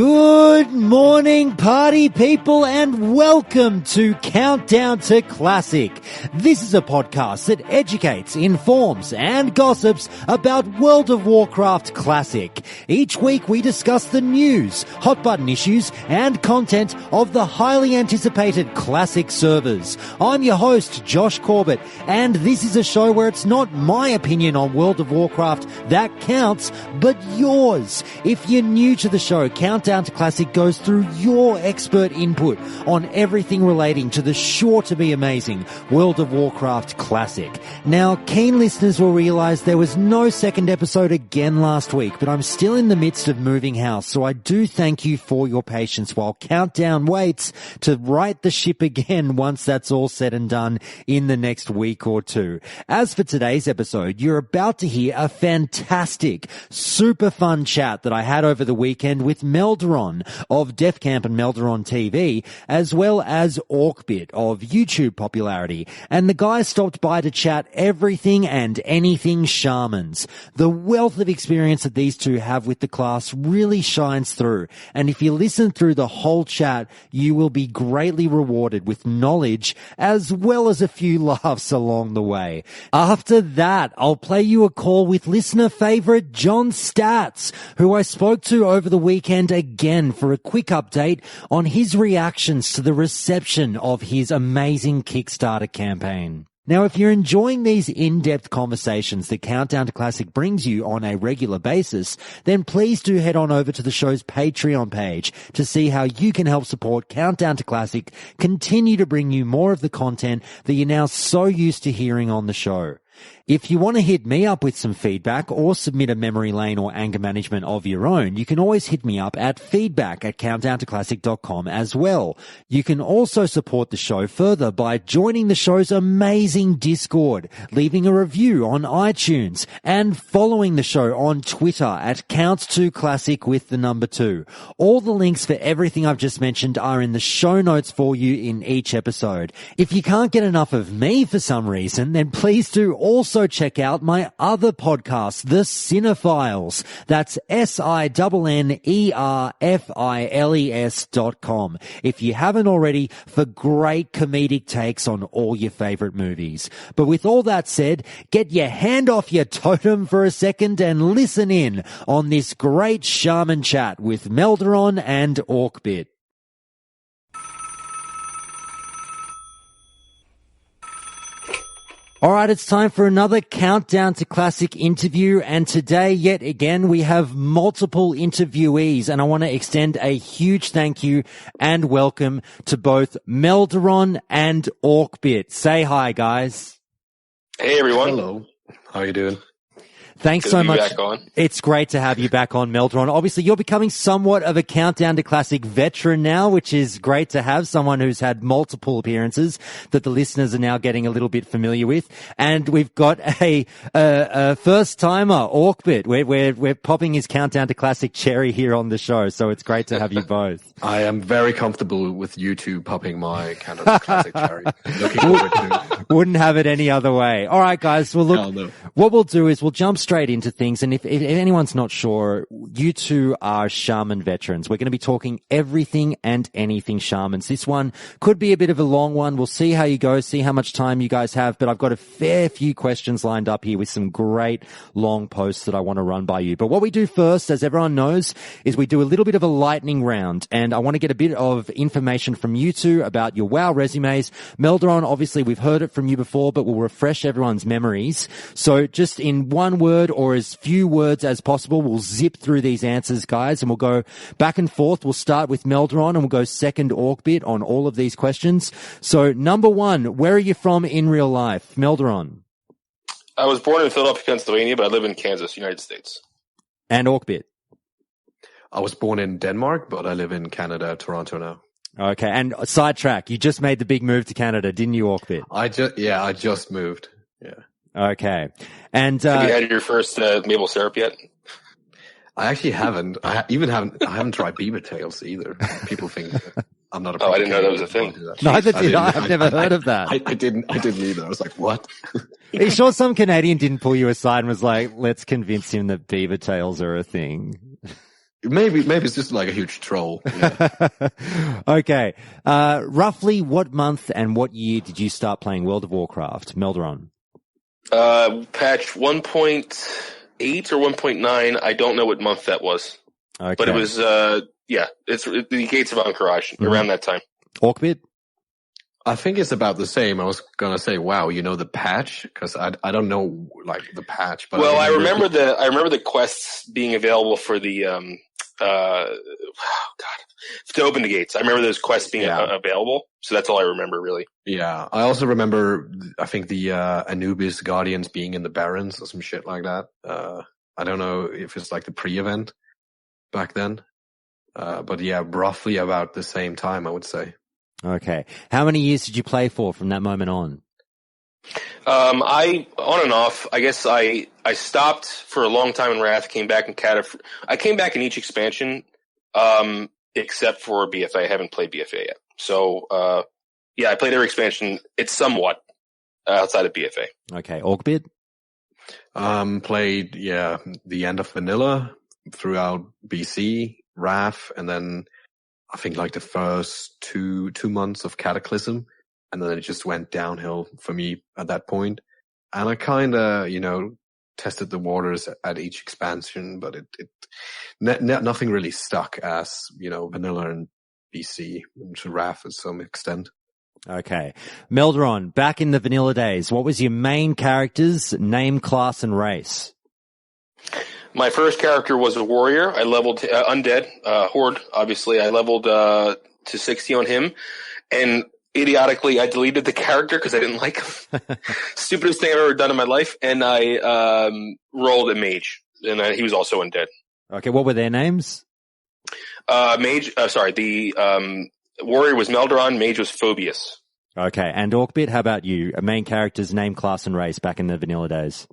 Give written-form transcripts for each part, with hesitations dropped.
Good morning, party people, and welcome to Countdown to Classic. This is a podcast that educates, informs, and gossips about World of Warcraft Classic. Each week we discuss the news, hot button issues, and content of the highly anticipated Classic servers. I'm your host, Josh Corbett, and this is a show where it's not my opinion on World of Warcraft that counts, but yours. If you're new to the show, Countdown to Classic goes through your expert input on everything relating to the sure-to-be-amazing World of Warcraft Classic. Now, keen listeners will realise there was no second episode again last week, but I'm still in the midst of moving house, so I do thank you for your patience while Countdown waits to right the ship again once that's all said and done in the next week or two. As for today's episode, you're about to hear a fantastic, super fun chat that I had over the weekend with Melderon of Def Camp and Melderon TV, as well as Orcbit of YouTube popularity. And the guys stopped by to chat everything and anything Shamans. The wealth of experience that these two have with the class really shines through. And if you listen through the whole chat, you will be greatly rewarded with knowledge as well as a few laughs along the way. After that, I'll play you a call with listener favorite John Staats, who I spoke to over the weekend again for a quick update on his reactions to the reception of his amazing Kickstarter campaign. Now, if you're enjoying these in-depth conversations that Countdown to Classic brings you on a regular basis, then please do head on over to the show's Patreon page to see how you can help support Countdown to Classic continue to bring you more of the content that you're now so used to hearing on the show. If you want to hit me up with some feedback or submit a memory lane or anger management of your own, you can always hit me up at feedback@countdowntoclassic.com as well. You can also support the show further by joining the show's amazing Discord, leaving a review on iTunes, and following the show on Twitter at Count2Classic with the number 2. All the links for everything I've just mentioned are in the show notes for you in each episode. If you can't get enough of me for some reason, then please do also check out my other podcast, The Cinephiles. That's SINNERFILES.com. If you haven't already, for great comedic takes on all your favorite movies. But with all that said, get your hand off your totem for a second and listen in on this great shaman chat with Melderon and Orcbit. All right, it's time for another Countdown to Classic interview, and today, yet again, we have multiple interviewees, and I want to extend a huge thank you and welcome to both Melderon and Orcbit. Say hi, guys. Hey, everyone. Hello. How are you doing? Thanks so much. Back on. It's great to have you back on, Melderon. Obviously, you're becoming somewhat of a Countdown to Classic veteran now, which is great to have someone who's had multiple appearances that the listeners are now getting a little bit familiar with. And we've got a first timer, Orcbit. We're popping his Countdown to Classic cherry here on the show, so it's great to have you both. I am very comfortable with you two popping my Countdown to Classic cherry. Looking forward to it. Wouldn't have it any other way. All right, guys. Well, look, no. What we'll do is we'll jump straight into things. And if anyone's not sure, you two are shaman veterans. We're going to be talking everything and anything shamans. This one could be a bit of a long one. We'll see how you go, see how much time you guys have. But I've got a fair few questions lined up here with some great long posts that I want to run by you. But what we do first, as everyone knows, is we do a little bit of a lightning round. And I want to get a bit of information from you two about your WoW resumes. Melderon, obviously, we've heard it from you before, but we'll refresh everyone's memories. So just in one word or as few words as possible, we'll zip through these answers, guys, and we'll go back and forth. We'll start with Melderon and we'll go second Orcbit on all of these questions. So number one, where are you from in real life? Melderon. I was born in Philadelphia, Pennsylvania, but I live in Kansas, United States. And Orcbit. I was born in Denmark, but I live in Canada, Toronto now. Okay, and sidetrack, you just made the big move to Canada, didn't you, Orcbit? I just moved. Yeah. Okay. And have you had your first maple syrup yet? I actually haven't. I haven't tried beaver tails either. People think I'm not a I didn't know that was a thing. Neither did I. I've never heard of that. I didn't either. I was like, what? Are you sure some Canadian didn't pull you aside and was like, let's convince him that beaver tails are a thing? Maybe it's just like a huge troll. Yeah. Okay. Roughly what month and what year did you start playing World of Warcraft, Melderon? Patch 1.8 or 1.9. I don't know what month that was. Okay. But it was, it's the Gates of Anchorage around that time. Orcbit? I think it's about the same. I was gonna say, wow, you know the patch? Because I don't know like the patch. But well, I remember the quests being available for the to open the gates. I remember those quests being available, so that's all I remember really. Yeah, I also remember I think the Anubis Guardians being in the Barrens or some shit like that. I don't know if it's like the pre-event back then, but yeah, roughly about the same time, I would say. Okay. How many years did you play for from that moment on? I on and off. I guess I stopped for a long time in Wrath. Came back in I came back in each expansion, except for BFA. I haven't played BFA yet. So, I played every expansion. It's somewhat outside of BFA. Okay, Orcbit. Played the end of Vanilla throughout BC, Wrath, and then I think like the first two months of Cataclysm. And then it just went downhill for me at that point. And I kind of, tested the waters at each expansion, but nothing really stuck as, Vanilla and BC and to Wrath to some extent. Okay. Melderon, back in the Vanilla days, what was your main character's name, class, and race? My first character was a warrior. I leveled undead, horde, obviously. I leveled to 60 on him. And idiotically, I deleted the character because I didn't like him. Stupidest thing I've ever done in my life. And I rolled a mage. And he was also undead. Okay, what were their names? The warrior was Melderon, mage was Phobius. Okay, and Orcbit, how about you? A main character's name, class, and race back in the Vanilla days.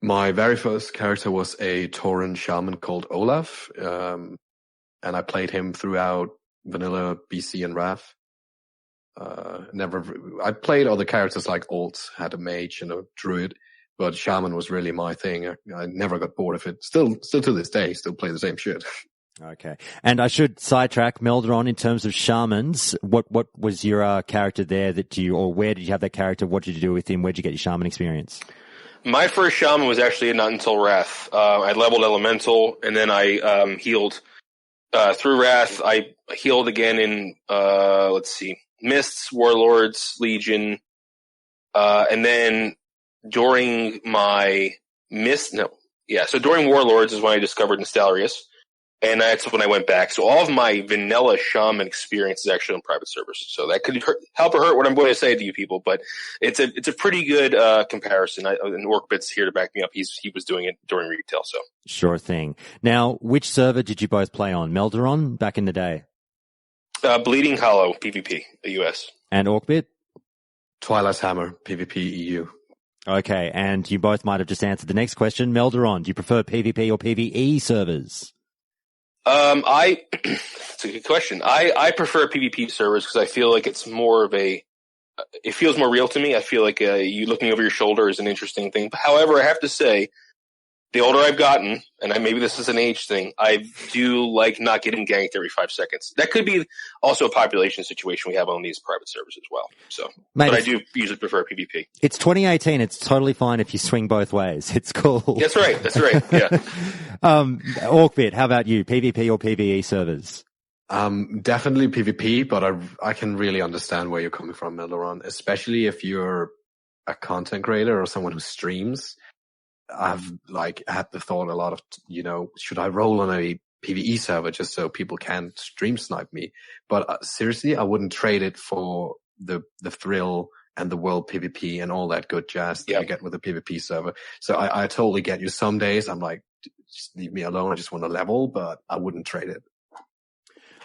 My very first character was a Tauren shaman called Olaf. And I played him throughout Vanilla, BC, and Wrath. I played other characters like Alt, had a mage and a druid, but shaman was really my thing. I never got bored of it. Still to this day, still play the same shit. Okay. And I should sidetrack Melderon in terms of shamans. What was your character there where did you have that character? What did you do with him? Where did you get your shaman experience? My first shaman was actually not until Wrath. I leveled elemental and then I healed through Wrath. I healed again in Mists, Warlords, Legion, and then during my so during Warlords is when I discovered Nostalrius, and that's when I went back. So all of my vanilla shaman experience is actually on private servers. So that could help or hurt what I'm going to say to you people, but it's a pretty good comparison. And Orcbit's here to back me up. He was doing it during retail, so sure thing. Now, which server did you both play on? Melderon back in the day. Bleeding Hollow, PvP, the US. And Orcbit? Twilight's Hammer, PvP, EU. Okay, and you both might have just answered the next question. Melderon, do you prefer PvP or PvE servers? It's a good question. I prefer PvP servers because I feel like it's more of it feels more real to me. I feel like you looking over your shoulder is an interesting thing. However, I have to say, the older I've gotten, and maybe this is an age thing, I do like not getting ganked every 5 seconds. That could be also a population situation we have on these private servers as well. So, but I do usually prefer PvP. It's 2018. It's totally fine if you swing both ways. It's cool. That's right. Yeah. Orcbit, how about you? PvP or PvE servers? Definitely PvP, but I can really understand where you're coming from, Melderon, especially if you're a content creator or someone who streams. I've had the thought a lot of, should I roll on a PvE server just so people can't stream snipe me? But seriously, I wouldn't trade it for the thrill and the world PvP and all that good jazz that you get with a PvP server. So I totally get you. Some days I'm like, just leave me alone. I just want to level, but I wouldn't trade it.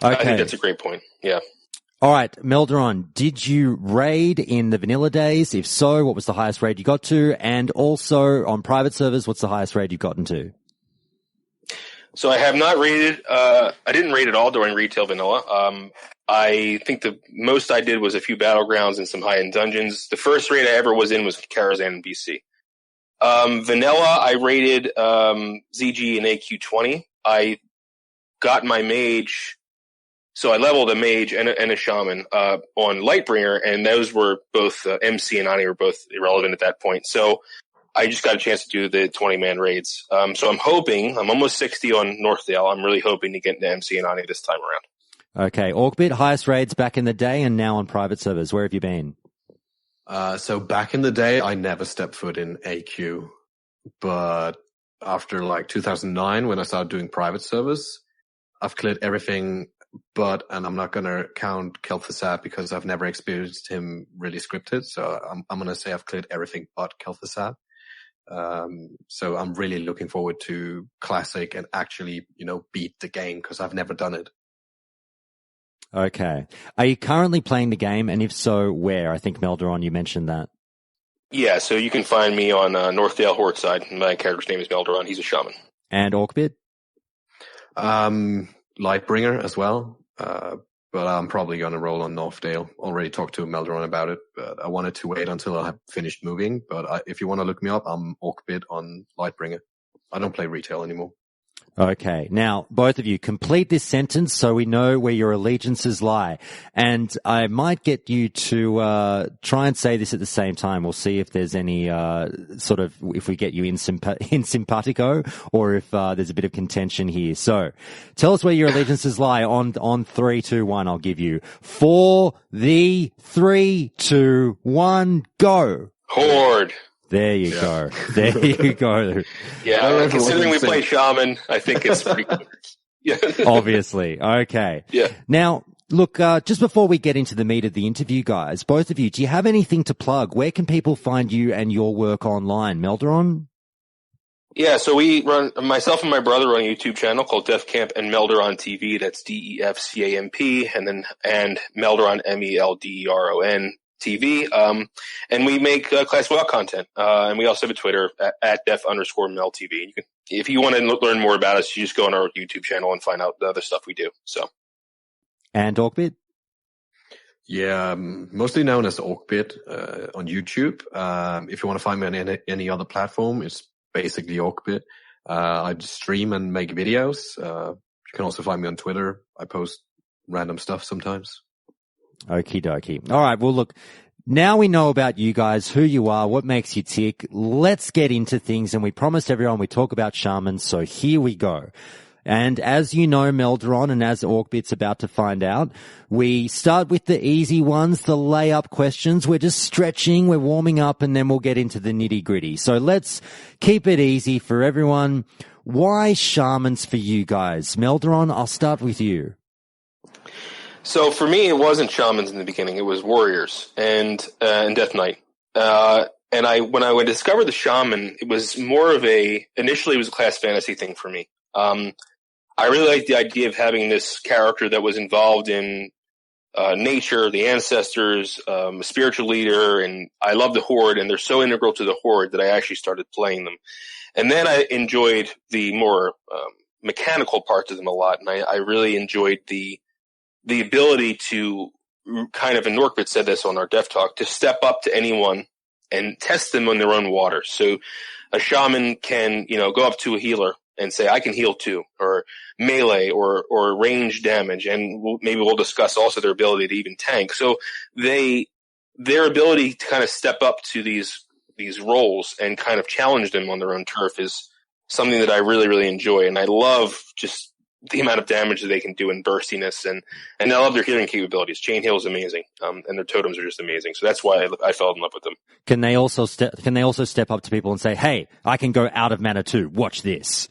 Okay. I think that's a great point. Yeah. All right, Melderon, did you raid in the vanilla days? If so, what was the highest raid you got to? And also on private servers, what's the highest raid you've gotten to? So I have not raided. I didn't raid at all during retail vanilla. I think the most I did was a few battlegrounds and some high-end dungeons. The first raid I ever was in was Karazhan in BC. Vanilla, I raided ZG and AQ20. I got my mage. So I leveled a mage and a shaman on Lightbringer, and those were both MC and Ani were both irrelevant at that point. So I just got a chance to do the 20-man raids. So I'm almost 60 on Northdale. I'm really hoping to get into MC and Ani this time around. Okay, Orcbit, highest raids back in the day and now on private servers. Where have you been? So back in the day, I never stepped foot in AQ. But after like 2009, when I started doing private servers, I've cleared everything and I'm not going to count Kel'Thuzad because I've never experienced him really scripted. So I'm going to say I've cleared everything but Kel'Thuzad. So I'm really looking forward to Classic and actually, beat the game because I've never done it. Okay. Are you currently playing the game? And if so, where? I think Melderon, you mentioned that. Yeah, so you can find me on Northdale Horde side. My character's name is Melderon. He's a shaman. And Orcbit? Lightbringer as well. But I'm probably going to roll on Northdale. Already talked to Melderon about it, but I wanted to wait until I have finished moving. But if you want to look me up, I'm Orcbit on Lightbringer. I don't play retail anymore. Okay. Now, both of you, complete this sentence so we know where your allegiances lie. And I might get you to try and say this at the same time. We'll see if there's any if we get you in simpatico or if there's a bit of contention here. So tell us where your allegiances lie on 3, 2, 1. I'll give you 4, 3, 2, 1, go. Horde. There you go. There you go. Yeah, considering we play shaman, I think it's pretty good. Yeah. Obviously. Okay. Yeah. Now, look, just before we get into the meat of the interview, guys, both of you, do you have anything to plug? Where can people find you and your work online? Melderon? Yeah, so myself and my brother run a YouTube channel called Def Camp and Melderon TV. That's DEFCAMP and Melderon MELDERON TV. And we make Class WoW content. And we also have a Twitter at def_mel TV. If you want to learn more about us, you just go on our YouTube channel and find out the other stuff we do. So. And Orcbit? Yeah, mostly known as Orcbit on YouTube. If you want to find me on any other platform, it's basically Orcbit. I just stream and make videos. You can also find me on Twitter. I post random stuff sometimes. Okie dokie. All right. Well, look, now we know about you guys, who you are, what makes you tick. Let's get into things. And we promised everyone we talk about shamans. So here we go. And as you know, Melderon, and as Orcbit's about to find out, we start with the easy ones, the layup questions. We're just stretching, we're warming up, and then we'll get into the nitty gritty. So let's keep it easy for everyone. Why shamans for you guys? Melderon, I'll start with you. So for me, it wasn't shamans in the beginning. It was warriors and Death Knight. When I discovered the shaman, it was more of initially it was a class fantasy thing for me. I really liked the idea of having this character that was involved in nature, the ancestors, a spiritual leader, and I love the Horde, and they're so integral to the Horde that I actually started playing them. And then I enjoyed the more mechanical parts of them a lot, and I really enjoyed the ability to kind of, and Orcbit said this on our Dev Talk, to step up to anyone and test them on their own water. So a shaman can, go up to a healer and say, I can heal too, or melee or range damage. And maybe we'll discuss also their ability to even tank. So their ability to kind of step up to these roles and kind of challenge them on their own turf is something that I really, really enjoy. And I love just the amount of damage that they can do in burstiness, and I love their healing capabilities. Chain heal is amazing, and their totems are just amazing. So that's why I fell in love with them. Can they also step up to people and say, "Hey, I can go out of mana too. Watch this."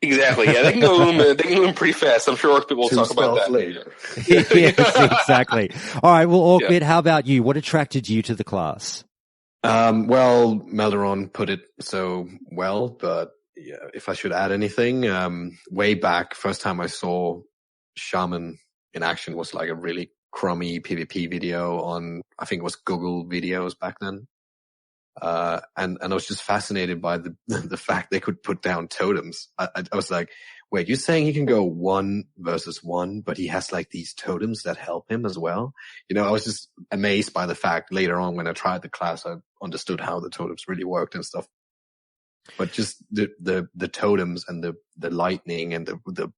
Exactly. Yeah, they can go They can go pretty fast. I'm sure people will talk about that later. Yes, exactly. All right. Well, Orcbit, how about you? What attracted you to the class? Well, Melderon put it so well, but yeah, if I should add anything, way back, first time I saw Shaman in action was like a really crummy PvP video on, I think it was Google videos back then. And I was just fascinated by the fact they could put down totems. I was like, wait, you're saying he can go 1 versus 1, but he has like these totems that help him as well? I was just amazed by the fact later on when I tried the class, I understood how the totems really worked and stuff. But just the totems and the lightning and the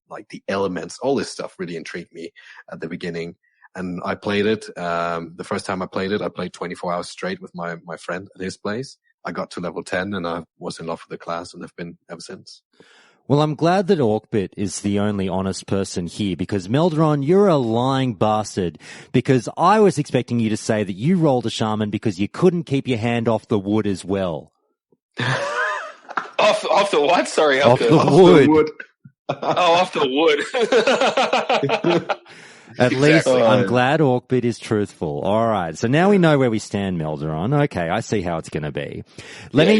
elements, all this stuff really intrigued me at the beginning. And I played it. The first time I played it, I played 24 hours straight with my friend at his place. I got to level 10 and I was in love with the class and have been ever since. Well, I'm glad that Orcbit is the only honest person here, because Melderon, you're a lying bastard, because I was expecting you to say that you rolled a shaman because you couldn't keep your hand off the wood as well. Off the what? Sorry, off the wood. Off the wood. At least I'm glad Orcbit is truthful. All right. So now we know where we stand, Melderon. Okay, I see how it's going to be. Let me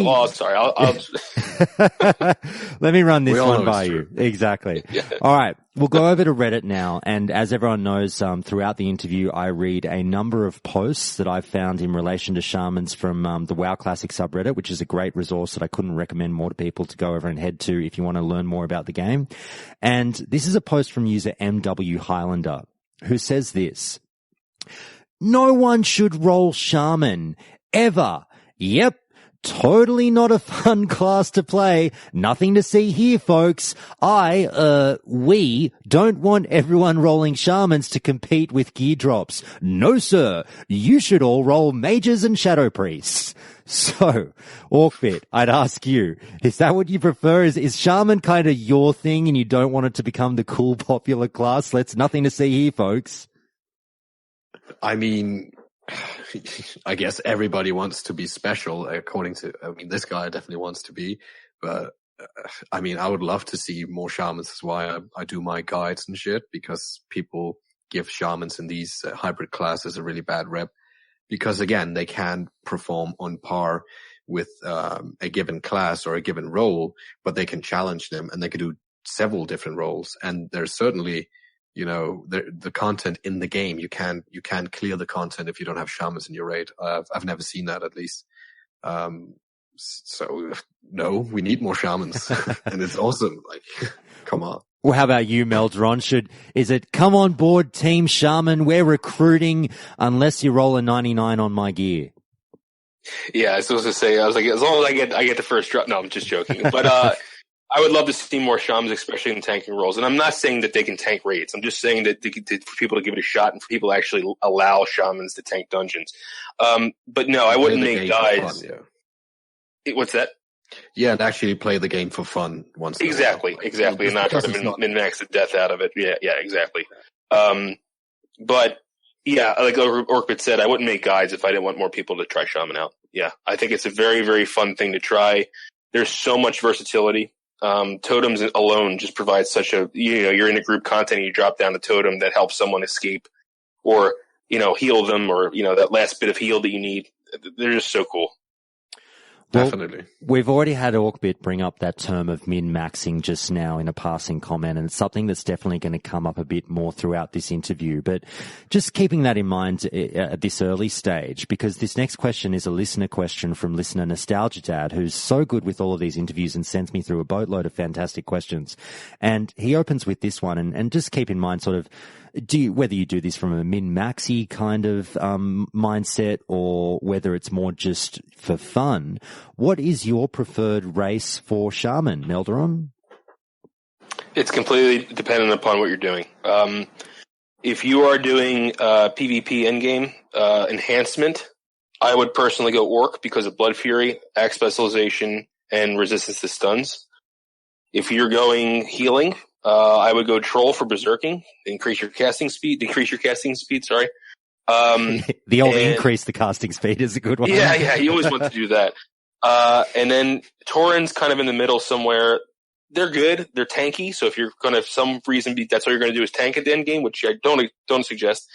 run this one by you. Exactly. Yeah. All right. We'll go over to Reddit now. And as everyone knows, throughout the interview, I read a number of posts that I've found in relation to shamans from the WoW Classic subreddit, which is a great resource that I couldn't recommend more to people to go over and head to if you want to learn more about the game. And this is a post from user MW Highlander, who says this: "No one should roll shaman, ever. Yep, totally not a fun class to play. Nothing to see here, folks. We don't want everyone rolling shamans to compete with gear drops. No, sir. You should all roll mages and shadow priests." So, Orcbit, I'd ask you, is that what you prefer? Is shaman kind of your thing and you don't want it to become the cool popular class? Nothing to see here, folks. I mean, I guess everybody wants to be special this guy definitely wants to be, but I would love to see more shamans. That's why I do my guides and shit, because people give shamans in these hybrid classes a really bad rep. Because again, they can perform on par with a given class or a given role, but they can challenge them and they can do several different roles. And there's certainly, the content in the game. You can clear the content if you don't have shamans in your raid. I've never seen that, at least. So no, we need more shamans, and it's awesome. Come on. Well, how about you, Melderon? Is it come on board, Team Shaman? We're recruiting unless you roll a 99 on my gear. Yeah, I was supposed to say, I was like, as long as I get the first drop. No, I'm just joking. But I would love to see more shamans, especially in tanking roles. And I'm not saying that they can tank raids. I'm just saying that for people to give it a shot and for people to actually allow shamans to tank dungeons. But no, I wouldn't make guides. Fun, yeah. What's that? Yeah, and actually play the game for fun once. Exactly, and not try to min-max the death out of it. Yeah, exactly. But yeah, like Orcbit said, I wouldn't make guides if I didn't want more people to try shaman out. Yeah, I think it's a very, very fun thing to try. There's so much versatility. Totems alone just provide such you're in a group content and you drop down a totem that helps someone escape or, heal them or, that last bit of heal that you need. They're just so cool. Well, definitely. We've already had Orcbit bring up that term of min-maxing just now in a passing comment, and it's something that's definitely going to come up a bit more throughout this interview. But just keeping that in mind at this early stage, because this next question is a listener question from listener Nostalgia Dad, who's so good with all of these interviews and sends me through a boatload of fantastic questions. And he opens with this one, and just keep in mind sort of, whether you do this from a min-maxy kind of mindset or whether it's more just for fun, what is your preferred race for shaman, Melderon? It's completely dependent upon what you're doing. If you are doing PvP endgame enhancement, I would personally go Orc because of Blood Fury, Axe Specialization, and Resistance to Stuns. If you're going healing, I would go Troll for Berserking, decrease your casting speed, sorry. The old increase the casting speed is a good one. Yeah, you always want to do that. And then Tauren's kind of in the middle somewhere. They're good. They're tanky. So if you're going to, for some reason, that's all you're going to do is tank at the end game, which I don't suggest.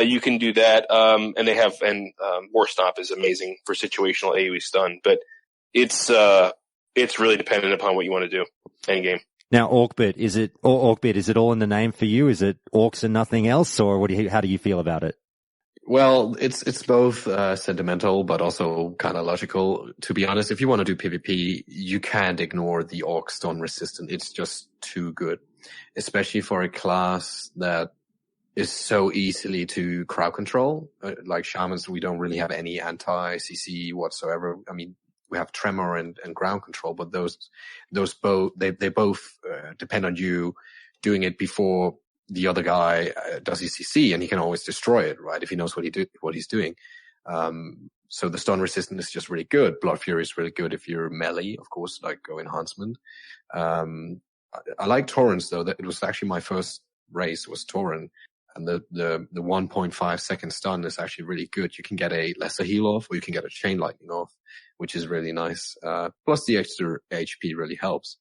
You can do that. And War Stomp is amazing for situational AoE stun, but it's really dependent upon what you want to do end game. Now, Orcbit, is it all in the name for you? Is it orcs and nothing else, or how do you feel about it? Well, it's both sentimental but also kind of logical. To be honest, if you want to do PvP, you can't ignore the orc stun resistant. It's just too good, especially for a class that is so easily to crowd control. Like shamans, we don't really have any anti-CC whatsoever. I mean, we have tremor and ground control, but those both they both depend on you doing it before the other guy does his CC, and he can always destroy it, right, if he knows what he's doing. So the stun resistance is just really good. Blood Fury is really good if you're melee, of course, like go enhancement. I like Torrents though. That it was actually my first race was Torrent, and the 1.5 second stun is actually really good. You can get a lesser heal off, or you can get a chain lightning off, which is really nice. Plus the extra HP really helps.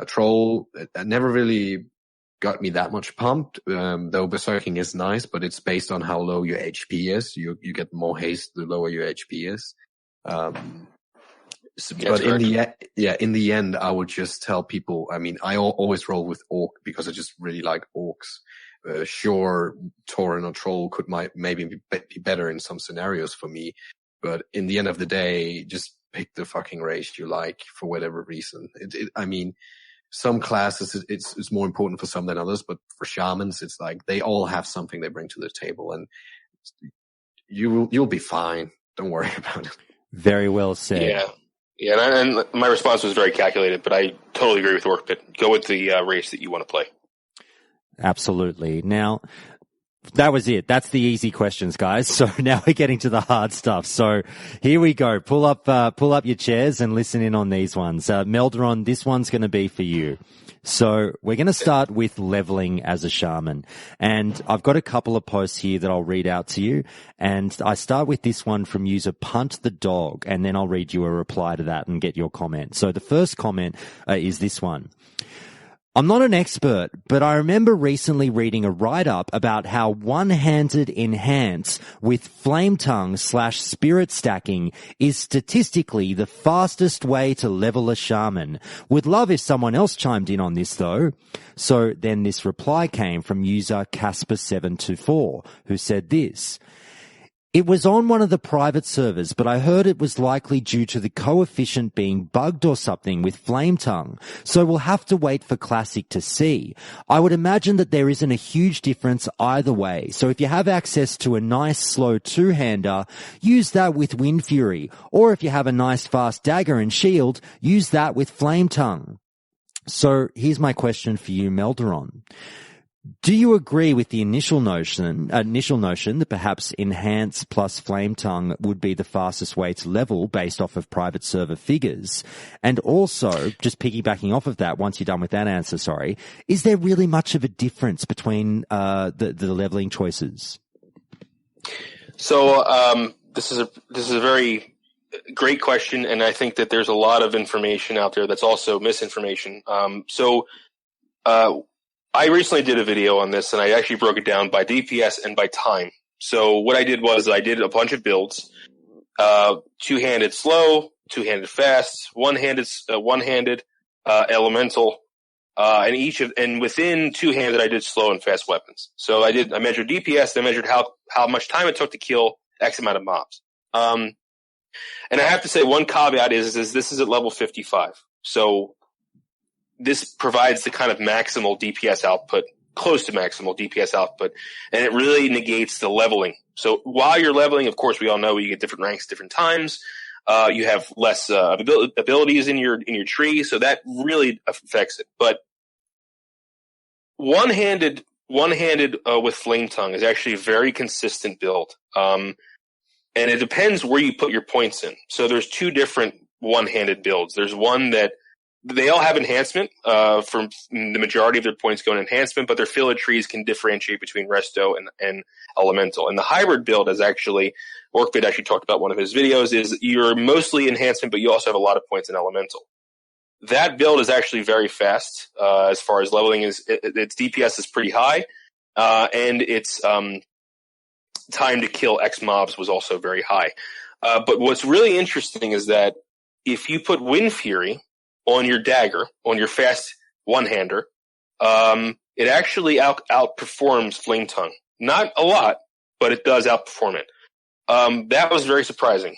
Troll, it never really got me that much pumped, though Berserking is nice, but it's based on how low your HP is. You get more haste the lower your HP is. But in the end, I would just tell people, I mean, I always roll with Orc because I just really like Orcs. Sure, Tauren or Troll could maybe be better in some scenarios for me, but in the end of the day, just pick the fucking race you like for whatever reason. I mean, some classes it's more important for some than others, but for Shamans, it's like they all have something they bring to the table, and you'll be fine. Don't worry about it. Very well said. Yeah, and my response was very calculated, but I totally agree with Orcbit. Go with the race that you want to play. Absolutely. Now, that was it. That's the easy questions, guys. So now we're getting to the hard stuff. So here we go. Pull up your chairs and listen in on these ones. Melderon, this one's going to be for you. So we're going to start with leveling as a shaman. And I've got a couple of posts here that I'll read out to you. And I start with this one from user Punt the Dog, and then I'll read you a reply to that and get your comment. So the first comment is this one. I'm not an expert, but I remember recently reading a write-up about how one-handed enhance with flame tongue / spirit stacking is statistically the fastest way to level a shaman. Would love if someone else chimed in on this though. So then this reply came from user Casper724, who said this. It was on one of the private servers, but I heard it was likely due to the coefficient being bugged or something with Flame Tongue, so we'll have to wait for Classic to see. I would imagine that there isn't a huge difference either way, so if you have access to a nice slow two-hander, use that with Wind Fury, or if you have a nice fast dagger and shield, use that with Flame Tongue. So here's my question for you, Melderon. Do you agree with the initial notion that perhaps Enhance plus Flame Tongue would be the fastest way to level based off of private server figures? And also, just piggybacking off of that, once you're done with that answer, is there really much of a difference between the leveling choices? So this is a very great question, and I think that there's a lot of information out there that's also misinformation. I recently did a video on this, and I actually broke it down by DPS and by time. So what I did was I did a bunch of builds, two-handed slow, two-handed fast, one-handed elemental, and within two-handed I did slow and fast weapons. So I measured DPS, and I measured how much time it took to kill X amount of mobs. And I have to say one caveat is this is at level 55. So this provides the kind of maximal DPS output, close to maximal DPS output, and it really negates the leveling. So while you're leveling, of course, we all know you get different ranks, different times. You have less abilities in your tree, so that really affects it. But one-handed with Flame Tongue is actually a very consistent build, and it depends where you put your points in. So there's two different one-handed builds. There's one that they all have enhancement, from the majority of their points go in enhancement, but their filler trees can differentiate between resto and elemental. And the hybrid build is actually, Orcbit actually talked about one of his videos, is you're mostly enhancement, but you also have a lot of points in elemental. That build is actually very fast, as far as leveling is, its DPS is pretty high, and its, time to kill X mobs was also very high. But what's really interesting is that if you put Wind Fury on your dagger, on your fast one-hander, it actually outperforms Flame Tongue. Not a lot, but it does outperform it. That was very surprising.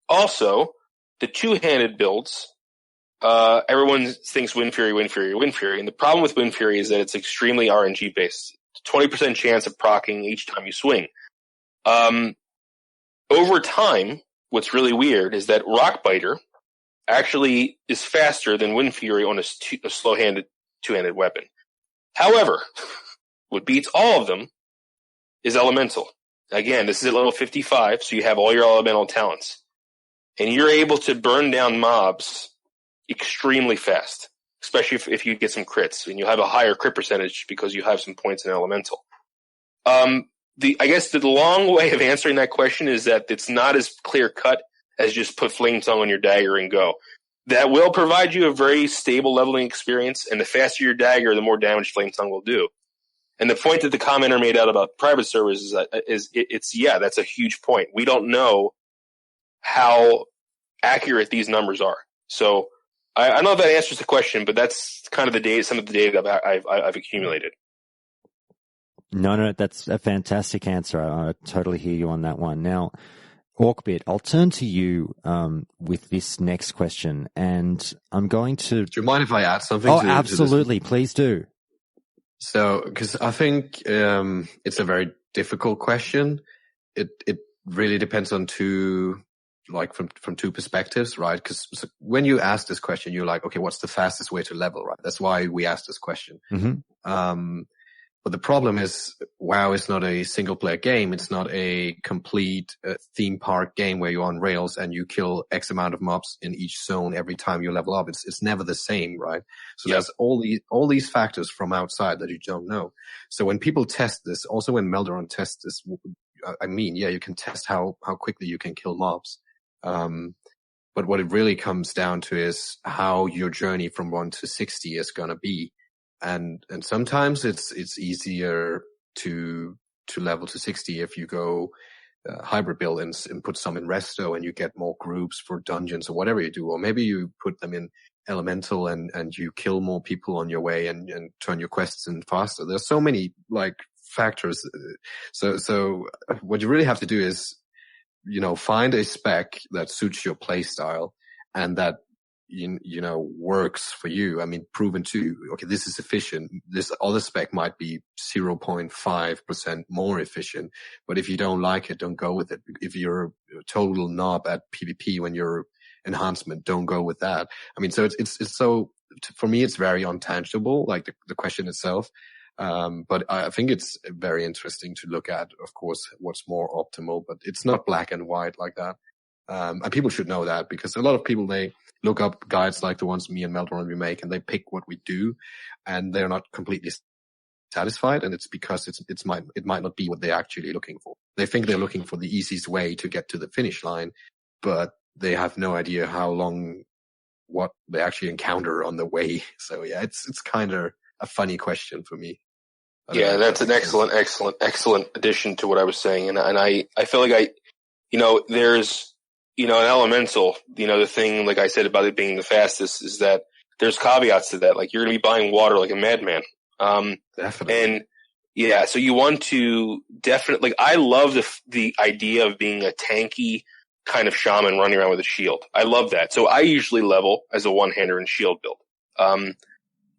Also, the two-handed builds, everyone thinks Wind Fury, Wind Fury, Wind Fury, and the problem with Wind Fury is that it's extremely RNG-based. 20% chance of proccing each time you swing. Over time, what's really weird is that Rockbiter actually is faster than Wind Fury on a slow-handed, two-handed weapon. However, what beats all of them is Elemental. Again, this is at level 55, so you have all your elemental talents. And you're able to burn down mobs extremely fast, especially if you get some crits. And you'll have a higher crit percentage because you have some points in Elemental. I guess the long way of answering that question is that it's not as clear-cut as just put Flame Tongue on your dagger and go. That will provide you a very stable leveling experience, and the faster your dagger, the more damage Flame Tongue will do. And the point that the commenter made out about private servers is that's a huge point. We don't know how accurate these numbers are. So I don't know if that answers the question, but that's kind of some of the data that I've accumulated. No, that's a fantastic answer. I totally hear you on that one. Now, Orcbit, I'll turn to you with this next question, and I'm going to... Do you mind if I add something? Absolutely. Please do. So, because I think it's a very difficult question. It really depends on from two perspectives, right? Because when you ask this question, you're like, okay, what's the fastest way to level, right? That's why we asked this question. Mm-hmm. But the problem is, WoW is not a single-player game. It's not a complete theme park game where you're on rails and you kill X amount of mobs in each zone every time you level up. It's never the same, right? So there's all these factors from outside that you don't know. So when people test this, also when Melderon tests this, you can test how quickly you can kill mobs. But what it really comes down to is how your journey from 1 to 60 is gonna be. And sometimes it's easier to level to 60 if you go hybrid build and put some in resto and you get more groups for dungeons or whatever you do. Or maybe you put them in elemental and you kill more people on your way and turn your quests in faster. There's so many factors. So what you really have to do is, find a spec that suits your play style and that works for you. I mean, proven to, okay, this is efficient. This other spec might be 0.5% more efficient, but if you don't like it, don't go with it. If you're a total knob at PvP when you're enhancement, don't go with that. I mean, so it's so, for me, it's very untangible, like the question itself. But I think it's very interesting to look at, of course, what's more optimal, but it's not black and white like that. And people should know that because a lot of people, they look up guides like the ones me and Melderon we make and they pick what we do and they're not completely satisfied. And it's because it might not be what they're actually looking for. They think they're looking for the easiest way to get to the finish line, but they have no idea what they actually encounter on the way. So yeah, it's kind of a funny question for me. Yeah, that's an excellent addition to what I was saying. And I feel like there's, an elemental, the thing, like I said about it being the fastest is that there's caveats to that. Like you're going to be buying water like a madman. Definitely. And yeah, so you want to definitely, I love the idea of being a tanky kind of shaman running around with a shield. I love that. So I usually level as a one-hander and shield build.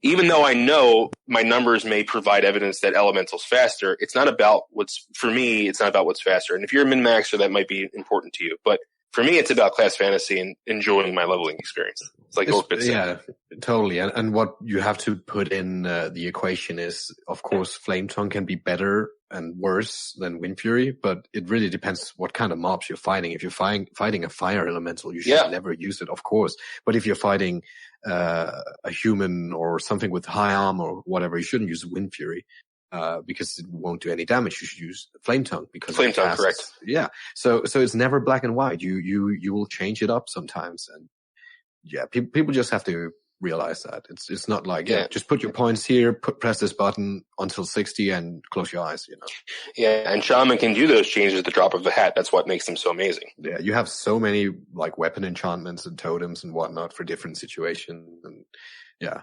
Even though I know my numbers may provide evidence that elemental's faster, it's not about what's faster. And if you're a min-maxer, that might be important to you. But for me, it's about class fantasy and enjoying my leveling experience. It's like Orcbit said. Yeah, totally. And what you have to put in the equation is, of course, Flame Tongue can be better and worse than Wind Fury, but it really depends what kind of mobs you're fighting. If you're fighting a fire elemental, you should never use it, of course. But if you're fighting a human or something with high arm or whatever, you shouldn't use Wind Fury. Because it won't do any damage. You should use Flame Tongue because Flame Tongue, correct. Yeah. So it's never black and white. You will change it up sometimes. And yeah, people just have to realize that. It's not like, just put your points here, press this button until 60 and close your eyes, Yeah. And Shaman can do those changes at the drop of a hat. That's what makes them so amazing. Yeah. You have so many like weapon enchantments and totems and whatnot for different situations. And yeah.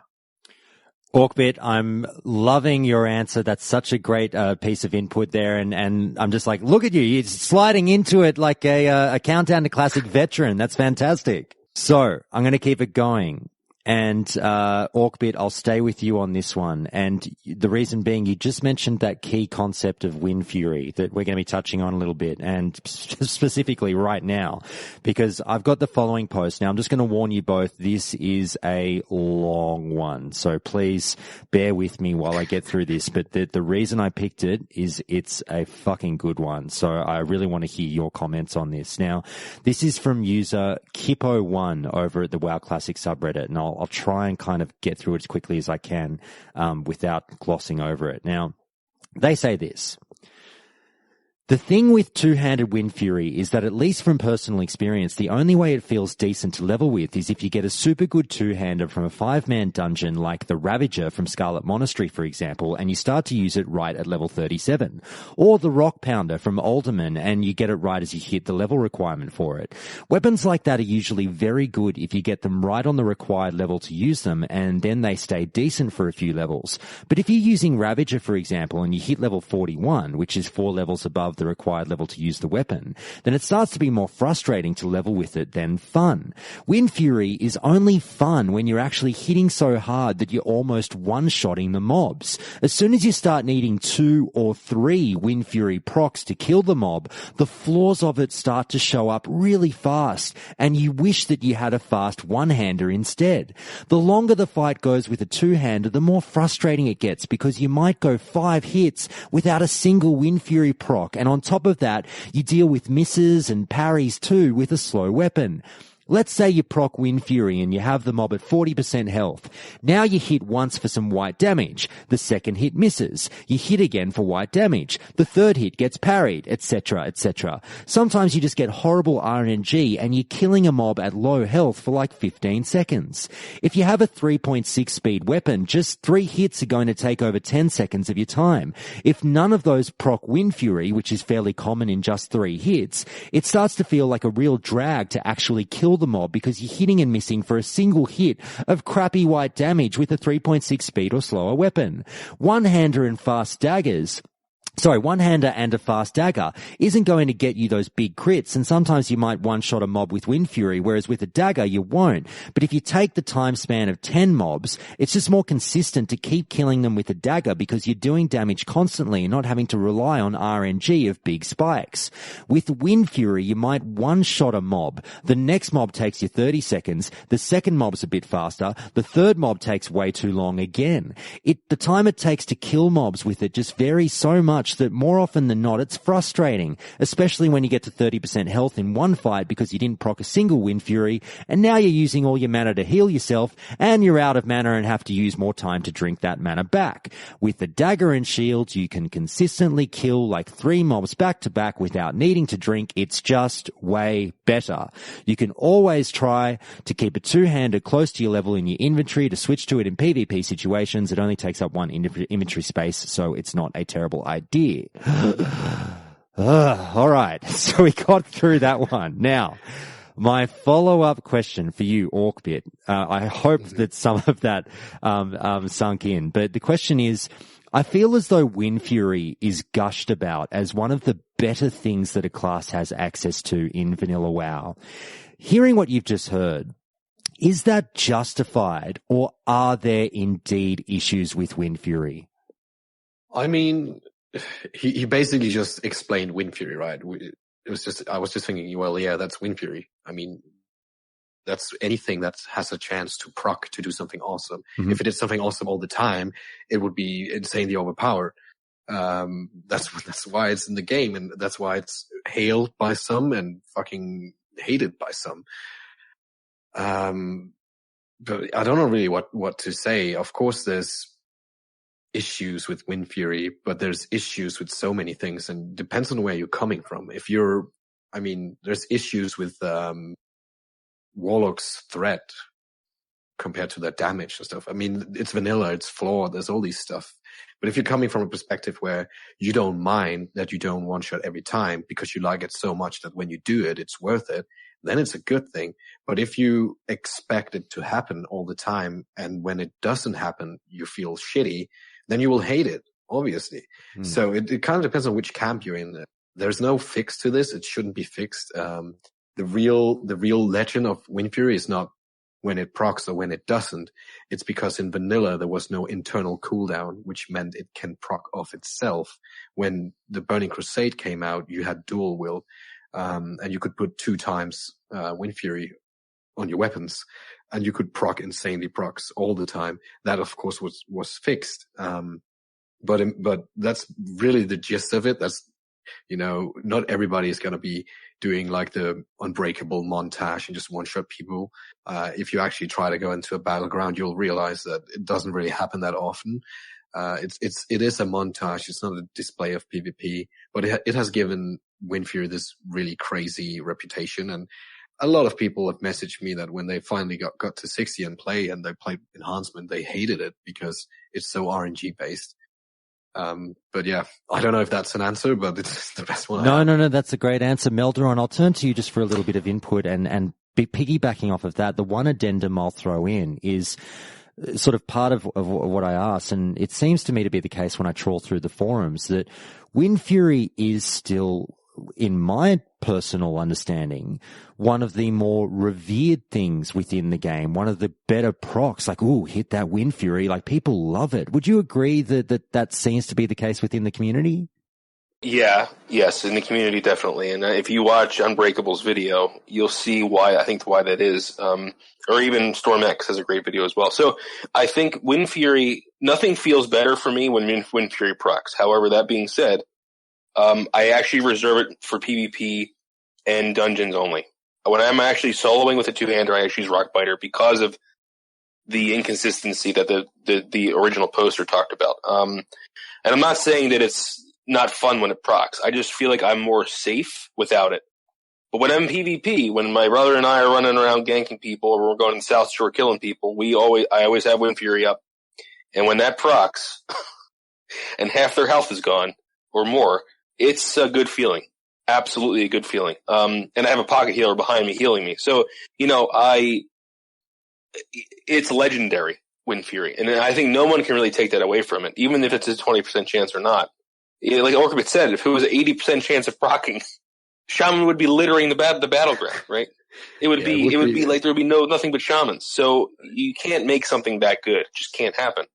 Orcbit, I'm loving your answer. That's such a great piece of input there, and I'm just like, look at you, you're sliding into it like a countdown to classic veteran. That's fantastic. So I'm going to keep it going. And Orcbit, I'll stay with you on this one. And the reason being, you just mentioned that key concept of Wind Fury that we're going to be touching on a little bit, and specifically right now, because I've got the following post. Now, I'm just going to warn you both, this is a long one, so please bear with me while I get through this. But the reason I picked it is it's a fucking good one, so I really want to hear your comments on this. Now, this is from user Kippo1 over at the WoW Classic subreddit, and I'll try and kind of get through it as quickly as I can without glossing over it. Now, they say this. The thing with two-handed Wind Fury is that, at least from personal experience, the only way it feels decent to level with is if you get a super good two-hander from a 5-man dungeon like the Ravager from Scarlet Monastery, for example, and you start to use it right at level 37. Or the Rock Pounder from Alderman, and you get it right as you hit the level requirement for it. Weapons like that are usually very good if you get them right on the required level to use them, and then they stay decent for a few levels. But if you're using Ravager, for example, and you hit level 41, which is 4 levels above the required level to use the weapon, then it starts to be more frustrating to level with it than fun. Wind Fury is only fun when you're actually hitting so hard that you're almost one-shotting the mobs. As soon as you start needing 2 or 3 Wind Fury procs to kill the mob, the flaws of it start to show up really fast, and you wish that you had a fast one-hander instead. The longer the fight goes with a two-hander, the more frustrating it gets, because you might go 5 hits without a single Wind Fury proc, and on top of that, you deal with misses and parries too with a slow weapon. Let's say you proc Wind Fury and you have the mob at 40% health. Now you hit once for some white damage. The second hit misses. You hit again for white damage. The third hit gets parried, etc., etc. Sometimes you just get horrible RNG and you're killing a mob at low health for like 15 seconds. If you have a 3.6 speed weapon, just 3 hits are going to take over 10 seconds of your time. If none of those proc Wind Fury, which is fairly common in just 3 hits, it starts to feel like a real drag to actually kill the mob, because you're hitting and missing for a single hit of crappy white damage with a 3.6 speed or slower weapon. One-hander and and a fast dagger isn't going to get you those big crits, and sometimes you might one-shot a mob with Wind Fury, whereas with a dagger you won't. But if you take the time span of 10 mobs, it's just more consistent to keep killing them with a dagger, because you're doing damage constantly and not having to rely on RNG of big spikes. With Wind Fury, you might one-shot a mob. The next mob takes you 30 seconds. The second mob's a bit faster. The third mob takes way too long again. The time it takes to kill mobs with it just varies so much that more often than not it's frustrating, especially when you get to 30% health in one fight because you didn't proc a single Wind Fury, and now you're using all your mana to heal yourself, and you're out of mana and have to use more time to drink that mana back. With the dagger and shields, you can consistently kill like 3 mobs back to back without needing to drink. It's just way better. You can always try to keep a two-hander close to your level in your inventory to switch to it in PvP situations. It only takes up 1 inventory space, so it's not a terrible idea. All right, so we got through that one. Now, my follow-up question for you, Orcbit, I hope that some of that sunk in, but the question is, I feel as though Wind Fury is gushed about as one of the better things that a class has access to in vanilla WoW. Hearing what you've just heard, is that justified, or are there indeed issues with Wind Fury? I mean, he basically just explained Wind Fury, right? I was just thinking, well, yeah, that's Wind Fury. I mean, that's anything that has a chance to proc to do something awesome. Mm-hmm. If it did something awesome all the time, it would be insanely overpowered. That's why it's in the game, and that's why it's hailed by some and fucking hated by some. But I don't know really what to say. Of course, there's issues with Wind Fury, but there's issues with so many things, and depends on where you're coming from. There's issues with Warlock's threat compared to their damage and stuff. I mean, it's vanilla, it's flawed, there's all these stuff. But if you're coming from a perspective where you don't mind that you don't one-shot every time because you like it so much that when you do it, it's worth it, then it's a good thing. But if you expect it to happen all the time, and when it doesn't happen, you feel shitty, then you will hate it, obviously. So it kind of depends on which camp you're in. There's no fix to this. It shouldn't be fixed. The real legend of Wind Fury is not when it procs or when it doesn't, it's because in vanilla there was no internal cooldown, which meant it can proc off itself. When the Burning Crusade came out, you had dual will, and you could put 2 times Wind Fury on your weapons, and you could proc insanely procs all the time. That of course was fixed. But that's really the gist of it. That's, not everybody is going to be doing like the Unbreakable montage and just one-shot people. If you actually try to go into a battleground, you'll realize that it doesn't really happen that often. It is a montage. It's not a display of PvP, but it has given Wind Fury this really crazy reputation. And a lot of people have messaged me that when they finally got to 60 and they played Enhancement, they hated it because it's so RNG based. But yeah, I don't know if that's an answer, but it's the best one. No, that's a great answer. Melderon, I'll turn to you just for a little bit of input and piggybacking off of that. The one addendum I'll throw in is sort of part of what I asked, and it seems to me to be the case when I trawl through the forums, that Wind Fury is still, in my personal understanding, one of the more revered things within the game, one of the better procs. Like, ooh, hit that Wind Fury. Like, people love it. Would you agree that seems to be the case within the community? Yes, in the community, definitely. And if you watch Unbreakable's video, you'll see why that is. Or even Storm X has a great video as well. So I think Wind Fury, nothing feels better for me when Wind Fury procs. However, that being said, I actually reserve it for PvP and dungeons only. When I'm actually soloing with a two-hander, I actually use Rockbiter because of the inconsistency that the original poster talked about. And I'm not saying that it's not fun when it procs. I just feel like I'm more safe without it. But when I'm PvP, when my brother and I are running around ganking people, or we're going to the South Shore killing people, I always have Wind Fury up. And when that procs, and half their health is gone, or more, it's a good feeling. Absolutely a good feeling. And I have a pocket healer behind me healing me. So, it's legendary, Wind Fury. And I think no one can really take that away from it, even if it's a 20% chance or not. Like Orcbit said, if it was an 80% chance of procking, Shaman would be littering the battleground, right? It would be like there would be nothing but Shamans. So you can't make something that good. It just can't happen.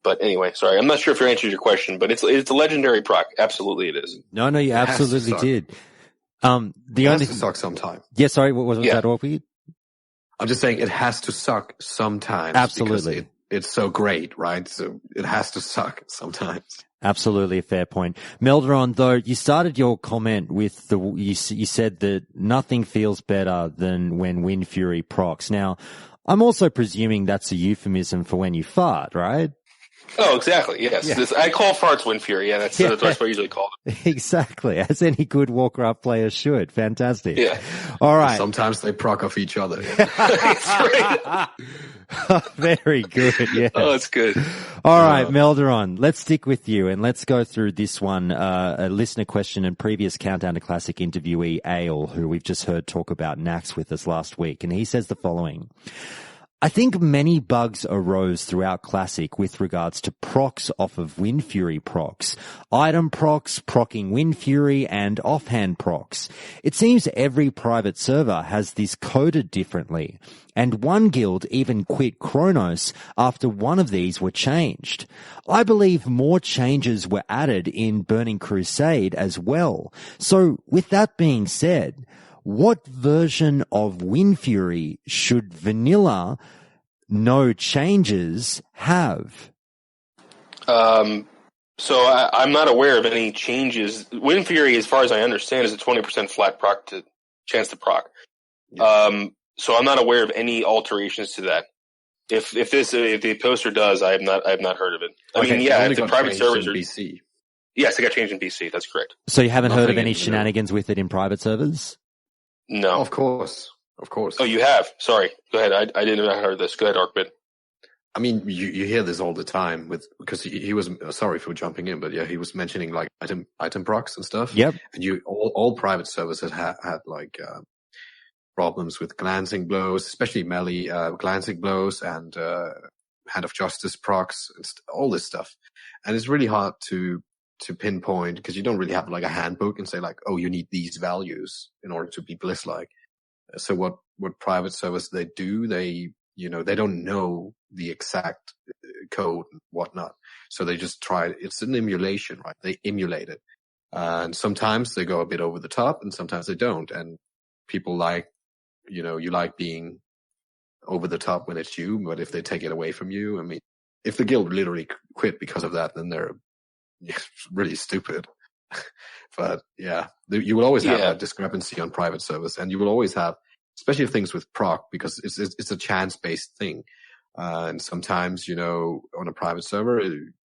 But anyway, sorry, I'm not sure if you answered your question, but it's a legendary proc. Absolutely, it is. No, you absolutely did. It has to suck sometime. Yeah, sorry, what was that, Orcbit? I'm just saying it has to suck sometimes. Absolutely, it's so great, right? So it has to suck sometimes. Absolutely a fair point. Melderon, though, you started your comment with you said that nothing feels better than when Wind Fury procs. Now, I'm also presuming that's a euphemism for when you fart, right? Oh, exactly. Yes. Yeah. I call farts Wind Fury. Yeah, that's what I usually call it. Exactly. As any good Warcraft player should. Fantastic. Yeah. All right. Sometimes they proc off each other. That's right. Very good. Yeah. Oh, that's good. All right, Melderon, let's stick with you and let's go through this one. A listener question and previous Countdown to Classic interviewee, Ale, who we've just heard talk about Nax with us last week. And he says the following. I think many bugs arose throughout Classic with regards to procs off of Wind Fury procs, item procs, procking Wind Fury, and offhand procs. It seems every private server has this coded differently, and one guild even quit Chronos after one of these were changed. I believe more changes were added in Burning Crusade as well. So with that being said, what version of Wind Fury should vanilla no changes have? So I'm not aware of any changes. Wind Fury, as far as I understand, is a 20% flat chance to proc. Yeah. So I'm not aware of any alterations to that. If the poster does, I have not heard of it. I mean, yeah, if the private servers are BC. Yes, it got changed in BC. That's correct. So you haven't heard of any shenanigans with it in private servers? No. Of course. Oh, you have? Sorry. Go ahead. I didn't know I heard this. Go ahead, Orcbit. I mean, you hear this all the time because he was, sorry for jumping in, but yeah, he was mentioning like item procs and stuff. Yep. And all private servers had like, problems with glancing blows, especially melee, glancing blows and, Hand of Justice procs and all this stuff. And it's really hard to pinpoint because you don't really have like a handbook and say like, oh, you need these values in order to be bliss-like. So what private servers they do, they don't know the exact code and whatnot. So they just try it. It's an emulation, right? They emulate it. And sometimes they go a bit over the top and sometimes they don't. And people like, you like being over the top when it's you, but if they take it away from you, I mean, if the guild literally quit because of that, then they're really stupid. But yeah, you will always have that discrepancy on private servers, and you will always have, especially things with proc, because it's a chance-based thing. And sometimes, on a private server,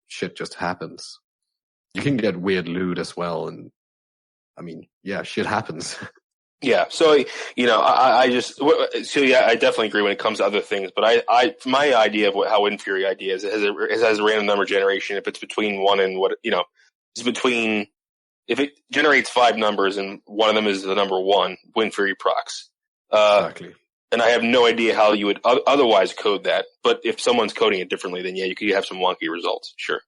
shit just happens. You can get weird loot as well, and I mean, yeah, shit happens. Yeah. So, I definitely agree when it comes to other things, but my idea of how win fury idea is, it has a random number generation. If it's between one and it's between, if it generates 5 numbers and one of them is the number 1, win fury procs. Exactly. And I have no idea how you would otherwise code that, but if someone's coding it differently, then yeah, you could have some wonky results. Sure.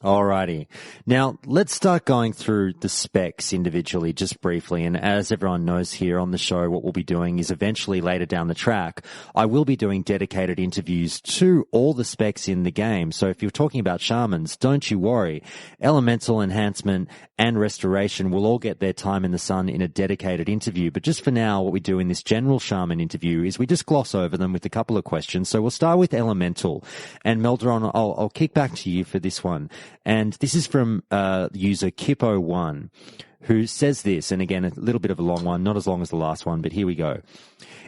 Alrighty. Now, let's start going through the specs individually, just briefly. And as everyone knows here on the show, what we'll be doing is eventually later down the track, I will be doing dedicated interviews to all the specs in the game. So if you're talking about shamans, don't you worry. Elemental enhancement and restoration will all get their time in the sun in a dedicated interview. But just for now, what we do in this general shaman interview is we just gloss over them with a couple of questions. So we'll start with elemental. And Melderon, I'll kick back to you for this one. And this is from user Kippo1, who says this, and again, a little bit of a long one, not as long as the last one, but here we go.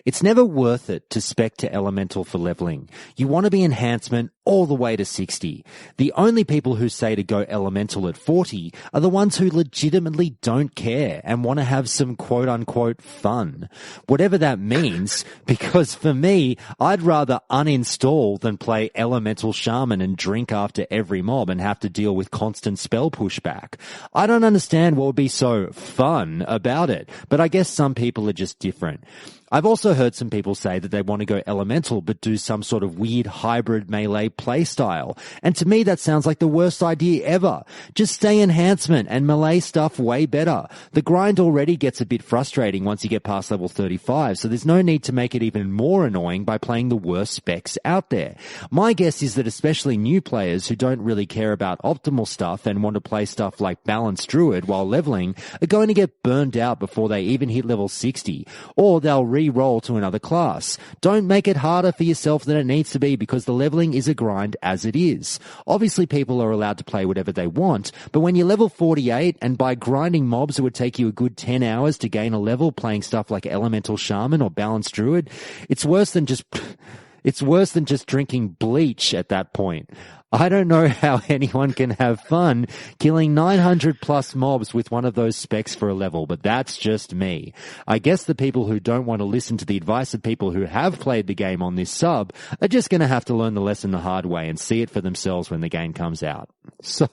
It's never worth it to spec to elemental for leveling. You want to be enhancement all the way to 60. The only people who say to go elemental at 40 are the ones who legitimately don't care and want to have some quote-unquote fun. Whatever that means, because for me, I'd rather uninstall than play elemental shaman and drink after every mob and have to deal with constant spell pushback. I don't understand what would be so fun about it, but I guess some people are just different. I've also heard some people say that they want to go elemental but do some sort of weird hybrid melee playstyle. And to me, that sounds like the worst idea ever. Just stay enhancement and melee stuff way better. The grind already gets a bit frustrating once you get past level 35, so there's no need to make it even more annoying by playing the worst specs out there. My guess is that especially new players who don't really care about optimal stuff and want to play stuff like balanced druid while leveling are going to get burned out before they even hit level 60, or they'll re-roll to another class. Don't make it harder for yourself than it needs to be, because the leveling is a grind as it is. Obviously, people are allowed to play whatever they want, but when you're level 48 and by grinding mobs it would take you a good 10 hours to gain a level playing stuff like elemental shaman or balanced druid, it's worse than just drinking bleach at that point. I don't know how anyone can have fun killing 900 plus mobs with one of those specs for a level, but that's just me. I guess the people who don't want to listen to the advice of people who have played the game on this sub are just going to have to learn the lesson the hard way and see it for themselves when the game comes out. So,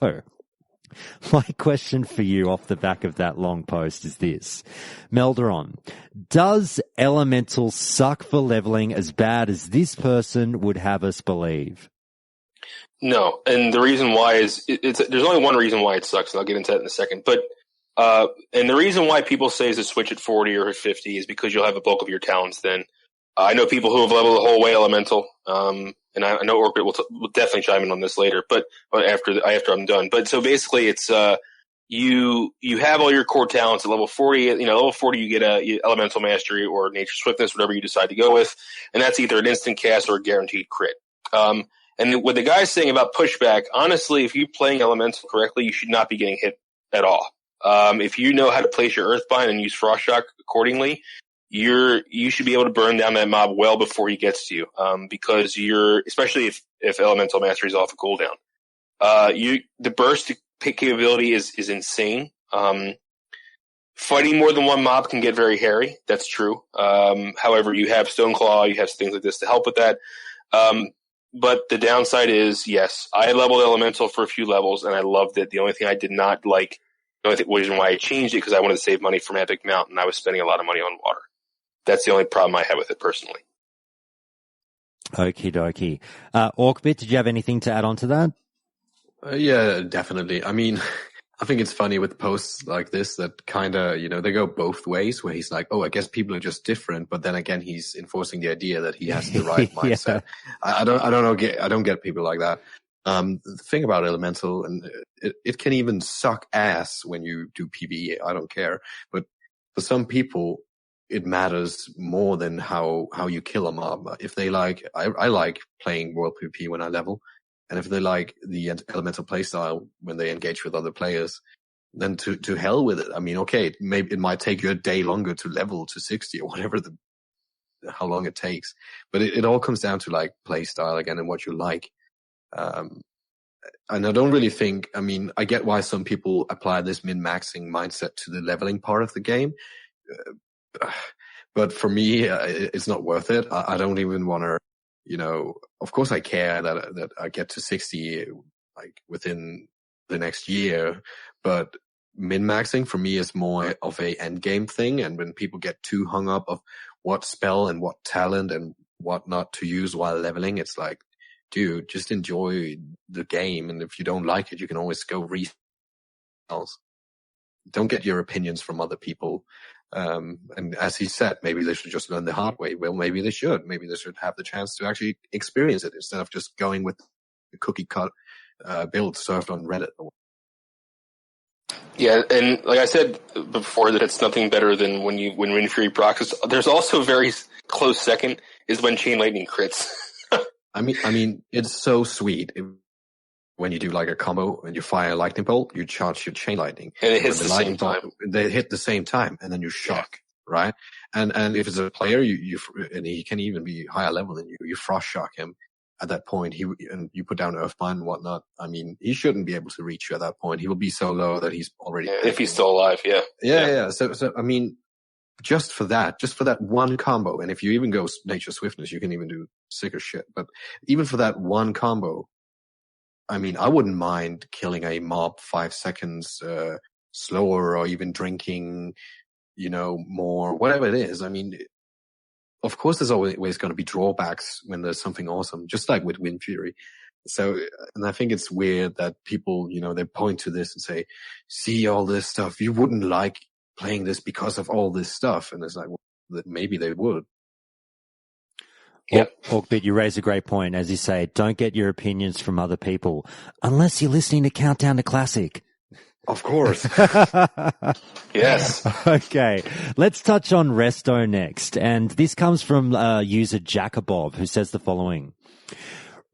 my question for you off the back of that long post is this. Melderon, does elemental suck for leveling as bad as this person would have us believe? No, and the reason why is there's only one reason why it sucks, and I'll get into that in a second. But and the reason why people say is to switch at 40 or at 50 is because you'll have a bulk of your talents then. I know people who have leveled the whole way elemental, and I know Orcbit will definitely chime in on this later, but after I'm done. But so basically, it's you have all your core talents at level 40. Level 40 you get a elemental mastery or nature swiftness, whatever you decide to go with, and that's either an instant cast or a guaranteed crit. And what the guy's saying about pushback, honestly, if you're playing elemental correctly, you should not be getting hit at all. If you know how to place your Earthbind and use Frost Shock accordingly, you should be able to burn down that mob well before he gets to you. Because especially if elemental mastery is off a cooldown. The burst capability is insane. Fighting more than one mob can get very hairy. That's true. However, you have Stoneclaw, you have things like this to help with that. But the downside is, yes, I leveled elemental for a few levels and I loved it. The only thing I did not like, the only reason why I changed it, because I wanted to save money from Epic Mount and I was spending a lot of money on water. That's the only problem I have with it personally. Okie dokie. Orcbit, did you have anything to add on to that? Yeah, definitely. I mean, I think it's funny with posts like this that kind of, they go both ways, where he's like, oh, I guess people are just different. But then again, he's enforcing the idea that he has the right mindset. I don't get people like that. The thing about Elemental, and it can even suck ass when you do PvE. I don't care. But for some people, it matters more than how you kill a mob. If they like, I like playing World PvP when I level. And if they like the Elemental playstyle when they engage with other players, then to hell with it. I mean, okay, maybe it might take you a day longer to level to 60 or whatever how long it takes. But it all comes down to like playstyle again and what you like. And I don't really think, I mean, I get why some people apply this min-maxing mindset to the leveling part of the game. But for me, it's not worth it. I don't even want to, of course I care that I get to 60 like within the next year, but min-maxing for me is more of a end game thing. And when people get too hung up of what spell and what talent and what not to use while leveling, it's like, dude, just enjoy the game. And if you don't like it, you can always go read else. Don't get your opinions from other people. And as he said, maybe they should just learn the hard way. Well, maybe they should. Maybe they should have the chance to actually experience it instead of just going with the cookie cut build served on Reddit. Yeah, and like I said before, that it's nothing better than when Wind Fury procs. There's also a very close second is when Chain Lightning crits. I mean, it's so sweet. When you do like a combo and you fire a lightning bolt, you charge your chain lightning. And it hits the same time. They hit the same time, and then you shock, right? And if it's a player, and he can even be higher level than you, you frost shock him at that point. And you put down Earthbind and whatnot. I mean, he shouldn't be able to reach you at that point. He will be so low that he's already... Yeah, if he's still alive, yeah. Yeah. So, I mean, just for that one combo, and if you even go Nature Swiftness, you can even do sicker shit. But even for that one combo, I mean, I wouldn't mind killing a mob 5 seconds slower, or even drinking, more, whatever it is. I mean, of course, there's always going to be drawbacks when there's something awesome, just like with Wind Fury. So, and I think it's weird that people, they point to this and say, see all this stuff. You wouldn't like playing this because of all this stuff. And it's like, well, maybe they would. Yeah, Orcbit, you raise a great point. As you say, don't get your opinions from other people unless you're listening to Countdown to Classic. Of course. Yes. Okay, let's touch on Resto next. And this comes from user Jacobob, who says the following.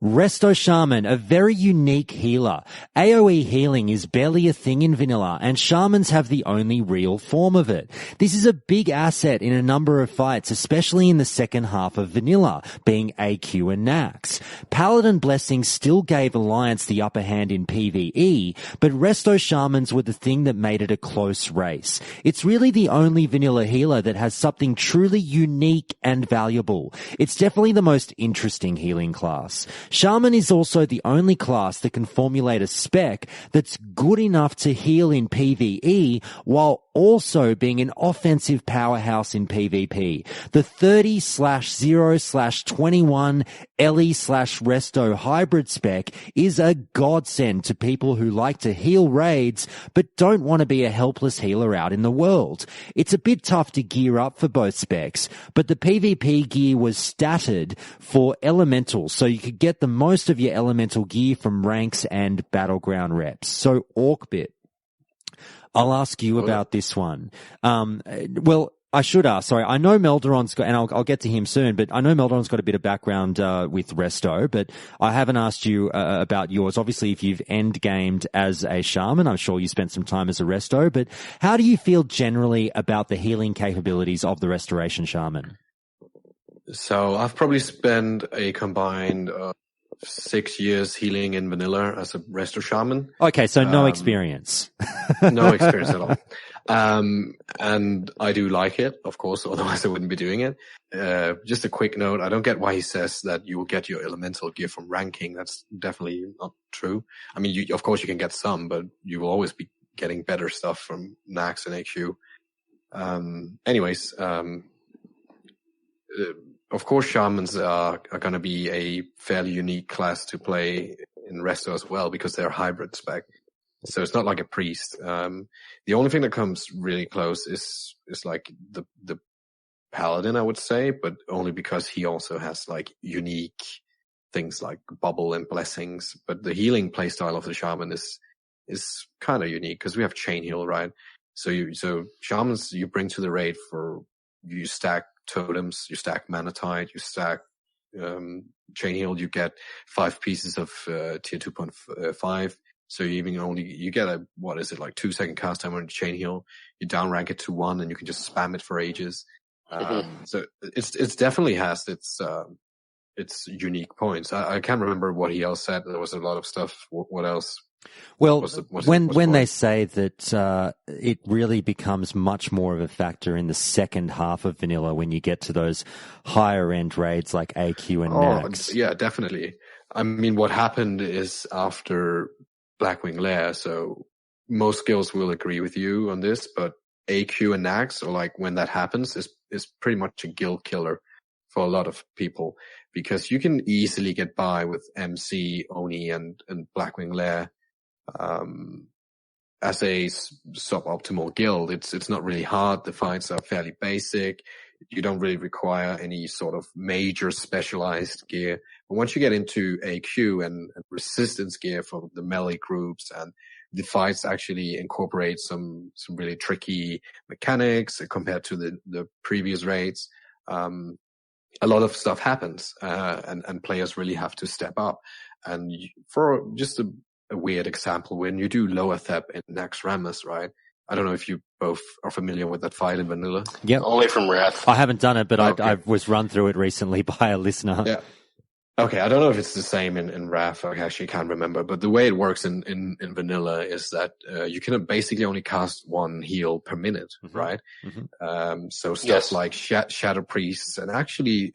Resto Shaman, a very unique healer. AoE healing is barely a thing in vanilla, and Shamans have the only real form of it. This is a big asset in a number of fights, especially in the second half of vanilla, being AQ and Nax. Paladin Blessings still gave Alliance the upper hand in PvE, but Resto Shamans were the thing that made it a close race. It's really the only vanilla healer that has something truly unique and valuable. It's definitely the most interesting healing class. Shaman is also the only class that can formulate a spec that's good enough to heal in PvE while also being an offensive powerhouse in PvP. The 30/0/21 Ellie/Resto hybrid spec is a godsend to people who like to heal raids but don't want to be a helpless healer out in the world. It's a bit tough to gear up for both specs, but the PvP gear was statted for elementals, so you could get the most of your elemental gear from ranks and battleground reps. So Orcbit, I'll ask you about this one. Well, I should ask, sorry. I know Melderon's got, and I'll get to him soon, but I know Melderon's got a bit of background with Resto, but I haven't asked you about yours. Obviously, if you've end-gamed as a Shaman, I'm sure you spent some time as a Resto, but how do you feel generally about the healing capabilities of the Restoration Shaman? So I've probably spent a combined 6 years healing in vanilla as a Resto Shaman. Okay, so no experience. No experience at all. And I do like it, of course, otherwise I wouldn't be doing it. Just a quick note, I don't get why he says that you will get your elemental gear from ranking. That's definitely not true. I mean, of course you can get some, but you will always be getting better stuff from Nax and HU. Of course, Shamans are going to be a fairly unique class to play in Resto as well because they're hybrid spec. So it's not like a priest. The only thing that comes really close is like the paladin, I would say, but only because he also has like unique things like bubble and blessings. But the healing playstyle of the shaman is kind of unique because we have chain heal, right? So shamans you bring to the raid you stack totems, you stack mana tide, you stack chain heal, you get 5 pieces of tier 2.5. So you get a 2-second cast time on chain heal. You down rank it to 1 and you can just spam it for ages. So it's definitely has its unique points. I can't remember what he else said. There was a lot of stuff. What else? Well, when they say that it really becomes much more of a factor in the second half of vanilla when you get to those higher end raids like AQ and Nax. Yeah, definitely. I mean, what happened is after Blackwing Lair, so most guilds will agree with you on this, but AQ and Nax, or like when that happens, is pretty much a guild killer for a lot of people because you can easily get by with MC, Oni, and Blackwing Lair. As a suboptimal guild, it's not really hard. The fights are fairly basic. You don't really require any sort of major specialized gear. But once you get into AQ and resistance gear from the melee groups, and the fights actually incorporate some really tricky mechanics compared to the previous raids, a lot of stuff happens, and players really have to step up. And for just a weird example, when you do lower thep in Nax Rammus, right? I don't know if you both are familiar with that fight in vanilla. Yeah, only from Wrath. I haven't done it, but okay. I was run through it recently by a listener. Yeah. Okay, I don't know if it's the same in Wrath. I actually can't remember. But the way it works in vanilla is that you can basically only cast 1 heal per minute, right? Mm-hmm. So stuff like Shadow Priests and actually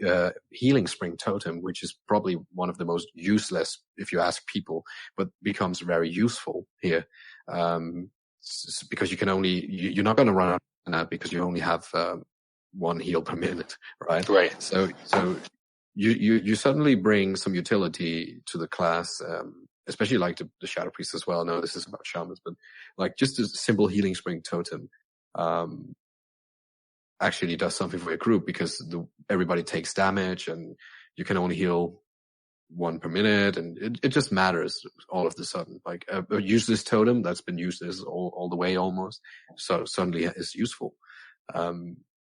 Healing Spring Totem, which is probably one of the most useless, if you ask people, but becomes very useful here. Because you're not going to run out of that because you only have 1 heal per minute, right? Right. So you suddenly bring some utility to the class, especially like the Shadow Priest as well. No, this is about shamans, but like just a simple Healing Spring Totem actually does something for your group because everybody takes damage and you can only heal 1 per minute, and it just matters all of the sudden. Like a useless totem that's been used all the way almost, so suddenly is useful.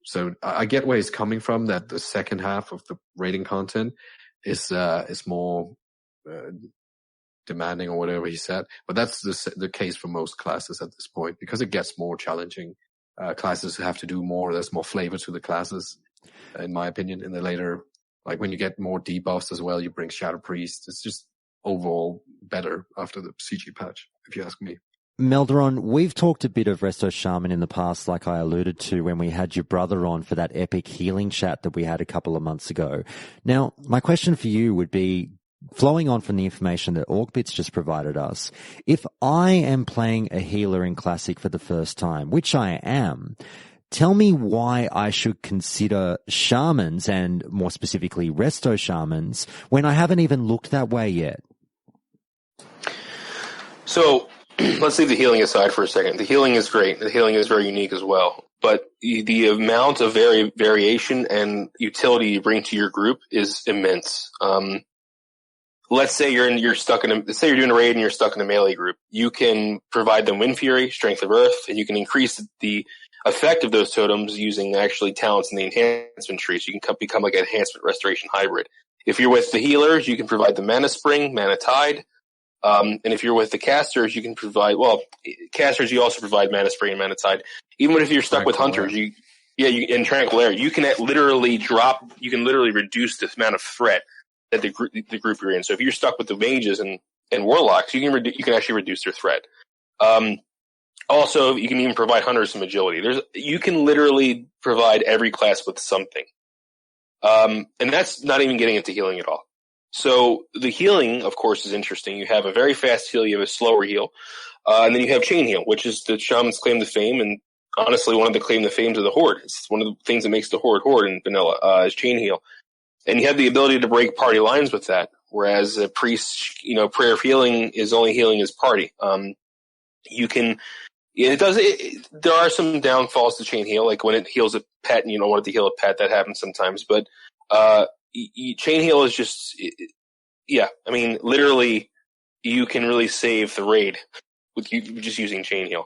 So I get where he's coming from, that the second half of the raiding content is more demanding or whatever he said. But that's the case for most classes at this point because it gets more challenging. Classes have to do more. There's more flavor to the classes, in my opinion. In the later, like when you get more debuffs as well, you bring Shadow Priest. It's just overall better after the CG patch, if you ask me. Melderon, we've talked a bit of Resto Shaman in the past, like I alluded to when we had your brother on for that epic healing chat that we had a couple of months ago. Now, my question for you would be, flowing on from the information that Orcbit's just provided us, if I am playing a healer in Classic for the first time, which I am, tell me why I should consider Shamans, and more specifically Resto Shamans, when I haven't even looked that way yet. So, let's leave the healing aside for a second. The healing is great. The healing is very unique as well. But the amount of variation and utility you bring to your group is immense. Let's say let's say you're doing a raid and you're stuck in a melee group. You can provide them Wind Fury, Strength of Earth, and you can increase the effect of those totems using actually talents in the enhancement tree. So you can become like an enhancement restoration hybrid. If you're with the healers, you can provide the Mana Spring, Mana Tide. And if you're with the casters, you can provide, casters, you also provide Mana Spring and Mana Tide. Even if you're stuck with hunters, in Tranquil Air, you can literally reduce the amount of threat that the group you're in. So if you're stuck with the mages and warlocks, you can actually reduce their threat. Also, you can even provide hunters some agility. You can literally provide every class with something. And that's not even getting into healing at all. So the healing, of course, is interesting. You have a very fast heal, you have a slower heal, and then you have chain heal, which is the Shaman's claim to fame, and honestly, one of the claim to fames of the Horde. It's one of the things that makes the Horde in vanilla, is chain heal. And you have the ability to break party lines with that, whereas a priest, prayer of healing is only healing his party. You can, there are some downfalls to chain heal, like when it heals a pet and you don't want it to heal a pet, that happens sometimes, but, chain heal is just, I mean, literally, you can really save the raid with you just using chain heal.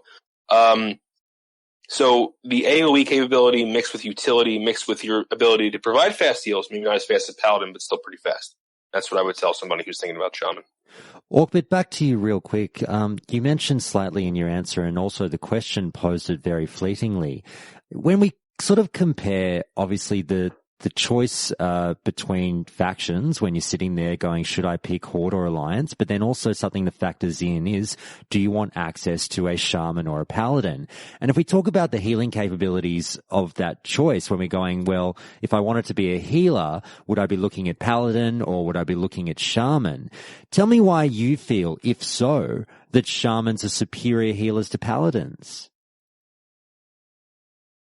So the AoE capability mixed with utility, mixed with your ability to provide fast heals, maybe not as fast as Paladin, but still pretty fast. That's what I would tell somebody who's thinking about Shaman. Orcbit, back to you real quick. You mentioned slightly in your answer, and also the question posed it very fleetingly. When we sort of compare, obviously, the choice between factions when you're sitting there going, should I pick Horde or Alliance? But then also something that factors in is, do you want access to a Shaman or a Paladin? And if we talk about the healing capabilities of that choice, when we're going, well, if I wanted to be a healer, would I be looking at Paladin or would I be looking at Shaman? Tell me why you feel, if so, that Shamans are superior healers to Paladins.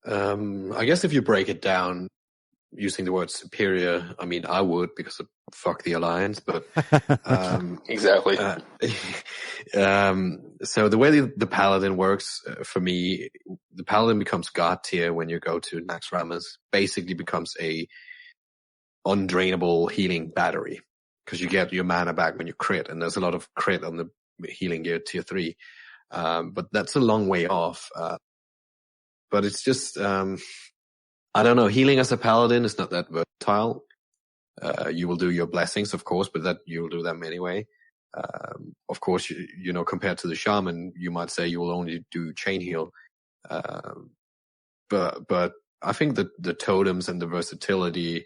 I guess if you break it down, using the word superior, I mean, I would, because fuck the Alliance, but exactly. So the way the Paladin works, for me, the Paladin becomes God tier when you go to Naxxramas. Basically becomes a undrainable healing battery, because you get your mana back when you crit, and there's a lot of crit on the healing gear tier 3. But that's a long way off. But it's just, I don't know, healing as a Paladin is not that versatile. You will do your blessings, of course, but that you'll do them anyway. Of course, you know, compared to the Shaman, you might say you will only do chain heal. But I think that the totems and the versatility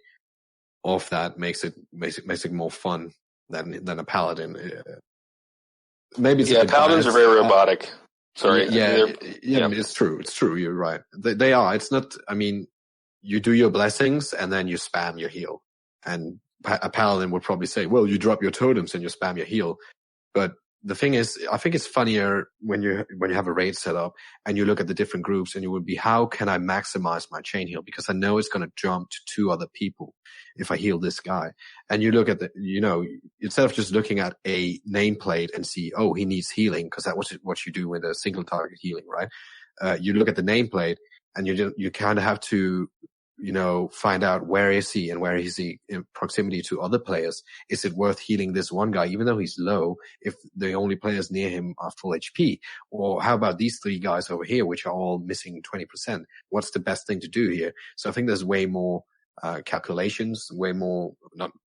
of that makes it more fun than a Paladin. Maybe it's Paladins are very robotic. Sorry. Yeah, it's true. It's true. You're right. They are. It's not, I mean, you do your blessings and then you spam your heal. And a Paladin would probably say, well, you drop your totems and you spam your heal. But the thing is, I think it's funnier when you have a raid set up and you look at the different groups and you would be, how can I maximize my chain heal? Because I know it's going to jump to 2 other people if I heal this guy. And you look at instead of just looking at a nameplate and see, oh, he needs healing, because that's what you do with a single target healing, right? You look at the nameplate and you kind of have to, find out where is he and where is he in proximity to other players. Is it worth healing this one guy, even though he's low, if the only players near him are full HP? Or how about these 3 guys over here, which are all missing 20%? What's the best thing to do here? So I think there's way more calculations, way more,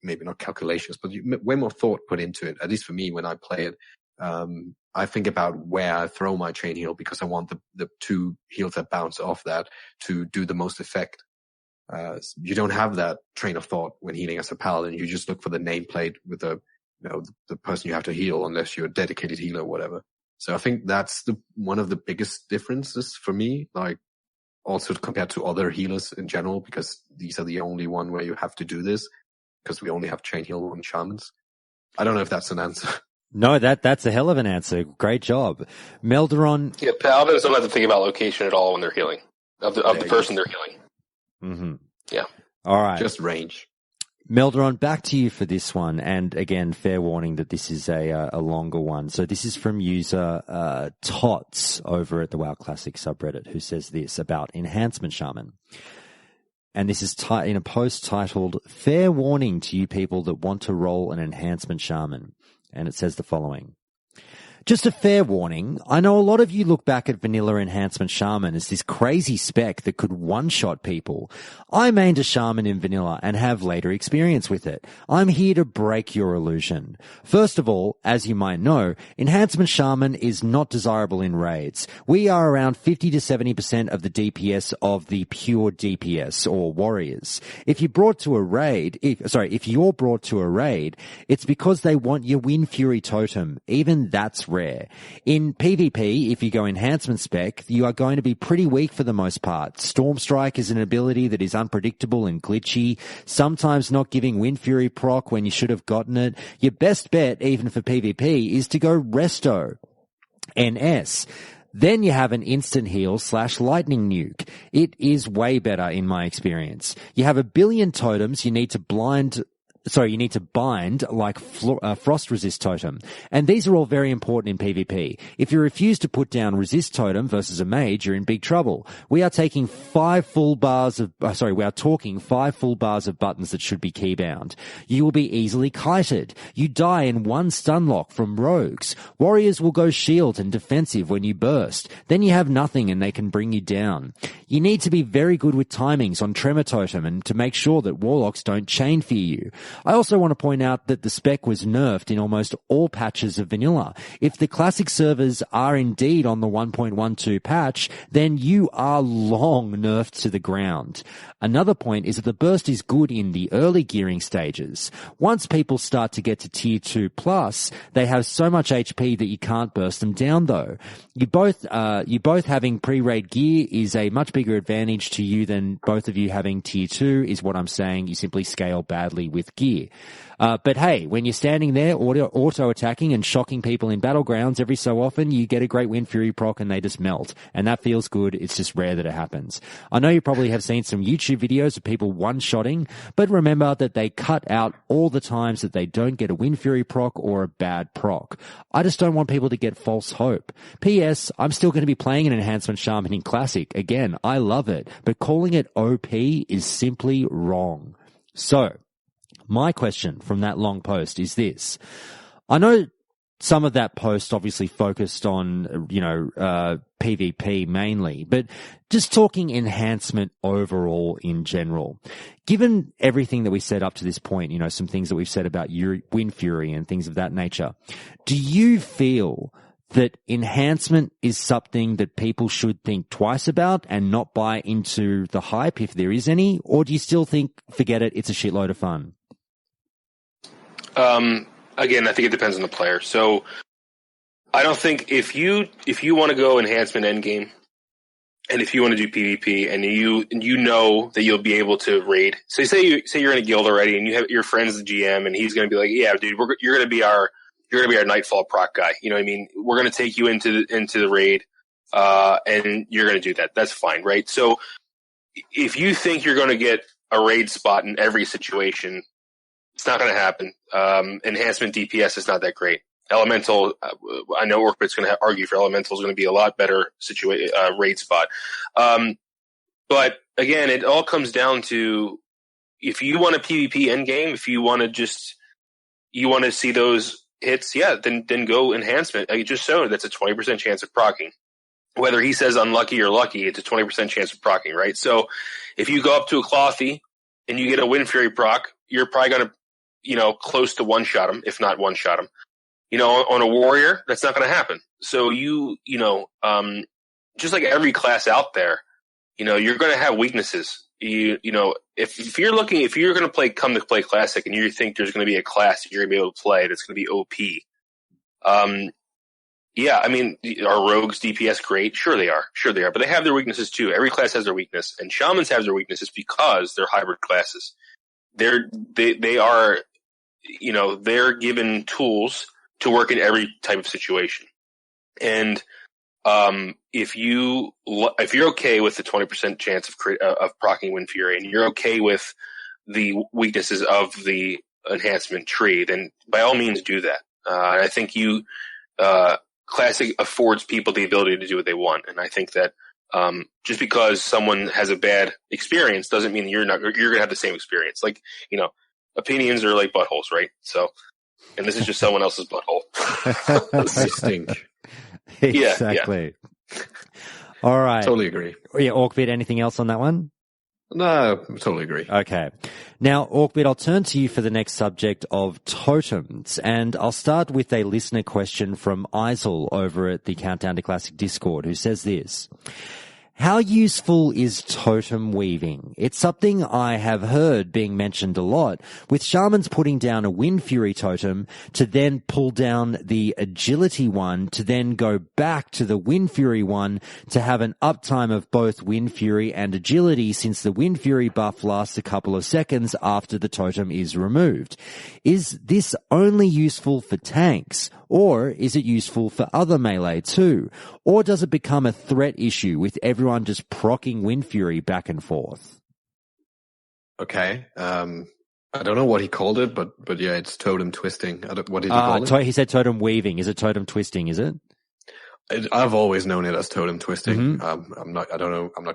maybe not calculations, but way more thought put into it. At least for me, when I play it, I think about where I throw my chain heal, because I want the 2 heals that bounce off that to do the most effect. You don't have that train of thought when healing as a Paladin. You just look for the nameplate with the person you have to heal, unless you're a dedicated healer or whatever. So I think that's one of the biggest differences for me, like also compared to other healers in general, because these are the only one where you have to do this, because we only have chain heal on Shamans. I don't know if that's an answer. No, that's a hell of an answer. Great job. Melderon. Yeah, Paladins don't have to think about location at all when they're healing, of the person they're healing. Mm-hmm. Yeah. All right. Just range. Melderon, back to you for this one. And again, fair warning that this is a longer one. So this is from user Tots over at the WoW Classic subreddit, who says this about Enhancement Shaman. And this is in a post titled, "Fair warning to you people that want to roll an Enhancement Shaman." And it says the following. Just a fair warning, I know a lot of you look back at Vanilla Enhancement Shaman as this crazy spec that could one-shot people. I mained a Shaman in Vanilla and have later experience with it. I'm here to break your illusion. First of all, as you might know, Enhancement Shaman is not desirable in raids. We are around 50 to 70% of the DPS of the pure DPS or warriors. If you're brought to a raid, it's because they want your Wind Fury totem. Even that's rare. In PvP, if you go enhancement spec, you are going to be pretty weak for the most part. Storm Strike is an ability that is unpredictable and glitchy, sometimes not giving Wind Fury proc when you should have gotten it. Your best bet, even for PvP, is to go Resto. NS. Then you have an instant heal / lightning nuke. It is way better in my experience. You have a billion totems you need to blind you need to bind like frost resist totem. And these are all very important in PvP. If you refuse to put down resist totem versus a mage, you're in big trouble. We are talking 5 full bars of buttons that should be keybound. You will be easily kited. You die in 1 stun lock from rogues. Warriors will go shield and defensive when you burst. Then you have nothing and they can bring you down. You need to be very good with timings on tremor totem and to make sure that warlocks don't chain fear you. I also want to point out that the spec was nerfed in almost all patches of vanilla. If the classic servers are indeed on the 1.12 patch, then you are long nerfed to the ground. Another point is that the burst is good in the early gearing stages. Once people start to get to tier 2 plus, they have so much HP that you can't burst them down though. You both having pre-raid gear is a much bigger advantage to you than both of you having tier 2 is what I'm saying. You simply scale badly with gear. But hey, when you're standing there auto-attacking and shocking people in battlegrounds every so often, you get a great Wind Fury proc and they just melt. And that feels good. It's just rare that it happens. I know you probably have seen some YouTube videos of people one-shotting, but remember that they cut out all the times that they don't get a Wind Fury proc or a bad proc. I just don't want people to get false hope. P.S. I'm still going to be playing an Enhancement Shaman in Classic. Again, I love it, but calling it OP is simply wrong. So, my question from that long post is this. I know some of that post obviously focused on, PvP mainly, but just talking enhancement overall in general. Given everything that we said up to this point, some things that we've said about Wind Fury and things of that nature, do you feel that enhancement is something that people should think twice about and not buy into the hype if there is any? Or do you still think, forget it, it's a shitload of fun? Again, I think it depends on the player. So I don't think if you want to go enhancement endgame, and if you want to do PvP, and you know that you'll be able to raid. So say you're in a guild already, and you have your friend's the GM, and he's going to be like, yeah, dude, you're going to be our Nightfall proc guy. You know what I mean? We're going to take you into the raid, and you're going to do that. That's fine, right? So if you think you're going to get a raid spot in every situation, it's not going to happen. Enhancement DPS is not that great. Elemental, I know Orcbit's going to argue for Elemental is going to be a lot better raid spot. But again, it all comes down to if you want a PvP endgame, if you want to see those hits, yeah, then go enhancement. Just so that's a 20% chance of proccing. Whether he says unlucky or lucky, it's a 20% chance of proccing, right? So if you go up to a Clothy and you get a Wind Fury proc, you're probably going to close to one-shot him, if not one-shot him. On a warrior, that's not going to happen. So just like every class out there, you're going to have weaknesses. If you're going to come to play Classic and you think there's going to be a class you're going to be able to play that's going to be OP, yeah, I mean, are rogues DPS great? Sure they are, but they have their weaknesses too. Every class has their weakness, and shamans have their weaknesses because they're hybrid classes. They're given tools to work in every type of situation. And if you're okay with the 20% chance of proccing Wind Fury, and you're okay with the weaknesses of the enhancement tree, then by all means do that. And I think Classic affords people the ability to do what they want, and I think that just because someone has a bad experience doesn't mean you're going to have the same experience. Like, opinions are like buttholes, right? So, and this is just someone else's butthole. They stink. Exactly. Yeah. All right. Totally agree. Yeah, Orcbit, anything else on that one? No, totally agree. Okay. Now, Orcbit, I'll turn to you for the next subject of totems, and I'll start with a listener question from Isel over at the Countdown to Classic Discord, who says this. How useful is totem weaving? It's something I have heard being mentioned a lot, with shamans putting down a Wind Fury totem to then pull down the agility one to then go back to the Wind Fury one to have an uptime of both Wind Fury and agility, since the Wind Fury buff lasts a couple of seconds after the totem is removed. Is this only useful for tanks, or is it useful for other melee too? Or does it become a threat issue with everyone just proccing Wind Fury back and forth? Okay. I don't know what he called it, but yeah, it's totem twisting. What did he call it? He said totem weaving. Is it totem twisting? Is it? I've always known it as totem twisting. Mm-hmm. I'm not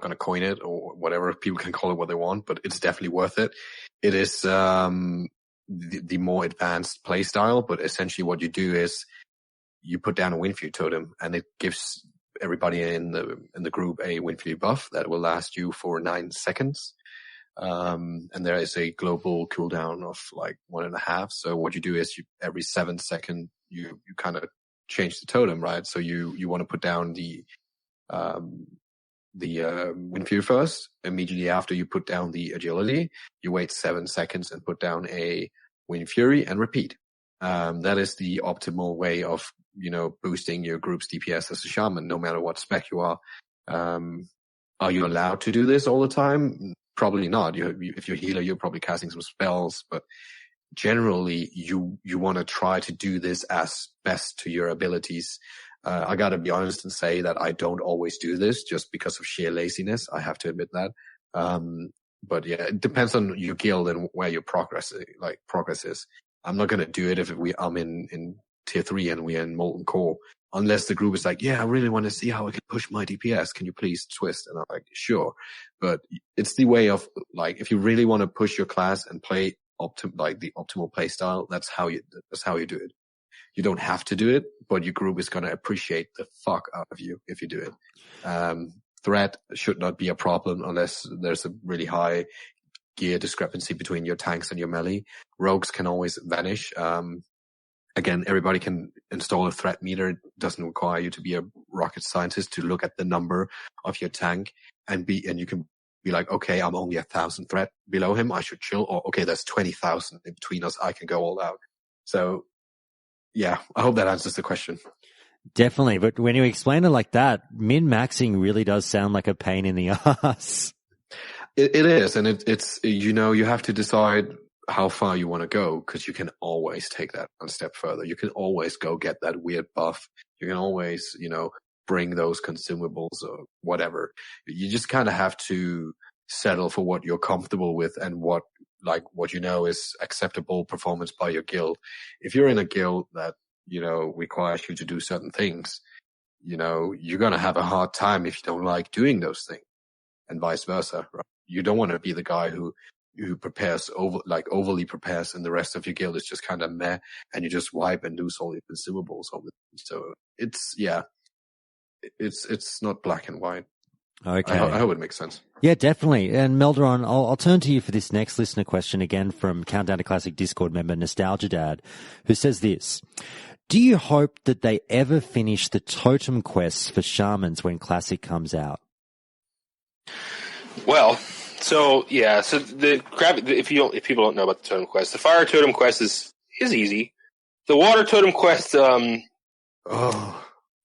going to coin it or whatever. People can call it what they want, but it's definitely worth it. It is the more advanced play style, but essentially what you do is you put down a Windfury totem, and it gives everybody in the group a Windfury buff that will last you for 9 seconds. And there is a global cooldown of like 1.5. So what you do is every 7 seconds, you kind of change the totem, right? So you want to put down the Windfury first. Immediately after you put down the agility, you wait 7 seconds and put down a Windfury and repeat. That is the optimal way of, boosting your group's DPS as a shaman, no matter what spec you are. Are you allowed to do this all the time? Probably not. If you're a healer, you're probably casting some spells, but generally you want to try to do this as best to your abilities. I gotta be honest and say that I don't always do this just because of sheer laziness. I have to admit that. But yeah, it depends on your guild and where your progress is. I'm not gonna do it if I'm in tier 3 and we're in Molten Core. Unless the group is like, yeah, I really want to see how I can push my DPS. Can you please twist? And I'm like, sure. But it's the way of, like, if you really want to push your class and play the optimal play style, that's how you do it. You don't have to do it, but your group is going to appreciate the fuck out of you if you do it. Threat should not be a problem unless there's a really high gear discrepancy between your tanks and your melee. Rogues can always vanish. Again, everybody can install a threat meter. It doesn't require you to be a rocket scientist to look at the number of your tank and you can be like, okay, I'm only 1,000 threat below him. I should chill. Or okay, there's 20,000 in between us. I can go all out. So yeah, I hope that answers the question. Definitely. But when you explain it like that, min-maxing really does sound like a pain in the ass. It is. And it's, you have to decide how far you want to go, because you can always take that one step further. You can always go get that weird buff. You can always, bring those consumables or whatever. You just kind of have to settle for what you're comfortable with and what is acceptable performance by your guild. If you're in a guild that, requires you to do certain things, you're going to have a hard time if you don't like doing those things, and vice versa, right? You don't want to be the guy who prepares overly prepares, and the rest of your guild is just kind of meh, and you just wipe and lose all your consumables. So it's not black and white. Okay. I hope it makes sense. Yeah, definitely. And Melderon, I'll turn to you for this next listener question again from Countdown to Classic Discord member Nostalgia Dad, who says this: do you hope that they ever finish the totem quests for shamans when Classic comes out? Well, so if people don't know about the totem quest, the fire totem quest is easy. The water totem quest,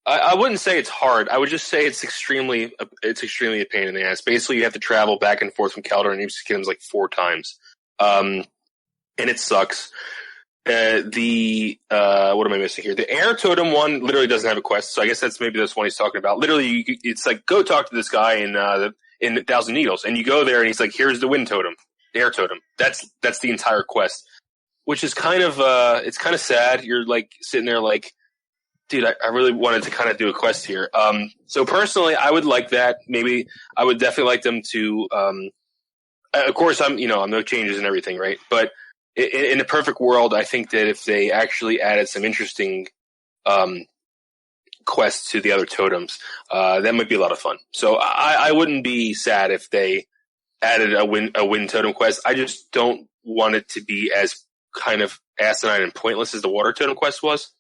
I wouldn't say it's hard. I would just say it's extremely a pain in the ass. Basically, you have to travel back and forth from Caldor and Ipsikims like 4 times, and it sucks. What am I missing here? The air totem one literally doesn't have a quest, so I guess that's one he's talking about. Literally, it's like, go talk to this guy in Thousand Needles, and you go there and he's like, here's the wind totem, the air totem. That's the entire quest, which is kind of it's kind of sad. You're like sitting there like, dude, I really wanted to kind of do a quest here. So personally, I would like that. Maybe I would definitely like them to, of course I'm no changes and everything, right? But in a perfect world, I think that if they actually added some interesting, quests to the other totems, that might be a lot of fun. So I wouldn't be sad if they added a wind totem quest. I just don't want it to be as kind of asinine and pointless as the water totem quest was.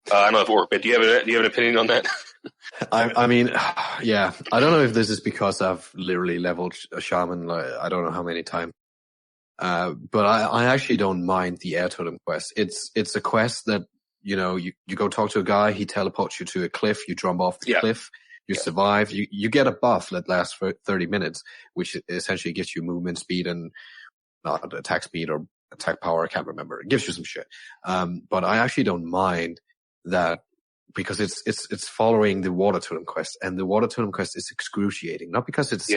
I don't know if Orcbit, do you have an opinion on that? I mean, yeah, I don't know if this is because I've literally leveled a shaman, I don't know how many times. But I actually don't mind the air totem quest. It's a quest that, you go talk to a guy, he teleports you to a cliff, you jump off the cliff, you survive, you get a buff that lasts for 30 minutes, which essentially gives you movement speed and not attack speed or attack power, I can't remember. It gives you some shit. But I actually don't mind that, because it's following the water totem quest, and the water totem quest is excruciating. Not because it's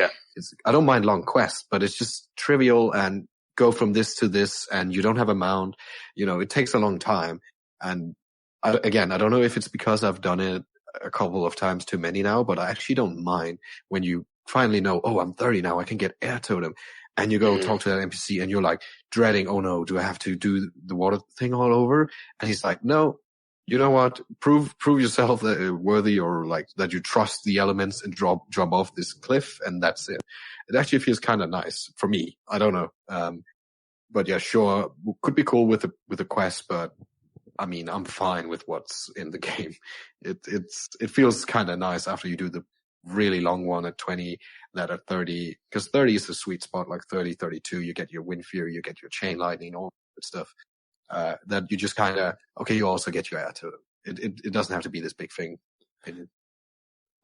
I don't mind long quests, but it's just trivial and go from this to this and you don't have a mount, it takes a long time. And I don't know if it's because I've done it a couple of times too many now, but I actually don't mind when you finally know, oh, I'm 30 now, I can get air totem. And you go talk to that NPC and you're like dreading, oh no, do I have to do the water thing all over? And he's like, no, you know what? Prove yourself that worthy, or like that you trust the elements, and jump off this cliff, and that's it. It actually feels kind of nice for me. I don't know. But yeah, sure, could be cool with a quest, but I mean, I'm fine with what's in the game. It feels kind of nice after you do the really long one at 20, that at 30, because 30 is the sweet spot, like 30, 32, you get your Wind Fury, you get your Chain Lightning, all that stuff. That you just kind of, okay, you also get your air totem. It doesn't have to be this big thing.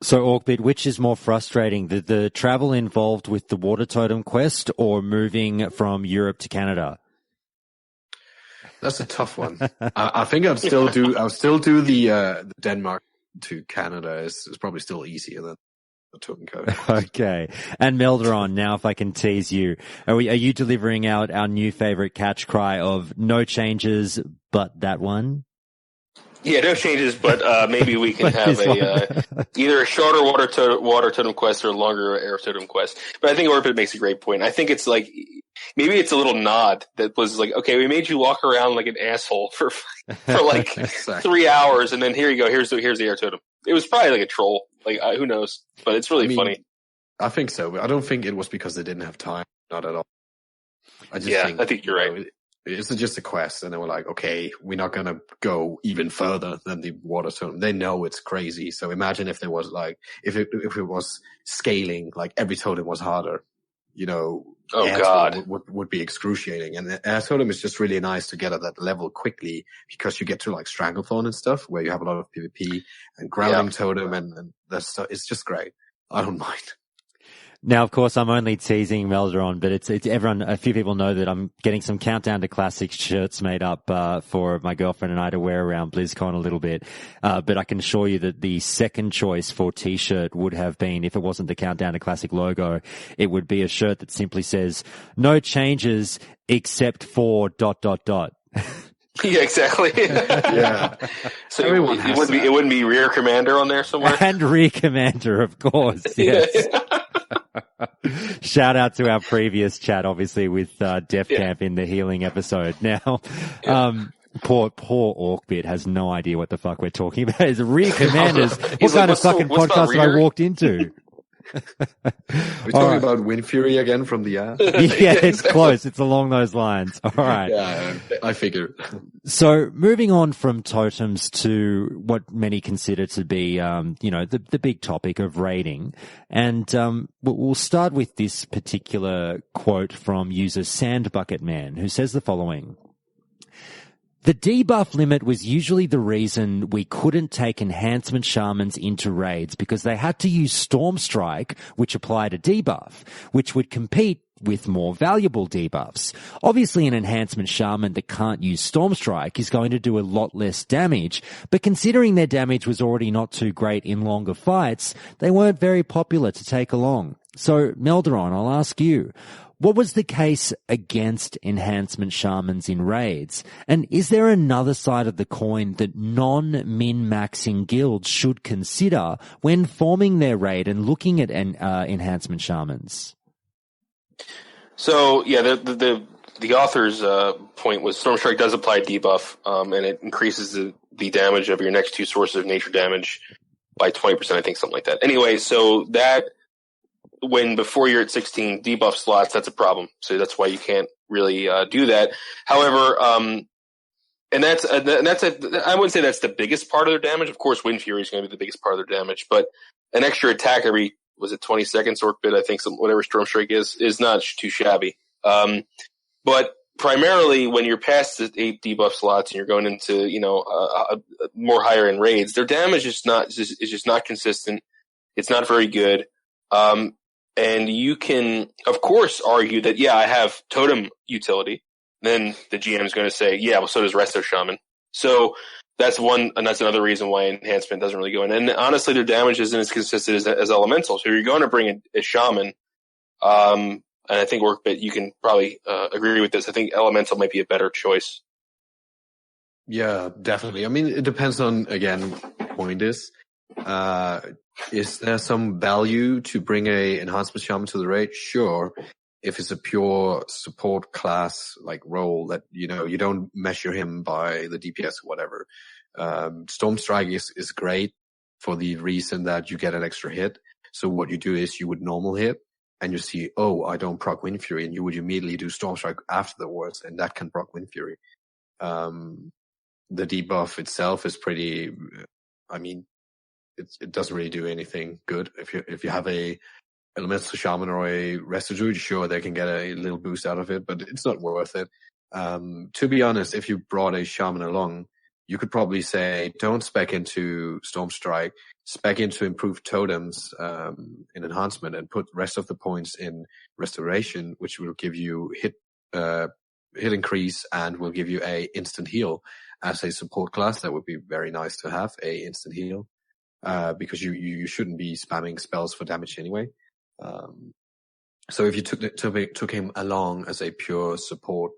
So, Orcbit, which is more frustrating, the travel involved with the water totem quest, or moving from Europe to Canada? That's a tough one. I think I'll still do the Denmark to Canada is probably still easier than the totem code. Okay. And Melderon, now if I can tease you, are you delivering out our new favorite catch cry of no changes but that one? Yeah, no changes, but maybe we can have either a shorter water totem quest or a longer air totem quest. But I think Orcbit makes a great point. I think it's like, maybe it's a little nod that was like, okay, we made you walk around like an asshole for like 3 hours, and then here you go, here's the air totem. It was probably like a troll, like who knows? But it's really funny. I think so, but I don't think it was because they didn't have time. Not at all. I think you're right. It's just a quest, and they were like, okay, we're not going to go even further than the water totem. They know it's crazy. So imagine if there was like, if it was scaling, like every totem was harder, oh God, would be excruciating. And the air totem is just really nice to get at that level quickly, because you get to like Stranglethorn and stuff where you have a lot of PvP, and grounding totem and that stuff. It's just great. I don't mind. Now, of course, I'm only teasing Melderon, but it's everyone. A few people know that I'm getting some Countdown to Classic shirts made up for my girlfriend and I to wear around BlizzCon a little bit. But I can assure you that the second choice for T-shirt would have been, if it wasn't the Countdown to Classic logo, it would be a shirt that simply says "No changes except for ... Yeah, exactly. Yeah. So it wouldn't be Rear Commander on there somewhere? And Rear Commander, of course. Yes. Shout out to our previous chat, obviously, with Def Camp in the healing episode. Now, poor Orcbit has no idea what the fuck we're talking about. It's Rear Commanders. What kind of fucking podcast have I walked into? We're talking about Wind Fury again from the app. Yeah, it's close. It's along those lines. All right. Yeah, I figured. So moving on from totems to what many consider to be, the big topic of raiding. And we'll start with this particular quote from user Sandbucketman, who says the following. The debuff limit was usually the reason we couldn't take enhancement shamans into raids, because they had to use Storm Strike, which applied a debuff, which would compete with more valuable debuffs. Obviously, an enhancement shaman that can't use Storm Strike is going to do a lot less damage, but considering their damage was already not too great in longer fights, they weren't very popular to take along. So, Melderon, I'll ask you, what was the case against enhancement shamans in raids? And is there another side of the coin that non-min-maxing guilds should consider when forming their raid and looking at enhancement shamans? So, yeah, the author's point was Storm Strike does apply debuff, and it increases the damage of your next two sources of nature damage by 20%, I think, something like that. Anyway, so that, before you're at 16 debuff slots, that's a problem. So that's why you can't really do that. However, and that's I wouldn't say that's the biggest part of their damage. Of course, Wind Fury is going to be the biggest part of their damage, but an extra attack every, was it 20 seconds, Orcbit? I think whatever Storm Strike is not too shabby. But primarily when you're past the 8 debuff slots and you're going into, more higher end raids, their damage is just not consistent. It's not very good. And you can, of course, argue that, yeah, I have totem utility. Then the GM is going to say, yeah, well, so does Resto Shaman. So that's another reason why enhancement doesn't really go in. And honestly, their damage isn't as consistent as elemental. So you're going to bring a shaman. And I think Orcbit, you can probably agree with this. I think elemental might be a better choice. Yeah, definitely. I mean, it depends on, again, point is there some value to bring a enhancement shaman to the raid? Sure. If it's a pure support class like role that, you don't measure him by the DPS or whatever. Storm Strike is great for the reason that you get an extra hit. So what you do is you would normal hit and you see, oh, I don't proc Wind Fury, and you would immediately do Storm Strike afterwards, and that can proc Wind Fury. The debuff itself is pretty, I mean, it doesn't really do anything good. If you have a elemental shaman or a residue, sure, they can get a little boost out of it, but it's not worth it. To be honest, if you brought a shaman along, you could probably say, don't spec into Storm Strike, spec into improved totems in enhancement, and put rest of the points in restoration, which will give you hit increase and will give you a instant heal. As a support class, that would be very nice to have a instant heal, because you shouldn't be spamming spells for damage anyway. So if you took him along as a pure support,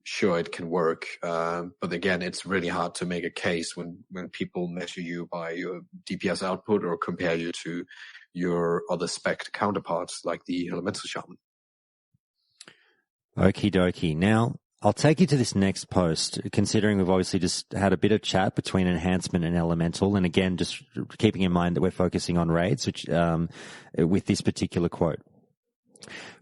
sure, it can work. But again, it's really hard to make a case when people measure you by your DPS output or compare you to your other spec counterparts like the elemental shaman. Okie dokie. Now, I'll take you to this next post, considering we've obviously just had a bit of chat between enhancement and elemental. And again, just keeping in mind that we're focusing on raids, which, with this particular quote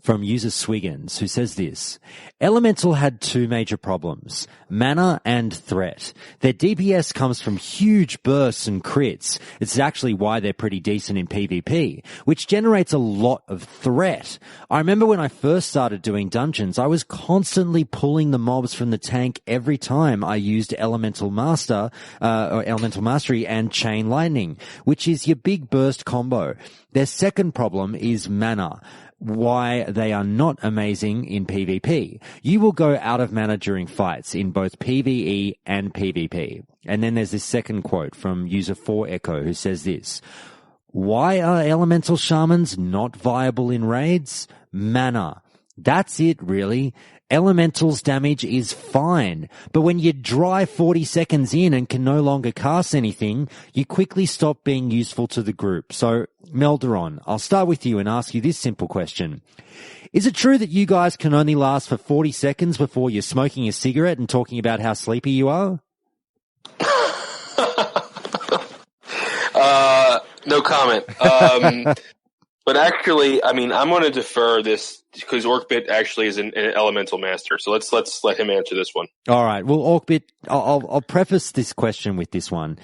from user Swiggins, who says this: Elemental had two major problems, mana and threat. Their DPS comes from huge bursts and crits. It's actually why they're pretty decent in PvP, which generates a lot of threat. I remember when I first started doing dungeons, I was constantly pulling the mobs from the tank every time I used Elemental Master, or Elemental Mastery and Chain Lightning, which is your big burst combo. Their second problem is mana. Why they are not amazing in PvP. You will go out of mana during fights in both PvE and PvP. And then there's this second quote from user 4Echo who says this: why are elemental shamans not viable in raids? Mana. That's it, really. Elemental's damage is fine, but when you dry 40 seconds in and can no longer cast anything, you quickly stop being useful to the group. So, Melderon, I'll start with you and ask you this simple question. Is it true that you guys can only last for 40 seconds before you're smoking a cigarette and talking about how sleepy you are? No comment. But actually, I mean, I'm going to defer this because Orcbit actually is an elemental master. So let's let him answer this one. All right. Well, Orcbit, I'll preface this question with this one.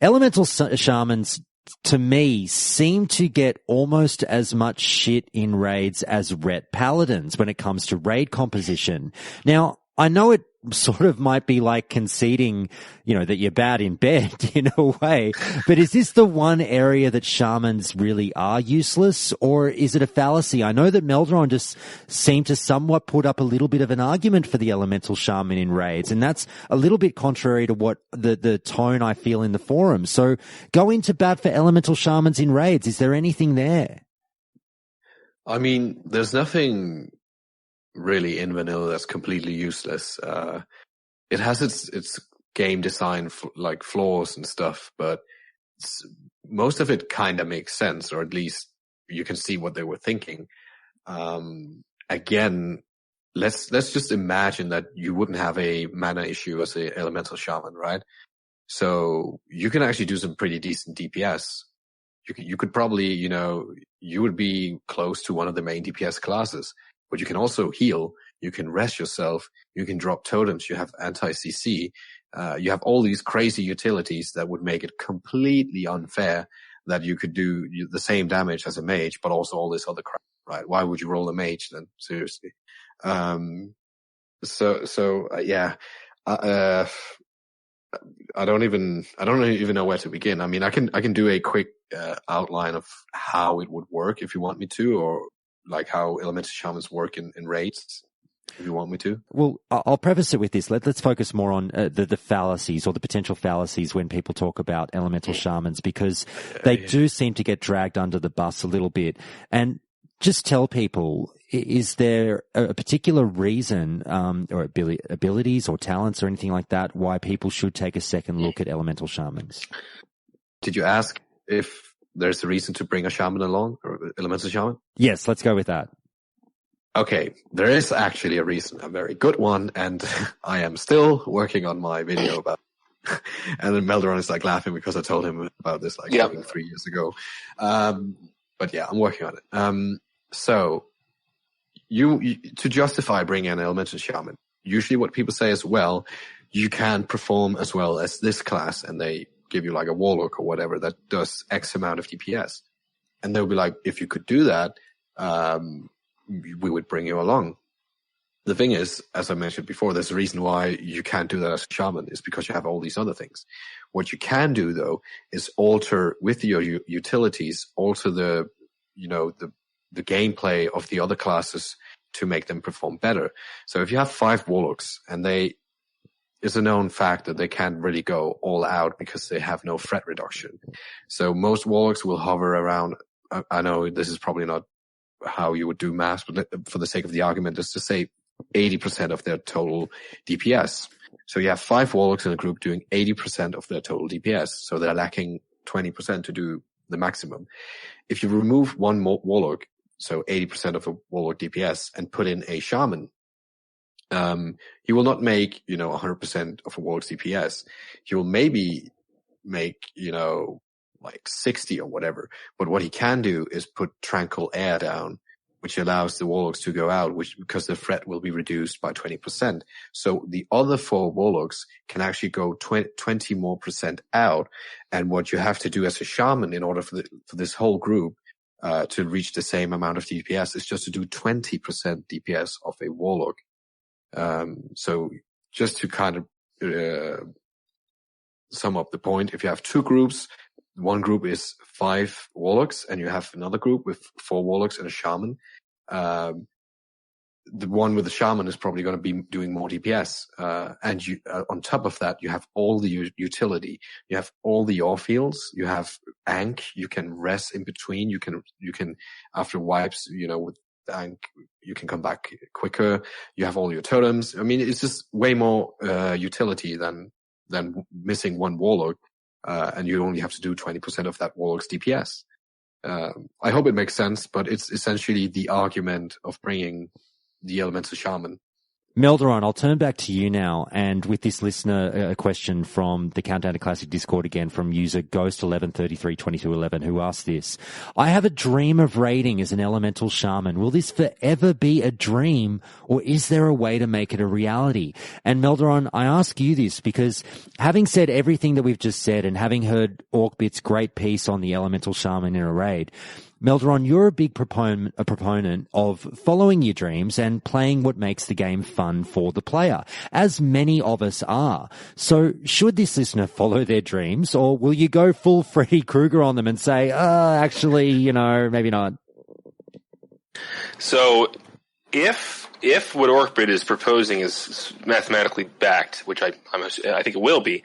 Elemental shamans, to me, seem to get almost as much shit in raids as ret paladins when it comes to raid composition. Now, I know it sort of might be like conceding, that you're bad in bed in a way, but is this the one area that shamans really are useless, or is it a fallacy? I know that Melderon just seemed to somewhat put up a little bit of an argument for the elemental shaman in raids, and that's a little bit contrary to what the tone I feel in the forum. So go into bat for elemental shamans in raids. Is there anything there? I mean, there's nothing really in vanilla that's completely useless. It has its game design like flaws and stuff, but most of it kind of makes sense, or at least you can see what they were thinking. Again, let's just imagine that you wouldn't have a mana issue as a elemental shaman, right? So you can actually do some pretty decent DPS. You could probably, you would be close to one of the main DPS classes. But you can also heal, you can rest yourself, you can drop totems, you have anti-CC, you have all these crazy utilities that would make it completely unfair that you could do the same damage as a mage, but also all this other crap, right? Why would you roll a mage then? Seriously. Yeah. I don't even know where to begin. I mean, I can do a quick outline of how it would work if you want me to, or like how elemental shamans work in raids, if you want me to. Well, I'll preface it with this. Let's focus more on the fallacies or the potential fallacies when people talk about elemental shamans, because they do seem to get dragged under the bus a little bit. And just tell people, is there a particular reason or abilities or talents or anything like that why people should take a second look at elemental shamans? Did you ask if there's a reason to bring a shaman along, or elemental shaman? Yes, let's go with that. Okay, there is actually a reason, a very good one, and I am still working on my video about it. And then Melderon is like laughing because I told him about this like 3 years ago. But yeah, I'm working on it. So you to justify bringing an elemental shaman, usually what people say is, well, you can perform as well as this class, and they give you like a warlock or whatever that does X amount of DPS. And they'll be like, if you could do that, we would bring you along. The thing is, as I mentioned before, there's a reason why you can't do that as a shaman, is because you have all these other things. What you can do though is alter with your utilities, alter the gameplay of the other classes to make them perform better. So if you have 5 warlocks, and it's a known fact that they can't really go all out because they have no threat reduction. So most warlocks will hover around, I know this is probably not how you would do maths, but for the sake of the argument, just to say 80% of their total DPS. So you have 5 warlocks in a group doing 80% of their total DPS. So they're lacking 20% to do the maximum. If you remove one warlock, so 80% of a warlock DPS, and put in a shaman, he will not make, 100% of a warlock's DPS. He will maybe make, like 60 or whatever. But what he can do is put tranquil air down, which allows the warlocks to go out, because the threat will be reduced by 20%. So the other 4 warlocks can actually go 20 more % out. And what you have to do as a shaman in order for this whole group to reach the same amount of DPS is just to do 20% DPS of a warlock. So just to kind of sum up the point, if you have 2 groups, one group is 5 warlocks, and you have another group with 4 warlocks and a shaman. The one with the shaman is probably going to be doing more DPS. And you, on top of that, you have all the utility. You have all the ore fields. You have Ankh. You can rest in between. You can after wipes, with Ankh, you can come back quicker. You have all your totems. I mean, it's just way more utility than missing one warlock. And you only have to do 20% of that warlock's DPS. I hope it makes sense, but it's essentially the argument of bringing the elemental shaman. Melderon, I'll turn back to you now, and with this listener, a question from the Countdown to Classic Discord again from user Ghost11332211, who asked this: I have a dream of raiding as an elemental shaman. Will this forever be a dream, or is there a way to make it a reality? And Melderon, I ask you this because, having said everything that we've just said and having heard Orcbit's great piece on the elemental shaman in a raid, Melderon, you're a big proponent of following your dreams and playing what makes the game fun for the player, as many of us are. So should this listener follow their dreams, or will you go full Freddy Krueger on them and say, actually, maybe not? So if what Orcbit is proposing is mathematically backed, which I think it will be,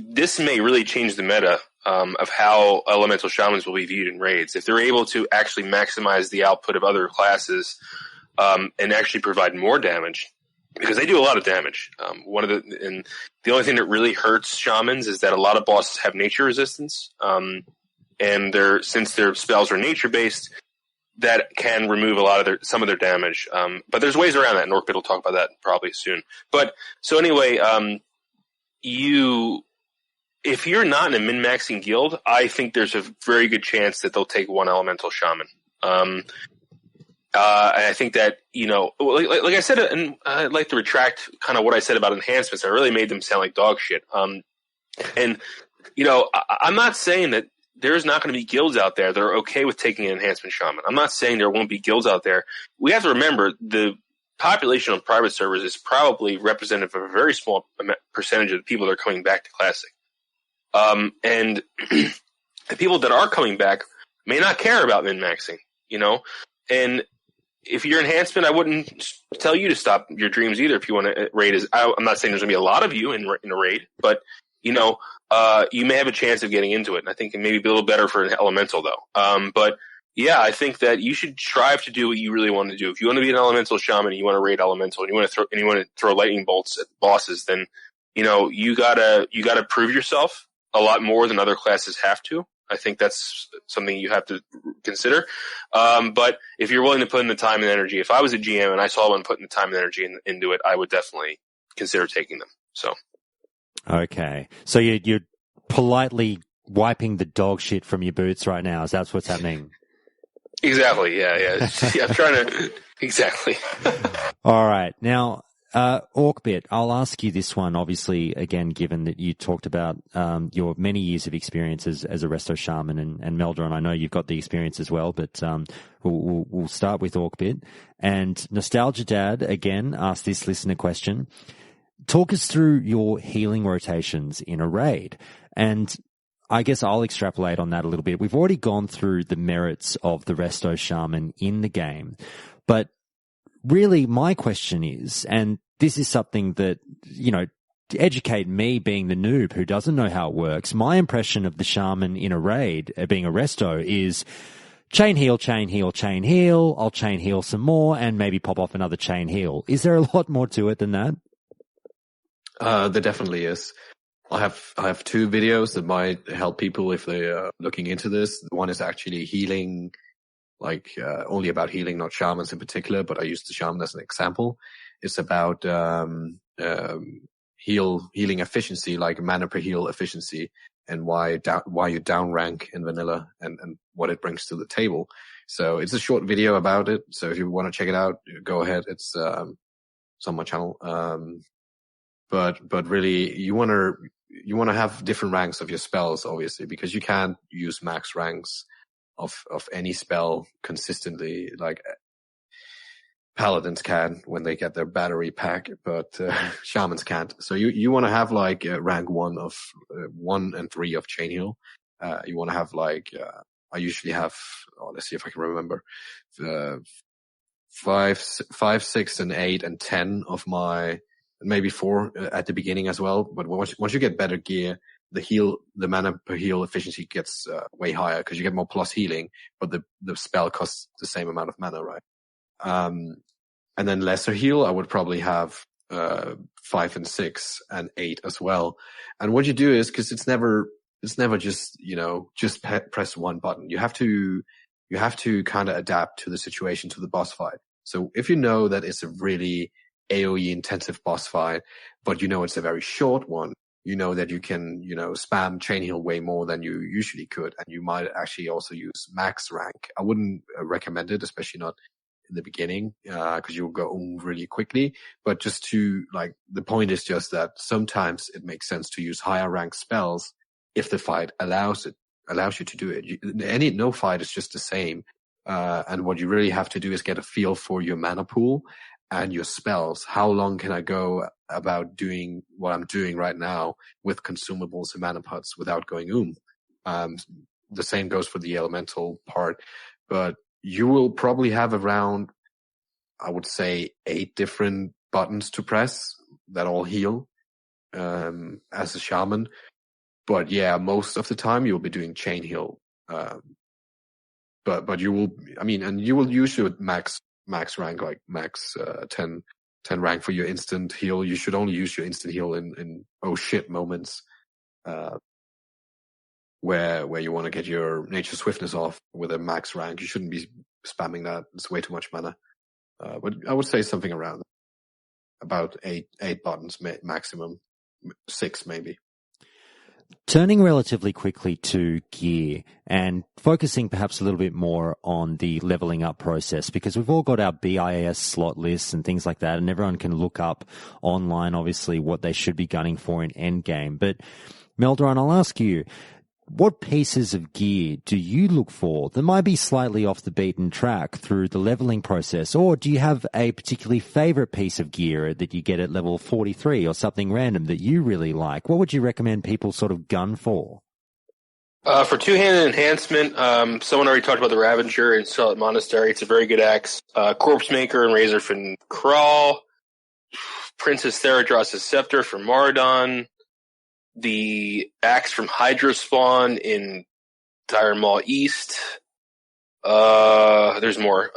this may really change the meta of how elemental shamans will be viewed in raids. If they're able to actually maximize the output of other classes and actually provide more damage, because they do a lot of damage. And the only thing that really hurts shamans is that a lot of bosses have nature resistance, and since their spells are nature based, that can remove some of their damage. But there's ways around that, and Orcbit will talk about that probably soon. But so anyway, if you're not in a min-maxing guild, I think there's a very good chance that they'll take one elemental shaman. And I think that, like I said, and I'd like to retract kind of what I said about enhancements. I really made them sound like dog shit. I'm not saying that there's not going to be guilds out there that are okay with taking an enhancement shaman. I'm not saying there won't be guilds out there. We have to remember the population on private servers is probably representative of a very small percentage of the people that are coming back to Classic. And the people that are coming back may not care about min-maxing, and if you're enhancement, I wouldn't tell you to stop your dreams either. If you want to raid, I'm not saying there's going to be a lot of you in a raid, but you may have a chance of getting into it. And I think it may be a little better for an elemental though. But yeah, I think that you should strive to do what you really want to do. If you want to be an elemental shaman, and you want to raid elemental, and you want to throw lightning bolts at bosses, then you gotta prove yourself a lot more than other classes have to. I think that's something you have to consider. But if you're willing to put in the time and energy, if I was a GM and I saw one putting the time and energy into it, I would definitely consider taking them. So, okay, so you're politely wiping the dog shit from your boots right now. Is that what's happening? Exactly. Yeah. I'm trying to. Exactly. All right. Now, Orcbit, I'll ask you this one, obviously, again, given that you talked about your many years of experience as a resto shaman, and Melderon, I know you've got the experience as well, but we'll start with Orcbit. And Nostalgia Dad, again, asked this listener question. Talk us through your healing rotations in a raid. And I guess I'll extrapolate on that a little bit. We've already gone through the merits of the resto shaman in the game, but really my question is, and this is something that, to educate me being the noob who doesn't know how it works, my impression of the shaman in a raid, being a resto, is chain heal, chain heal, chain heal, I'll chain heal some more and maybe pop off another chain heal. Is there a lot more to it than that? There definitely is. I have two videos that might help people if they are looking into this. One is actually healing, only about healing, not shamans in particular, but I use the shaman as an example. It's about healing efficiency, like mana per heal efficiency, and why you down rank in vanilla and what it brings to the table. So it's a short video about it. So if you want to check it out, go ahead. It's on my channel. But really, you want to have different ranks of your spells, obviously, because you can't use max ranks of any spell consistently, like paladins can when they get their battery pack, but shamans can't. So you want to have rank 1 of 1 and 3 of chain heal. You want to have I usually have, let's see if I can remember, 5, 6, and 8, and 10 of my, maybe 4 at the beginning as well. But once you get better gear, the mana per heal efficiency gets way higher because you get more plus healing, but the spell costs the same amount of mana, right? And then lesser heal, I would probably have 5 and 6 and 8 as well. And what you do is, because it's never just press one button. You have to kind of adapt to the situation, to the boss fight. So if you know that it's a really AoE intensive boss fight, but it's a very short one, that you can, spam chain heal way more than you usually could. And you might actually also use max rank. I wouldn't recommend it, especially not in the beginning, because you'll go really quickly. But just the point is just that sometimes it makes sense to use higher rank spells if the fight allows you to do it. No fight is just the same. And what you really have to do is get a feel for your mana pool and your spells. How long can I go about doing what I'm doing right now with consumables and mana pots without going The same goes for the elemental part, but you will probably have around, I would say, 8 different buttons to press that all heal as a shaman. But yeah, most of the time you'll be doing chain heal. But you will, and you will use your max rank, like max 10 rank for your instant heal. You should only use your instant heal in oh shit moments, where you want to get your nature swiftness off with a max rank. You shouldn't be spamming that. It's way too much mana. But I would say something around about 8 buttons maximum, 6 maybe. Turning relatively quickly to gear and focusing perhaps a little bit more on the leveling up process, because we've all got our BIS slot lists and things like that, and everyone can look up online, obviously, what they should be gunning for in endgame. But Melderon, I'll ask you, what pieces of gear do you look for that might be slightly off the beaten track through the leveling process? Or do you have a particularly favorite piece of gear that you get at level 43 or something random that you really like? What would you recommend people sort of gun for? For two-handed enhancement, someone already talked about the Ravager in Scarlet Monastery. It's a very good axe. Corpse Maker and Razorfin Crawl. Princess Theradros' Scepter from Maradon. The axe from Hydrospawn in Dire Maul East. There's more.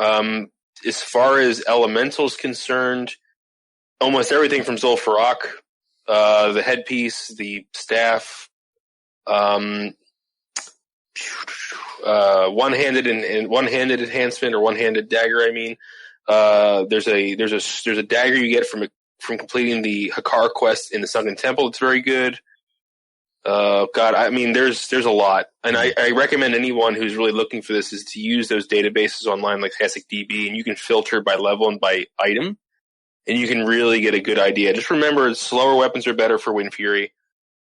As far as elementals concerned, almost everything from Zul'Farrak, the headpiece, the staff, one-handed enhancement or one-handed dagger. I mean, there's a dagger you get from completing the Hakar quest in the Sunken Temple. It's very good. God, I mean, there's a lot, and I recommend anyone who's really looking for this is to use those databases online like HesicDB, and you can filter by level and by item, and you can really get a good idea. Just remember, slower weapons are better for Wind Fury,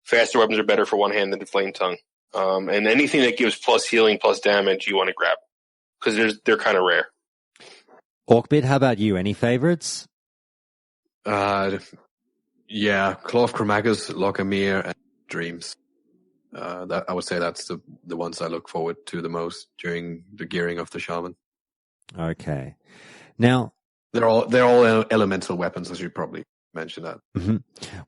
faster weapons are better for one-handed Flame Tongue, and anything that gives plus healing, plus damage, you want to grab because they're kind of rare. Orcbit, how about you? Any favorites? Yeah, Claw of Chromagus, Lockamere, and Dreams. That I would say that's the ones I look forward to the most during the gearing of the shaman. Okay, now they're all elemental weapons, as you probably mentioned that. Mm-hmm.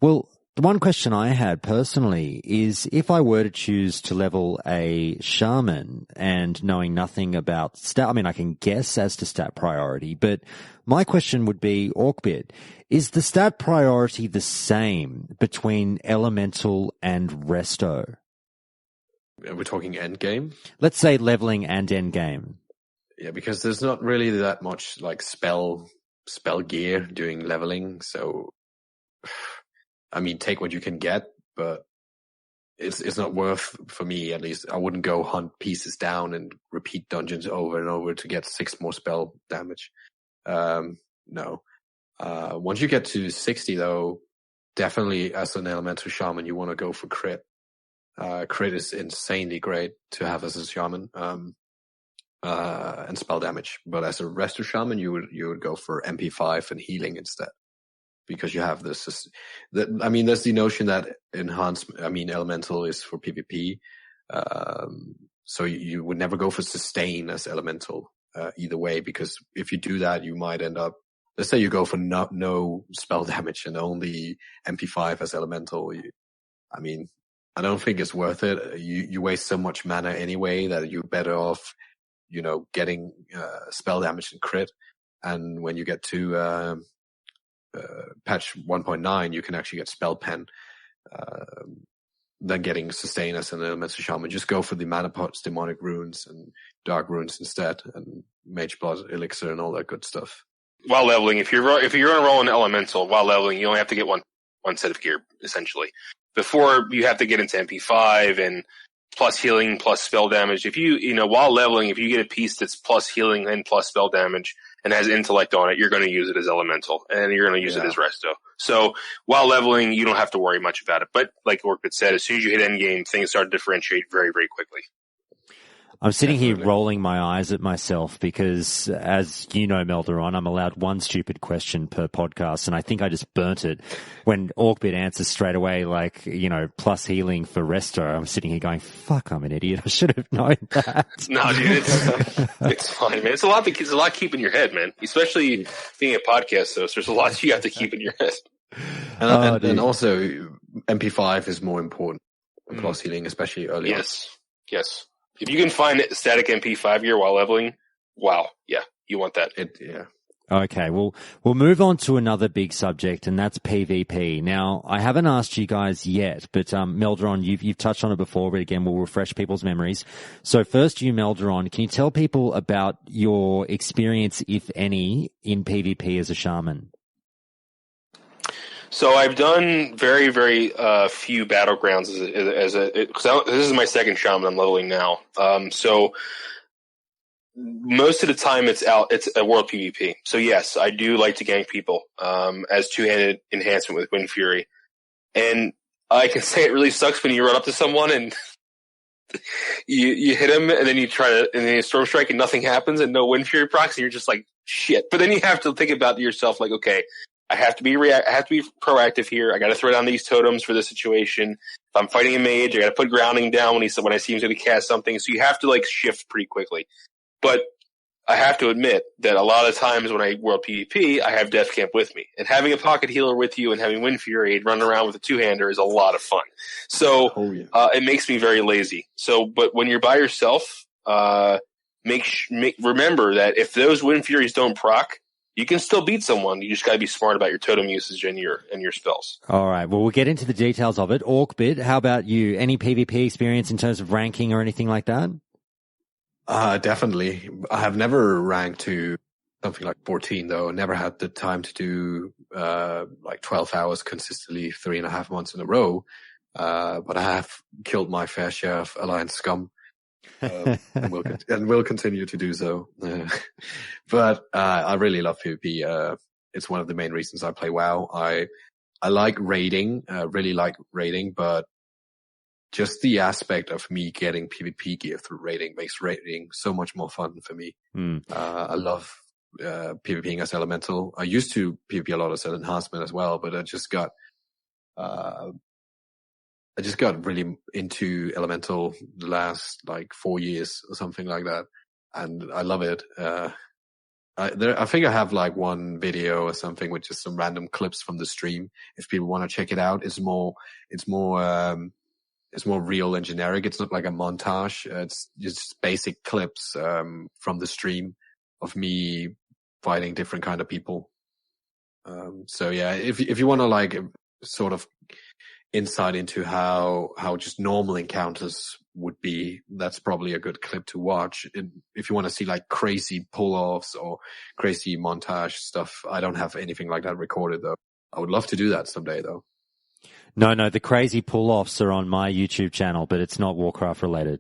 Well, the one question I had personally is if I were to choose to level a shaman and knowing nothing about stat, I mean, I can guess as to stat priority, but my question would be, Orcbit, is the stat priority the same between elemental and resto? We're talking end game? Let's say leveling and end game. Yeah, because there's not really that much like spell gear doing leveling, so I mean, take what you can get, but it's not worth, for me at least. I wouldn't go hunt pieces down and repeat dungeons over and over to get 6 more spell damage. No. Once you get to 60 though, definitely as an elemental shaman, you want to go for crit. Crit is insanely great to have as a shaman, and spell damage. But as a resto shaman, you would go for MP5 and healing instead. Because you have this, I mean, there's the notion that elemental is for PvP. So you would never go for sustain as elemental, either way, because if you do that, you might end up, let's say you go for no spell damage and only MP5 as elemental. I mean, I don't think it's worth it. You waste so much mana anyway that you're better off, getting, spell damage and crit. And when you get to, patch 1.9, you can actually get spell pen, than getting sustain as an elemental shaman. Just go for the mana pots, demonic runes, and dark runes instead, and mage blood elixir and all that good stuff. While leveling, if you're going to roll an elemental while leveling, you only have to get one set of gear essentially. Before you have to get into MP5 and plus healing plus spell damage. If while leveling, if you get a piece that's plus healing and plus spell damage and has intellect on it, you're going to use it as elemental and you're going to use it as resto. So while leveling, you don't have to worry much about it. But like Orcbit said, as soon as you hit end game, things start to differentiate very, very quickly. I'm sitting here rolling my eyes at myself because, as you know, Melderon, I'm allowed one stupid question per podcast, and I think I just burnt it when Orcbit answers straight away, like, plus healing for resto. I'm sitting here going, fuck, I'm an idiot. I should have known that. No, dude, it's fine, man. It's a lot to keep in your head, man, especially being a podcast host. There's a lot you have to keep in your head. And also, MP5 is more important than plus healing, especially early on. Yes. If you can find static MP5 gear while leveling, wow, yeah, you want that. Okay, well, we'll move on to another big subject, and that's PvP. Now, I haven't asked you guys yet, but Melderon, you've touched on it before, but again, we'll refresh people's memories. So first, you, Melderon, can you tell people about your experience, if any, in PvP as a shaman? So I've done very, very few battlegrounds because this is my second shaman I'm leveling now. So most of the time it's a world PvP. So yes, I do like to gank people as two-handed enhancement with Wind Fury. And I can say it really sucks when you run up to someone and you hit him and then and then you storm strike and nothing happens and no Wind Fury procs and you're just like, shit. But then you have to think about yourself like, okay, I have to be proactive here. I got to throw down these totems for this situation. If I'm fighting a mage, I got to put grounding down when I see he's going to cast something. So you have to shift pretty quickly. But I have to admit that a lot of times when I world PvP, I have Death Camp with me, and having a pocket healer with you and having Wind Fury running around with a two-hander is a lot of fun. So it makes me very lazy. So, but when you're by yourself, remember that if those Wind Furies don't proc, you can still beat someone. You just got to be smart about your totem usage and your spells. All right. Well, we'll get into the details of it. Orcbit, how about you? Any PvP experience in terms of ranking or anything like that? Definitely. I have never ranked to something like 14, though. I never had the time to do like 12 hours consistently 3.5 months in a row. But I have killed my fair share of Alliance scum. And will continue to do so. But I really love PvP. It's one of the main reasons I play WoW. I like raiding, really like raiding, but just the aspect of me getting PvP gear through raiding makes raiding so much more fun for me. I love PvPing as elemental. I used to PvP a lot as an enhancement as well, but I just got really into elemental the last like 4 years or something like that, and I love it. I think I have like one video or something with just some random clips from the stream. If people want to check it out, it's more real and generic. It's not like a montage. It's just basic clips from the stream of me fighting different kind of people. So yeah, if you want to like sort of insight into how just normal encounters would be, that's probably a good clip to watch. If you want to see like crazy pull-offs or crazy montage stuff, I don't have anything like that recorded though. I would love to do that someday though. No, the crazy pull-offs are on my YouTube channel, but it's not Warcraft related.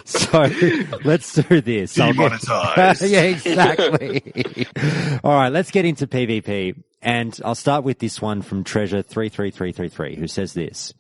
So let's do this. Demonetized. Yeah, exactly. All right, let's get into PvP. And I'll start with this one from Treasure33333, who says this.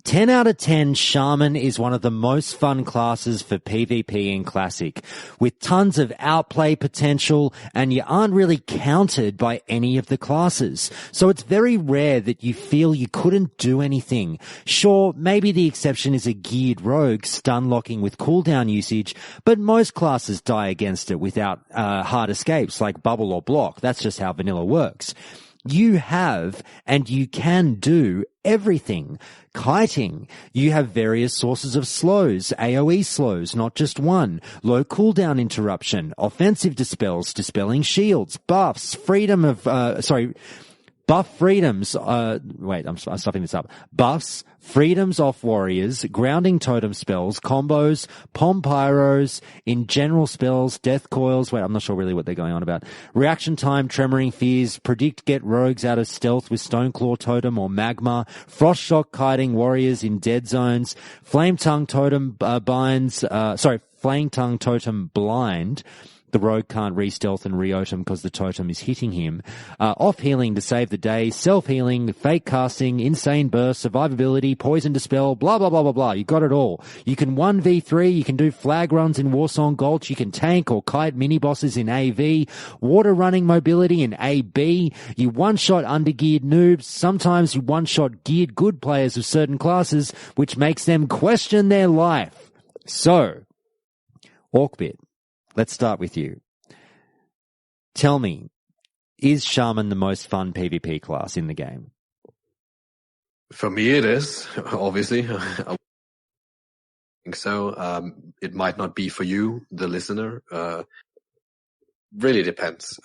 10 out of 10, Shaman is one of the most fun classes for PvP in Classic, with tons of outplay potential, and you aren't really countered by any of the classes. So it's very rare that you feel you couldn't do anything. Sure, maybe the exception is a geared rogue stun locking with cooldown usage, but most classes die against it without hard escapes like bubble or block. That's just how vanilla works. You have and you can do everything. Kiting. You have various sources of slows, AoE slows, not just one. Low cooldown interruption, offensive dispels, dispelling shields, buffs, buff freedoms, I'm stuffing this up. Buffs, freedoms off warriors, grounding totem spells, combos, pom pyros, in general spells, death coils, I'm not sure really what they're going on about. Reaction time, tremoring fears, predict get rogues out of stealth with Stoneclaw totem or magma, frost shock kiting warriors in dead zones, flame tongue totem flame tongue totem blind. The rogue can't re-stealth and re-otem because the totem is hitting him. Off-healing to save the day, self-healing, fake casting, insane burst, survivability, poison dispel, blah, blah, blah, blah, blah. You got it all. You can 1v3, you can do flag runs in Warsong Gulch, you can tank or kite mini-bosses in AV, water running mobility in AB, you one-shot undergeared noobs, sometimes you one-shot geared good players of certain classes, which makes them question their life. So, Orcbit. Let's start with you. Tell me, is Shaman the most fun PvP class in the game? For me, it is, obviously. I think so. It might not be for you, the listener. Really depends.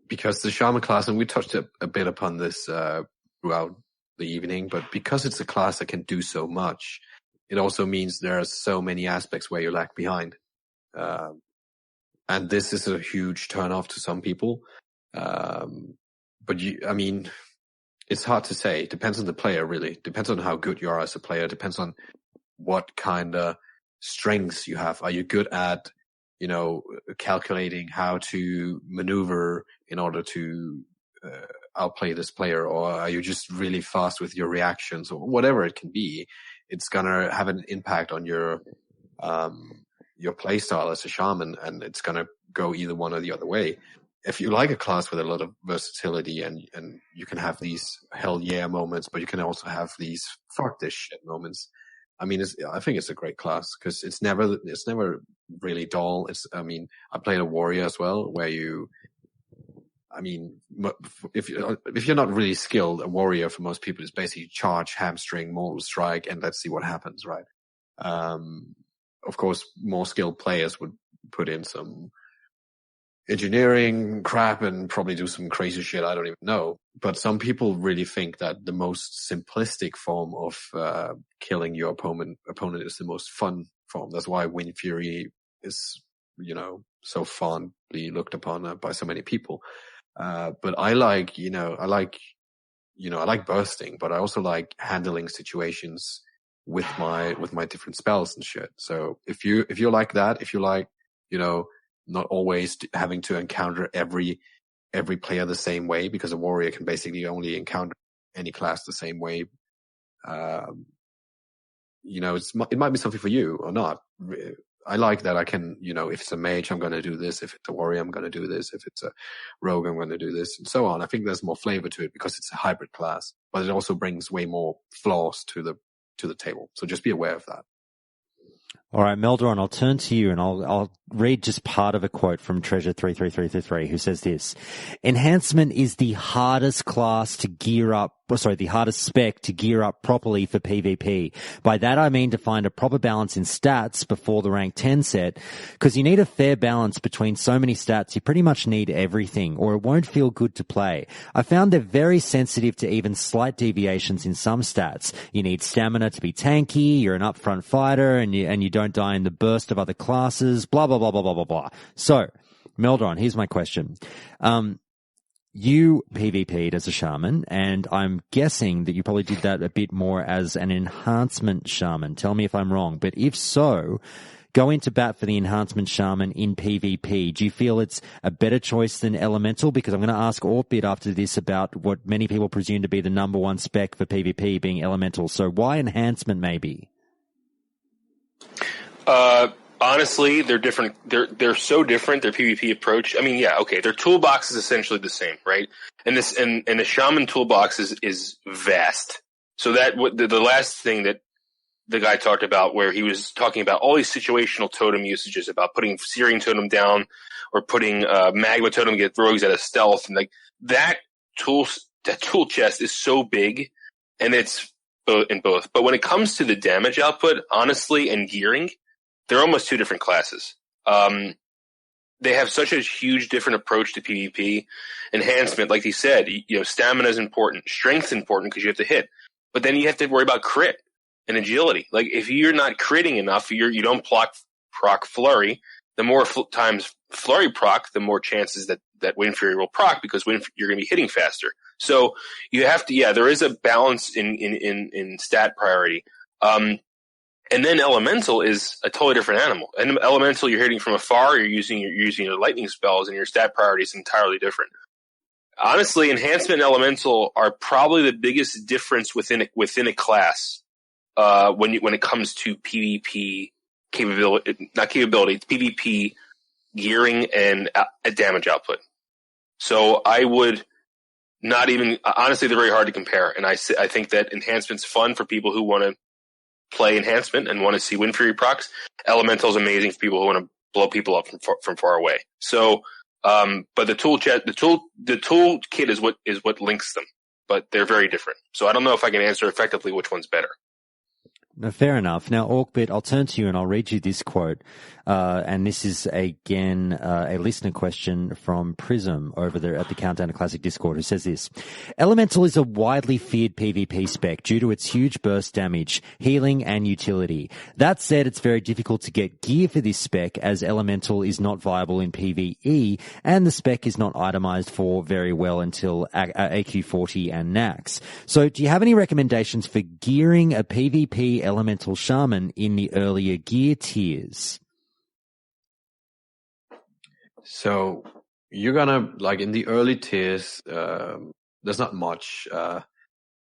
Because the Shaman class, and we touched a bit upon this throughout the evening, but because it's a class that can do so much, it also means there are so many aspects where you lag behind. And this is a huge turnoff to some people. But it's hard to say. It depends on the player, really. It depends on how good you are as a player. It depends on what kind of strengths you have. Are you good at, calculating how to maneuver in order to outplay this player? Or are you just really fast with your reactions or whatever it can be? It's gonna have an impact on your playstyle as a shaman, and it's going to go either one or the other way. If you like a class with a lot of versatility and you can have these hell yeah moments, but you can also have these fuck this shit moments. I think it's a great class because it's never really dull. I played a warrior as well where if you're not really skilled, a warrior for most people is basically charge, hamstring, mortal strike, and let's see what happens, right? Of course, more skilled players would put in some engineering crap and probably do some crazy shit I don't even know. But some people really think that the most simplistic form of killing your opponent is the most fun form. That's why Wind Fury is, so fondly looked upon by so many people. But I like bursting, but I also like handling situations with my different spells and shit. So if you like that, if you like, not always having to encounter every player the same way, because a warrior can basically only encounter any class the same way. It might be something for you or not. I like that I can, if it's a mage, I'm going to do this. If it's a warrior, I'm going to do this. If it's a rogue, I'm going to do this, and so on. I think there's more flavor to it because it's a hybrid class, but it also brings way more flaws to the table. So just be aware of that. All right, Melderon, I'll turn to you and I'll read just part of a quote from Treasure33333, who says this: enhancement is the hardest class to gear up, the hardest spec to gear up properly for PvP. By that I mean to find a proper balance in stats before the rank 10 set, because you need a fair balance between so many stats. You pretty much need everything, or it won't feel good to play. I found they're very sensitive to even slight deviations in some stats. You need stamina to be tanky, you're an upfront fighter, and you don't die in the burst of other classes, blah, blah, blah, blah, blah, blah, blah. So, Melderon, here's my question. You PvP'd as a shaman, and I'm guessing that you probably did that a bit more as an enhancement shaman. Tell me if I'm wrong. But if so, go into bat for the enhancement shaman in PvP. Do you feel it's a better choice than elemental? Because I'm going to ask Orcbit after this about what many people presume to be the number one spec for PvP being elemental. So why enhancement maybe? Honestly, they're different. They're so different. Their PvP approach. I mean, yeah, okay. Their toolbox is essentially the same, right? And the shaman toolbox is vast. So that the last thing that the guy talked about, where he was talking about all these situational totem usages, about putting Searing totem down or putting magma totem to get rogues out of stealth, and like that tool chest is so big, and it's in both. But when it comes to the damage output, honestly, and gearing, they're almost two different classes. They have such a huge different approach to PvP. Enhancement, like he said, stamina is important. Strength's important because you have to hit. But then you have to worry about crit and agility. Like, if you're not critting enough, you don't proc flurry. The more times flurry proc, the more chances that Wind Fury will proc, because you're going to be hitting faster. So you have to, there is a balance in stat priority. And then elemental is a totally different animal. And elemental, you're hitting from afar, you're using your lightning spells, and your stat priority is entirely different. Honestly, enhancement and elemental are probably the biggest difference within a class when it comes to PvP capability, not capability, it's PvP gearing and damage output. So I would not even, honestly, they're very hard to compare. And I think that enhancement's fun for people who want to play enhancement and want to see Wind Fury procs. Elemental is amazing for people who want to blow people up from far away. So, but the toolkit is what links them, but they're very different. So I don't know if I can answer effectively which one's better. No, fair enough. Now, Orcbit, I'll turn to you and I'll read you this quote. And this is, again, a listener question from Prism over there at the Countdown to Classic Discord, who says this: Elemental is a widely feared PvP spec due to its huge burst damage, healing, and utility. That said, it's very difficult to get gear for this spec, as Elemental is not viable in PvE, and the spec is not itemized for very well until AQ40 and Nax. So do you have any recommendations for gearing a PvP Elemental Shaman in the earlier gear tiers? So you're gonna, like, in the early tiers, there's not much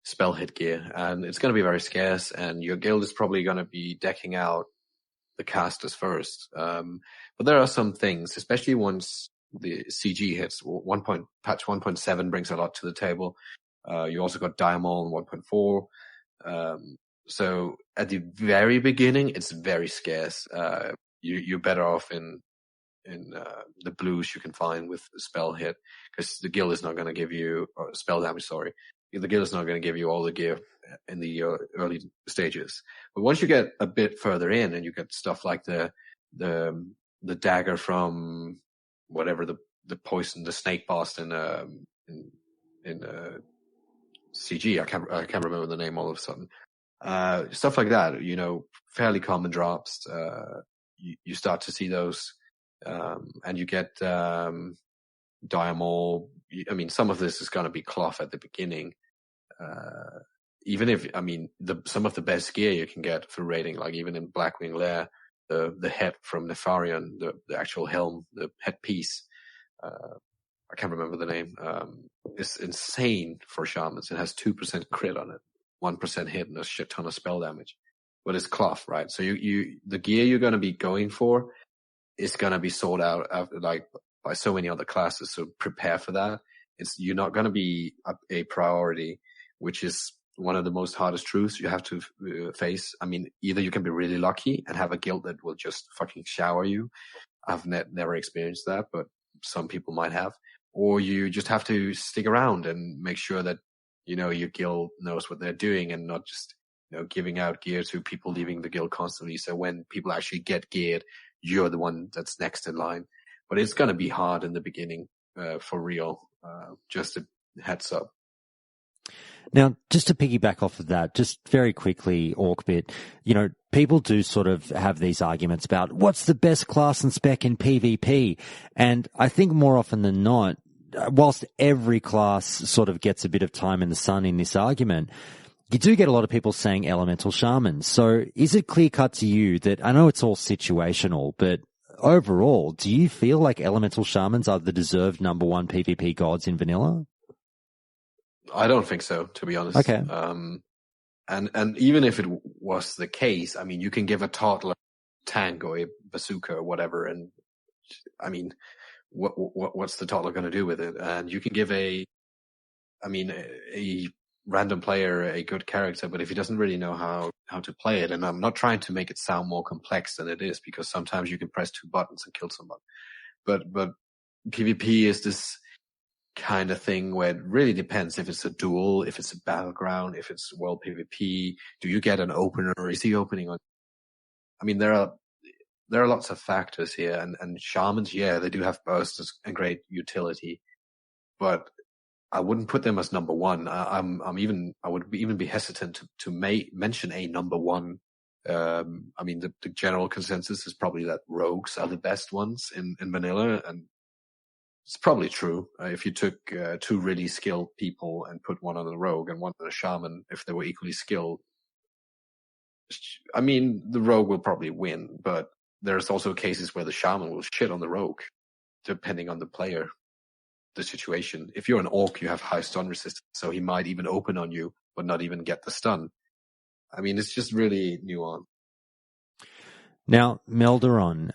spell hit gear, and it's gonna be very scarce, and your guild is probably gonna be decking out the casters first. But there are some things, especially once the CG hits. Patch 1.7 brings a lot to the table. You also got Diamol 1.4. So at the very beginning, it's very scarce. You're better off in the blues you can find with spell hit, because the guild is not going to give you spell damage. Sorry, the guild is not going to give you all the gear in the early stages. But once you get a bit further in, and you get stuff like the dagger from whatever the poison, the snake boss in CG, I can't remember the name all of a sudden. Stuff like that, fairly common drops. You start to see those, and you get Diamol. I mean, some of this is going to be cloth at the beginning. Even if, some of the best gear you can get for raiding, like even in Blackwing Lair, the head from Nefarian, the actual helm, the headpiece, I can't remember the name, is insane for shamans. It has 2% crit on it, 1% hit, and a shit ton of spell damage. But it's cloth, right? So the gear you're going to be going for is going to be sold out by so many other classes. So prepare for that. You're not going to be a priority, which is one of the most hardest truths you have to face. I mean, either you can be really lucky and have a guild that will just fucking shower you. I've never experienced that, but some people might have. Or you just have to stick around and make sure that, your guild knows what they're doing, and not just, giving out gear to people leaving the guild constantly. So when people actually get geared, you're the one that's next in line. But it's going to be hard in the beginning, for real. Just a heads up. Now, just to piggyback off of that, just very quickly, Orcbit, people do sort of have these arguments about what's the best class and spec in PvP. And I think more often than not, whilst every class sort of gets a bit of time in the sun in this argument, you do get a lot of people saying elemental shamans. So is it clear cut to you that, I know it's all situational, but overall, do you feel like elemental shamans are the deserved number one PvP gods in vanilla? I don't think so, to be honest. Okay. And even if it was the case, you can give a toddler tank or a bazooka or whatever, and what's the toddler going to do with it? And you can give a random player a good character, but if he doesn't really know how to play it, and I'm not trying to make it sound more complex than it is, because sometimes you can press 2 buttons and kill someone. But PvP is this kind of thing where it really depends if it's a duel, if it's a battleground, if it's world PvP. Do you get an opener? Is the opening on? There are lots of factors here, and shamans, yeah, they do have bursts and great utility, but I wouldn't put them as number one. I would even be hesitant to mention a number one. The general consensus is probably that rogues are the best ones in vanilla, and it's probably true. If you took 2 really skilled people and put one on a rogue and one on a shaman, if they were equally skilled, the rogue will probably win, but there's also cases where the shaman will shit on the rogue, depending on the player, the situation. If you're an orc, you have high stun resistance, so he might even open on you, but not even get the stun. It's just really nuanced. Now, Melderon,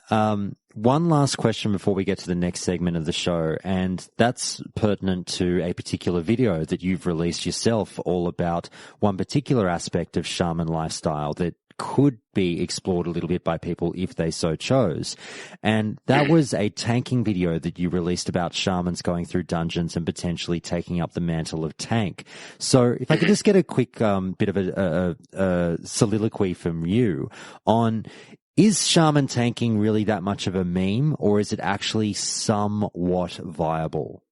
one last question before we get to the next segment of the show, and that's pertinent to a particular video that you've released yourself, all about one particular aspect of shaman lifestyle that could be explored a little bit by people if they so chose. And that was a tanking video that you released about shamans going through dungeons and potentially taking up the mantle of tank. So if I could just get a quick bit of a soliloquy from you on, is shaman tanking really that much of a meme, or is it actually somewhat viable?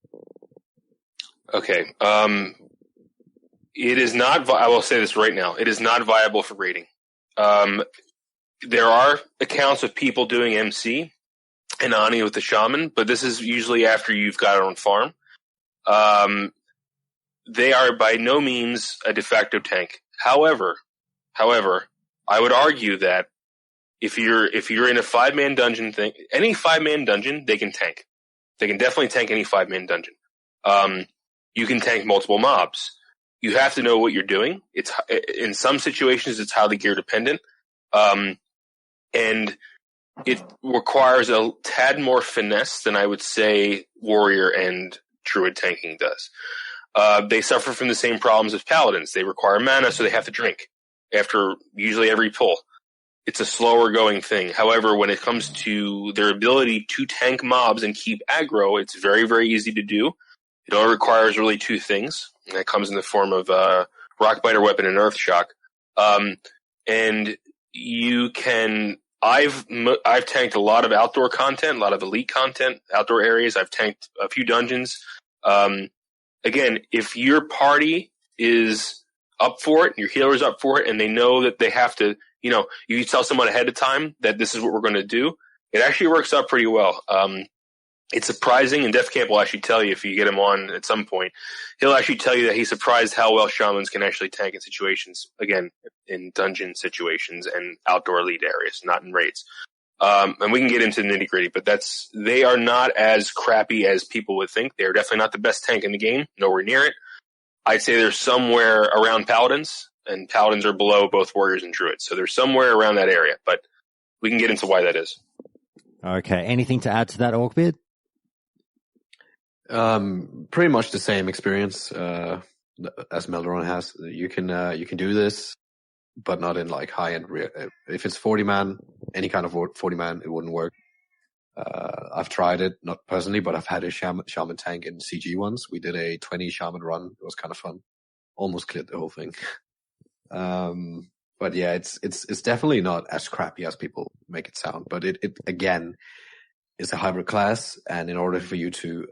Okay. It is not, I will say this right now, it is not viable for raiding. There are accounts of people doing MC and Ani with the shaman, but this is usually after you've got your own farm. They are by no means a de facto tank. However, I would argue that if you're in a 5-man dungeon thing, any 5-man dungeon, they can tank. They can definitely tank any 5-man dungeon. You can tank multiple mobs. You have to know what you're doing. It's in some situations it's highly gear dependent, and it requires a tad more finesse than I would say warrior and druid tanking does. They suffer from the same problems as paladins. They require mana, so they have to drink after usually every pull. It's a slower going thing. However, when it comes to their ability to tank mobs and keep aggro, it's very, very easy to do. It only requires really 2 things. And that comes in the form of Rock Biter Weapon, and Earth Shock. And you can. I've tanked a lot of outdoor content, a lot of elite content, outdoor areas. I've tanked a few dungeons. Again, if your party is up for it, your healer's up for it, and they know that they have to, you tell someone ahead of time that this is what we're going to do, it actually works out pretty well. It's surprising, and Def Camp will actually tell you if you get him on at some point. He'll actually tell you that he's surprised how well Shamans can actually tank in situations, again, in dungeon situations and outdoor elite areas, not in raids. And we can get into the nitty gritty, but they are not as crappy as people would think. They're definitely not the best tank in the game, nowhere near it. I'd say they're somewhere around Paladins, and Paladins are below both Warriors and Druids. So they're somewhere around that area, but we can get into why that is. Okay. Anything to add to that, Orcbit? Pretty much the same experience as Melderon has. You can do this, but not in like high end. If it's 40 man, any kind of 40 man, it wouldn't work. I've tried it, not personally, but I've had a shaman tank in CG once. We did a 20 shaman run. It was kind of fun. Almost cleared the whole thing. But yeah, it's definitely not as crappy as people make it sound. But it again is a hybrid class, and in order for you to,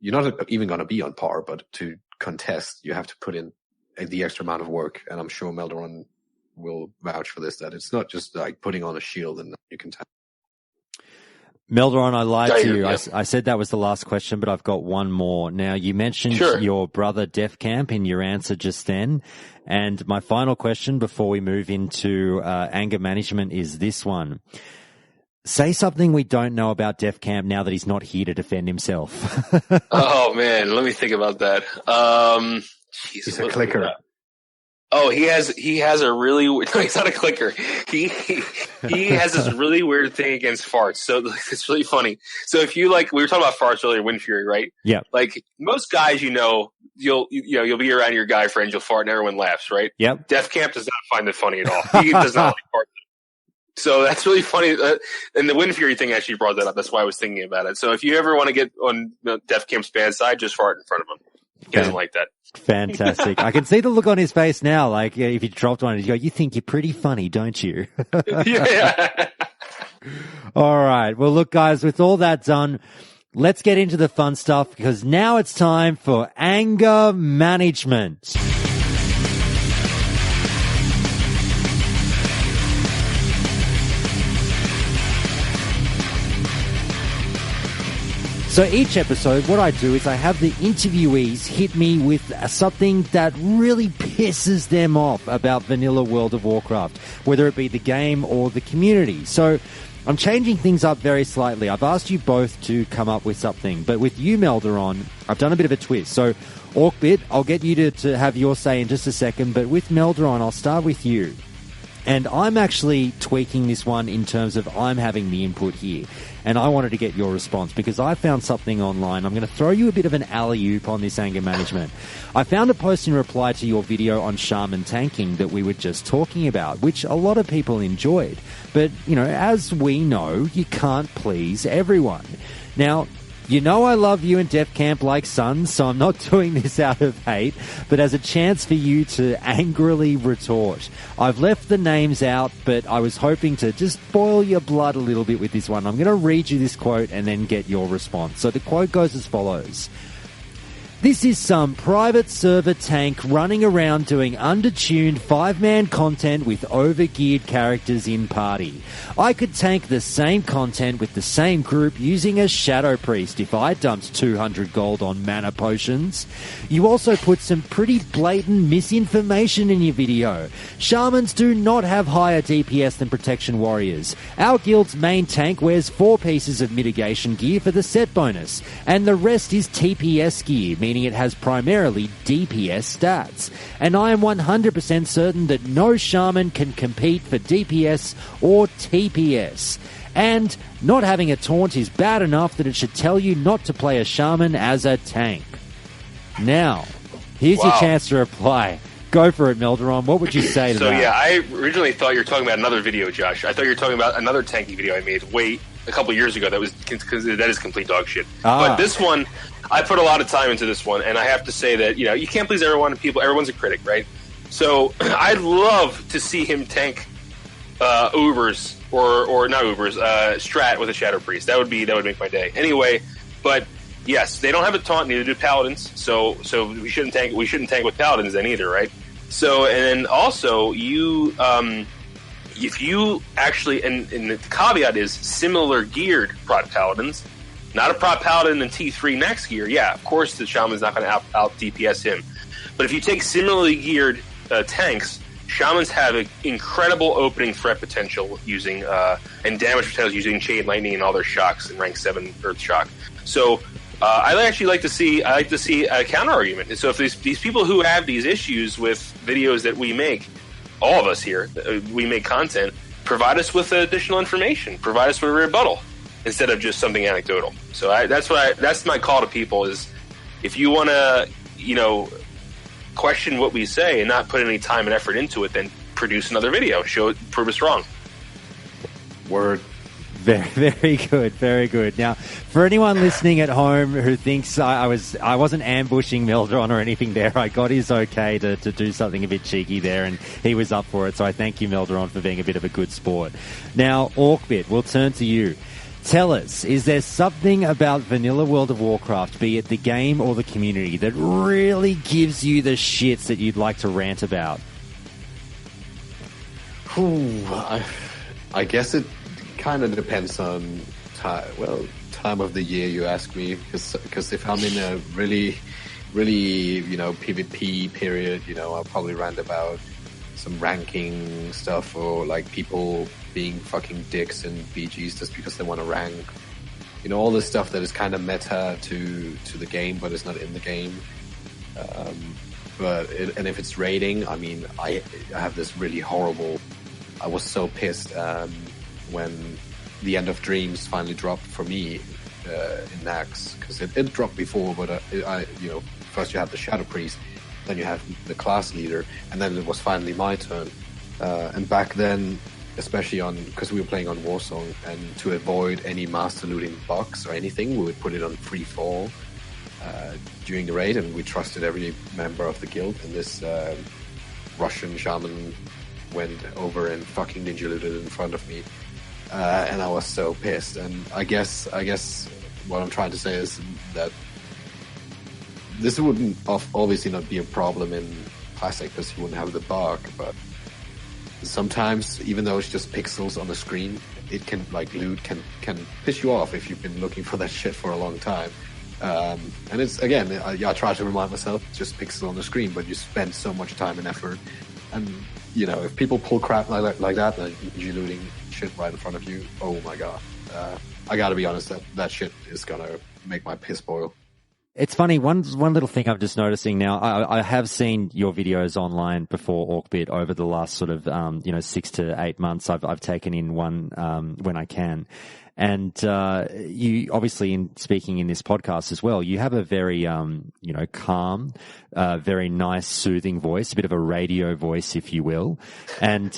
you're not even going to be on par, but to contest, you have to put in the extra amount of work. And I'm sure Melderon will vouch for this, that it's not just like putting on a shield and you can tank. Melderon, I lied to you. I said that was the last question, but I've got one more. Now, you mentioned your brother Def Camp in your answer just then. And my final question before we move into anger management is this one. Say something we don't know about Def Camp now that he's not here to defend himself. Oh, man. Let me think about that. He's a clicker. Oh, he has a really, no, he's not a clicker. He has this really weird thing against farts. So it's really funny. So if you we were talking about farts earlier, Wind Fury, right? Yeah. Like most guys, you'll be around your guy friends, you'll fart and everyone laughs, right? Yep. Def Camp does not find it funny at all. He does not like farts. So that's really funny. And the Wind Fury thing actually brought that up. That's why I was thinking about it. So if you ever want to get on Def Camp's bad side, just fart in front of him. He doesn't like that. Fantastic. I can see the look on his face now. Like if you dropped one, you think you're pretty funny, don't you? Yeah. All right. Well, look, guys, with all that done, let's get into the fun stuff because now it's time for anger management. So each episode, what I do is I have the interviewees hit me with something that really pisses them off about vanilla World of Warcraft, whether it be the game or the community. So I'm changing things up very slightly. I've asked you both to come up with something, but with you, Melderon, I've done a bit of a twist. So Orcbit, I'll get you to have your say in just a second, but with Melderon, I'll start with you. And I'm actually tweaking this one in terms of I'm having the input here. And I wanted to get your response because I found something online. I'm going to throw you a bit of an alley-oop on this anger management. I found a post in reply to your video on shaman tanking that we were just talking about, which a lot of people enjoyed. But, as we know, you can't please everyone. Now, I love you and Def Camp like sons, so I'm not doing this out of hate, but as a chance for you to angrily retort. I've left the names out, but I was hoping to just boil your blood a little bit with this one. I'm going to read you this quote and then get your response. So the quote goes as follows. This is some private server tank running around doing undertuned 5-man content with overgeared characters in party. I could tank the same content with the same group using a Shadow Priest if I dumped 200 gold on mana potions. You also put some pretty blatant misinformation in your video. Shamans do not have higher DPS than Protection Warriors. Our guild's main tank wears 4 pieces of mitigation gear for the set bonus, and the rest is TPS gear, meaning it has primarily DPS stats. And I am 100% certain that no shaman can compete for DPS or TPS. And not having a taunt is bad enough that it should tell you not to play a shaman as a tank. Now, here's your chance to reply. Go for it, Melderon. What would you say to that? So yeah, I originally thought you were talking about another video, Josh. I thought you were talking about another tanky video I made a couple years ago. That is complete dog shit. But this one, I put a lot of time into this one, and I have to say that you can't please everyone. Everyone's a critic, right? So I'd love to see him tank Ubers or not Ubers, Strat with a Shadow Priest. That would make my day. Anyway, but yes, they don't have a taunt, neither do Paladins. So we shouldn't tank with Paladins then either, right? So and then also if you actually and the caveat is similar geared Prot Paladins, not a Prot Paladin in T3 max gear. Yeah, of course the Shaman's not going to out DPS him. But if you take similarly geared tanks, Shamans have an incredible opening threat potential using and damage potential using Chain Lightning and all their shocks in rank 7 Earth Shock. So I actually like to see a counter argument. So if these people who have these issues with videos that we make, all of us here, we make content, provide us with additional information, provide us with a rebuttal instead of just something anecdotal. So that's my call to people is if you want to, question what we say and not put any time and effort into it, then produce another video, prove us wrong. Word. Very, very good, very good. Now, for anyone listening at home who thinks I wasn't ambushing Melderon or anything there, I got his okay to do something a bit cheeky there, and he was up for it. So I thank you, Melderon, for being a bit of a good sport. Now, Orcbit, we'll turn to you. Tell us, is there something about vanilla World of Warcraft, be it the game or the community, that really gives you the shits that you'd like to rant about? I guess it kind of depends on time of the year, you ask me, because if I'm in a really PvP period, I'll probably rant about some ranking stuff or like people being fucking dicks in BGs just because they want to rank, all this stuff that is kind of meta to the game but it's not in the game. And if it's raiding, I mean, I have this really horrible. I was so pissed when the End of Dreams finally dropped for me in Nax, because it dropped before, but first you have the Shadow Priest, then you have the class leader, and then it was finally my turn. And back then, especially because we were playing on Warsong, and to avoid any master looting bugs or anything, we would put it on free fall during the raid, and we trusted every member of the guild. And this Russian shaman went over and fucking ninja looted in front of me, and I was so pissed. And I guess what I'm trying to say is that this wouldn't obviously not be a problem in Classic because you wouldn't have the bug, but sometimes, even though it's just pixels on the screen, it can, like, loot can piss you off if you've been looking for that shit for a long time. And it's, again, I try to remind myself, it's just pixels on the screen, but you spend so much time and effort. And, if people pull crap like that, like you looting shit right in front of you, oh my god. I gotta be honest, that shit is gonna make my piss boil. It's funny, one little thing I'm just noticing now, I have seen your videos online before, Orcbit, over the last sort of, 6 to 8 months. I've taken in one, when I can. And, you obviously, in speaking in this podcast as well, you have a very, calm, very nice, soothing voice, a bit of a radio voice, if you will. And,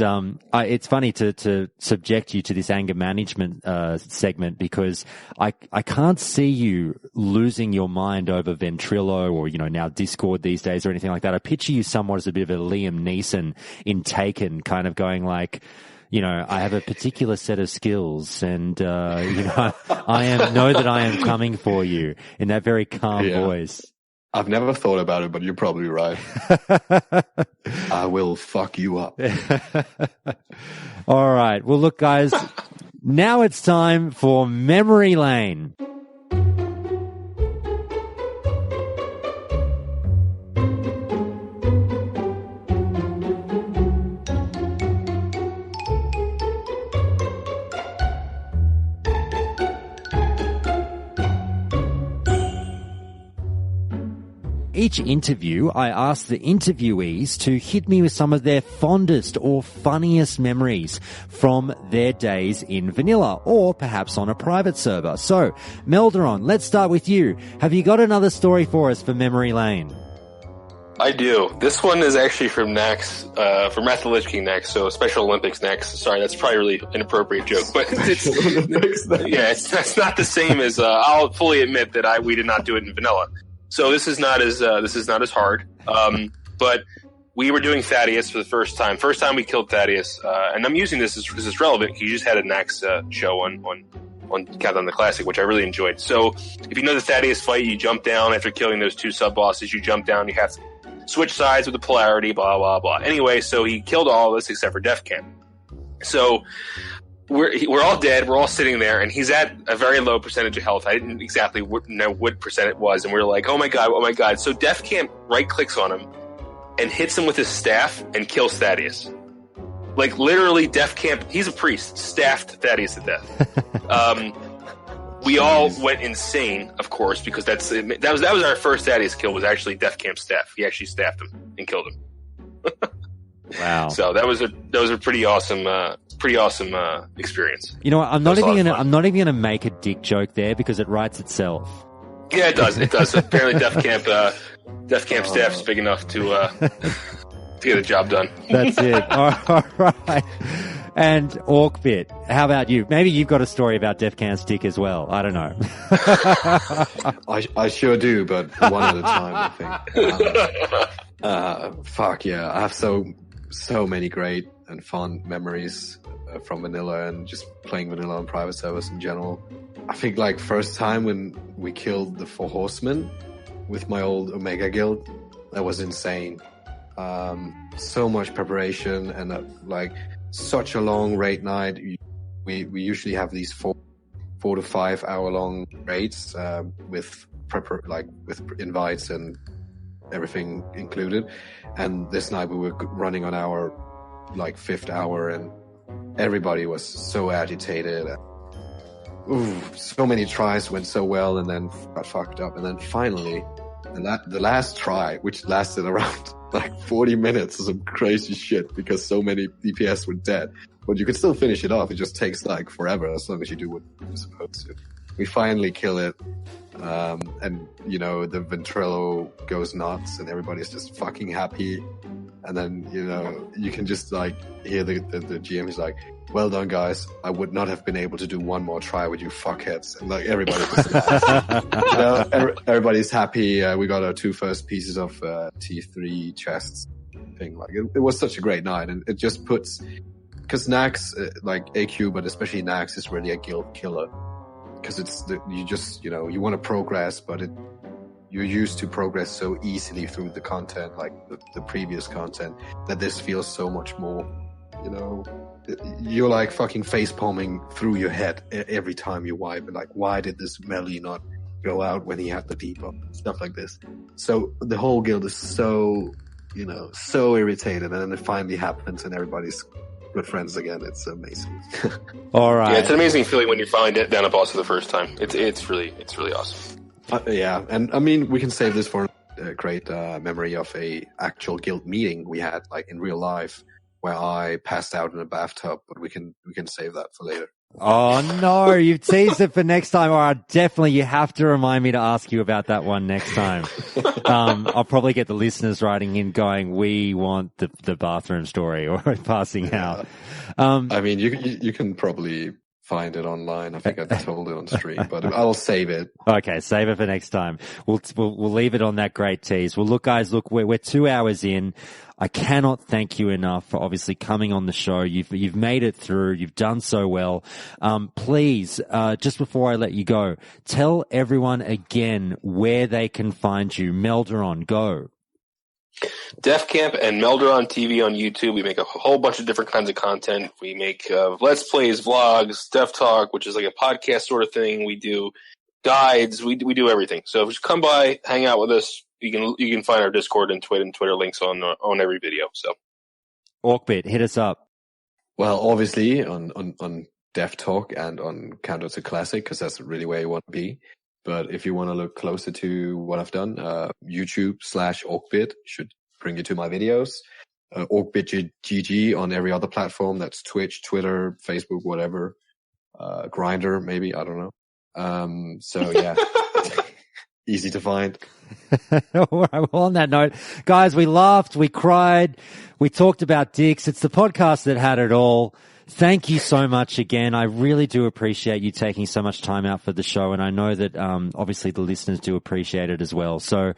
it's funny to subject you to this anger management, segment, because I can't see you losing your mind over Ventrilo or, now Discord these days or anything like that. I picture you somewhat as a bit of a Liam Neeson in Taken, kind of going like, I have a particular set of skills, and know that I am coming for you in that very calm voice. I've never thought about it, but you're probably right. I will fuck you up. All right. Well, look, guys, now it's time for Memory Lane. Each interview, I ask the interviewees to hit me with some of their fondest or funniest memories from their days in vanilla, or perhaps on a private server. So, Melderon, let's start with you. Have you got another story for us for Memory Lane? I do. This one is actually from Nax, from Wrath of the Lich King Nax, so Special Olympics Nax. Sorry, that's probably a really inappropriate joke, but it's not the same as. I'll fully admit that we did not do it in vanilla, so this is not as hard. But we were doing Thaddeus for the first time. First time we killed Thaddeus, and I'm using this because it's relevant. He just had a Nax show on Countdown to Classic, which I really enjoyed. So if you know the Thaddeus fight, you jump down after killing those 2 sub-bosses. You jump down, you have to switch sides with the polarity, blah, blah, blah. Anyway, so he killed all of us except for Defcamp. So we're all dead, we're all sitting there, and he's at a very low percentage of health. I didn't exactly know what percent it was, and we were like, oh my god. So Defcamp right-clicks on him and hits him with his staff and kills Thaddeus. Like, literally, Defcamp, he's a priest, staffed Thaddeus to death. We all went insane, of course, because that was our first Thaddeus kill, was actually Defcamp's staff. He actually staffed him and killed him. Wow. So that was a pretty awesome experience. You know what, I'm not even gonna make a dick joke there because it writes itself. Yeah, it does. Apparently Defcamp staff's big enough to get the job done. That's it. All right. And Orcbit, how about you? Maybe you've got a story about Defcamp's dick as well. I don't know. I sure do, but one at a time, I think. Fuck yeah. I have so many great and fond memories from vanilla and just playing vanilla on private servers in general. I think like first time when we killed the 4 horsemen with my old Omega guild, that was insane. So much preparation and like such a long raid night. We usually have these 4 to 5 hour long raids with invites and everything included. And this night we were running on our like 5th hour, and everybody was so agitated. So many tries went so well, and then got fucked up. And then finally, the last try, which lasted around like 40 minutes or some crazy shit because so many DPS were dead. But you could still finish it off. It just takes like forever as long as you do what you're supposed to. We finally kill it. And you know, the ventrilo goes nuts and everybody's just fucking happy. And then, you know, you can just like hear the GM is like, well done guys, I would not have been able to do one more try with you fuckheads. And like everybody just you know, everybody's happy. We got our 2 first pieces of T3 chests thing. Like it was such a great night, and it just puts, because Nax, like AQ, but especially Nax is really a guild killer. Because you just, you know, you want to progress, but you're used to progress so easily through the content, like the previous content, that this feels so much more, you know, you're like fucking face palming through your head every time you wipe, and like, why did this melee not go out when he had the debuff? Stuff like this. So the whole guild is so, you know, so irritated, and then it finally happens and everybody's good friends again. It's amazing. All right. Yeah, it's an amazing feeling when you finally get down a boss for the first time. It's really awesome. Yeah, and I mean, we can save this for a great memory of a actual guild meeting we had, like in real life, where I passed out in a bathtub. But we can save that for later. Oh no, you've teased it for next time. All right, definitely, you have to remind me to ask you about that one next time. I'll probably get the listeners writing in going, we want the bathroom story or passing out. I mean, you can probably find it online. I think I told it on stream, but I'll save it. Okay, save it for next time. We'll leave it on that great tease. Well, look, guys, we're 2 hours in. I cannot thank you enough for obviously coming on the show. You've made it through. You've done so well. Please, just before I let you go, tell everyone again where they can find you. Melderon, go. Defcamp and Melderon TV on YouTube. We make a whole bunch of different kinds of content. We make Let's Plays, vlogs, Def Talk, which is like a podcast sort of thing. We do guides. We do everything. So just come by, hang out with us. You can find our Discord and Twitter links on every video. So, Orcbit, hit us up. Well, obviously on Def Talk and on Countdown to Classic, because that's really where you want to be. But if you want to look closer to what I've done, YouTube/Orcbit should bring you to my videos. Orcbit GG on every other platform. That's Twitch, Twitter, Facebook, whatever. Grindr, maybe, I don't know. So yeah. easy to find. All right, well, on that note, guys, we laughed, we cried, we talked about dicks. It's the podcast that had it all. Thank you so much again. I really do appreciate you taking so much time out for the show, and I know that obviously the listeners do appreciate it as well. So,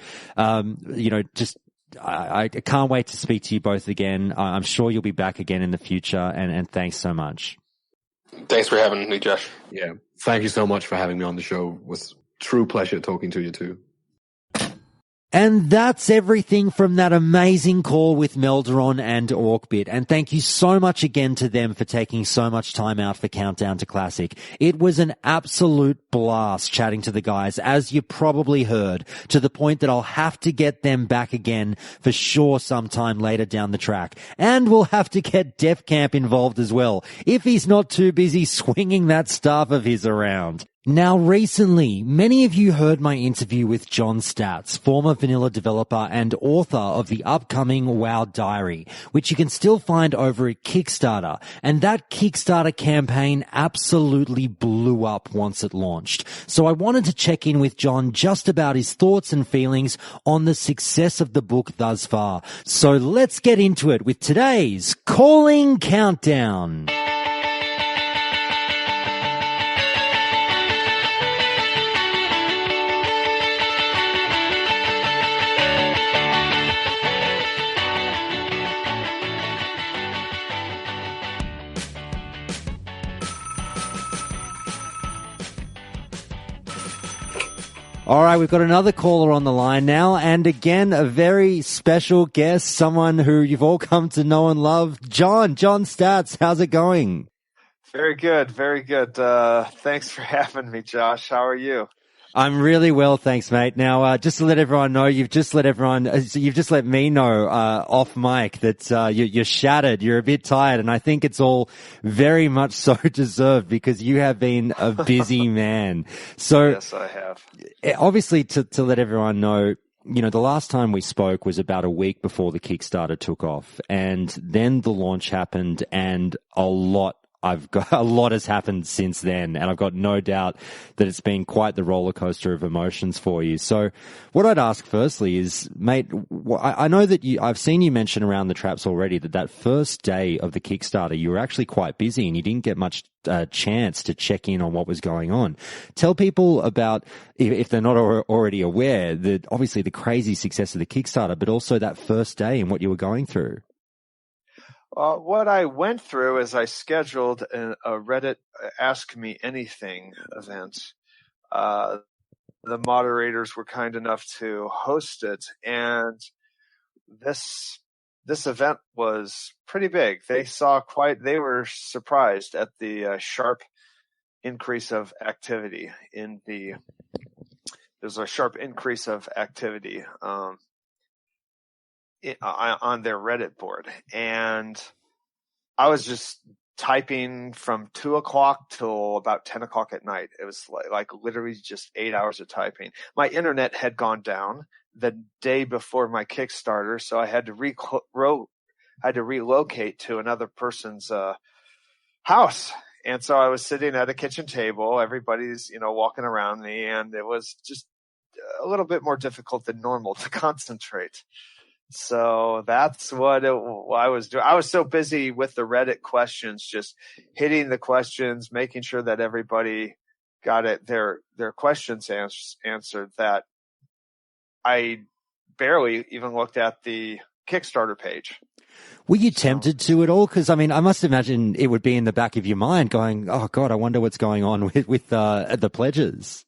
just I can't wait to speak to you both again. I'm sure you'll be back again in the future, and thanks so much. Thanks for having me, Josh. Yeah, thank you so much for having me on the show. It was a true pleasure talking to you too. And that's everything from that amazing call with Melderon and Orcbit. And thank you so much again to them for taking so much time out for Countdown to Classic. It was an absolute blast chatting to the guys, as you probably heard, to the point that I'll have to get them back again for sure sometime later down the track. And we'll have to get Def Camp involved as well, if he's not too busy swinging that staff of his around. Now, recently, many of you heard my interview with John Staats, former vanilla developer and author of the upcoming WoW Diary, which you can still find over at Kickstarter. And that Kickstarter campaign absolutely blew up once it launched. So I wanted to check in with John just about his thoughts and feelings on the success of the book thus far. So let's get into it with today's Calling Countdown. All right, we've got another caller on the line now, and again, a very special guest, someone who you've all come to know and love, John Staats. How's it going? Very good, very good. Thanks for having me, Josh. How are you? I'm really well, thanks, mate. Now, just to let everyone know, you've just let me know, off mic that, you're shattered. You're a bit tired, and I think it's all very much so deserved because you have been a busy man. So, yes, I have. Obviously, to let everyone know, the last time we spoke was about a week before the Kickstarter took off, and then the launch happened, and a lot has happened since then, and I've got no doubt that it's been quite the roller coaster of emotions for you. So what I'd ask firstly is, mate, I know that I've seen you mention around the traps already that first day of the Kickstarter, you were actually quite busy and you didn't get much chance to check in on what was going on. Tell people about, if they're not already aware, that obviously the crazy success of the Kickstarter, but also that first day and what you were going through. What I went through is I scheduled a Reddit Ask Me Anything event. The moderators were kind enough to host it, and this event was pretty big. They were surprised at the sharp increase of activity there's a sharp increase of activity on their Reddit board. And I was just typing from 2:00 till about 10:00 at night. It was like literally just 8 hours of typing. My internet had gone down the day before my Kickstarter, so I had to relocate to another person's house. And so I was sitting at a kitchen table. Everybody's, walking around me, and it was just a little bit more difficult than normal to concentrate. So that's what I was doing. I was so busy with the Reddit questions, just hitting the questions, making sure that everybody got their questions answered, that I barely even looked at the Kickstarter page. Were you tempted to at all? Because, I must imagine it would be in the back of your mind going, oh, God, I wonder what's going on with the pledges.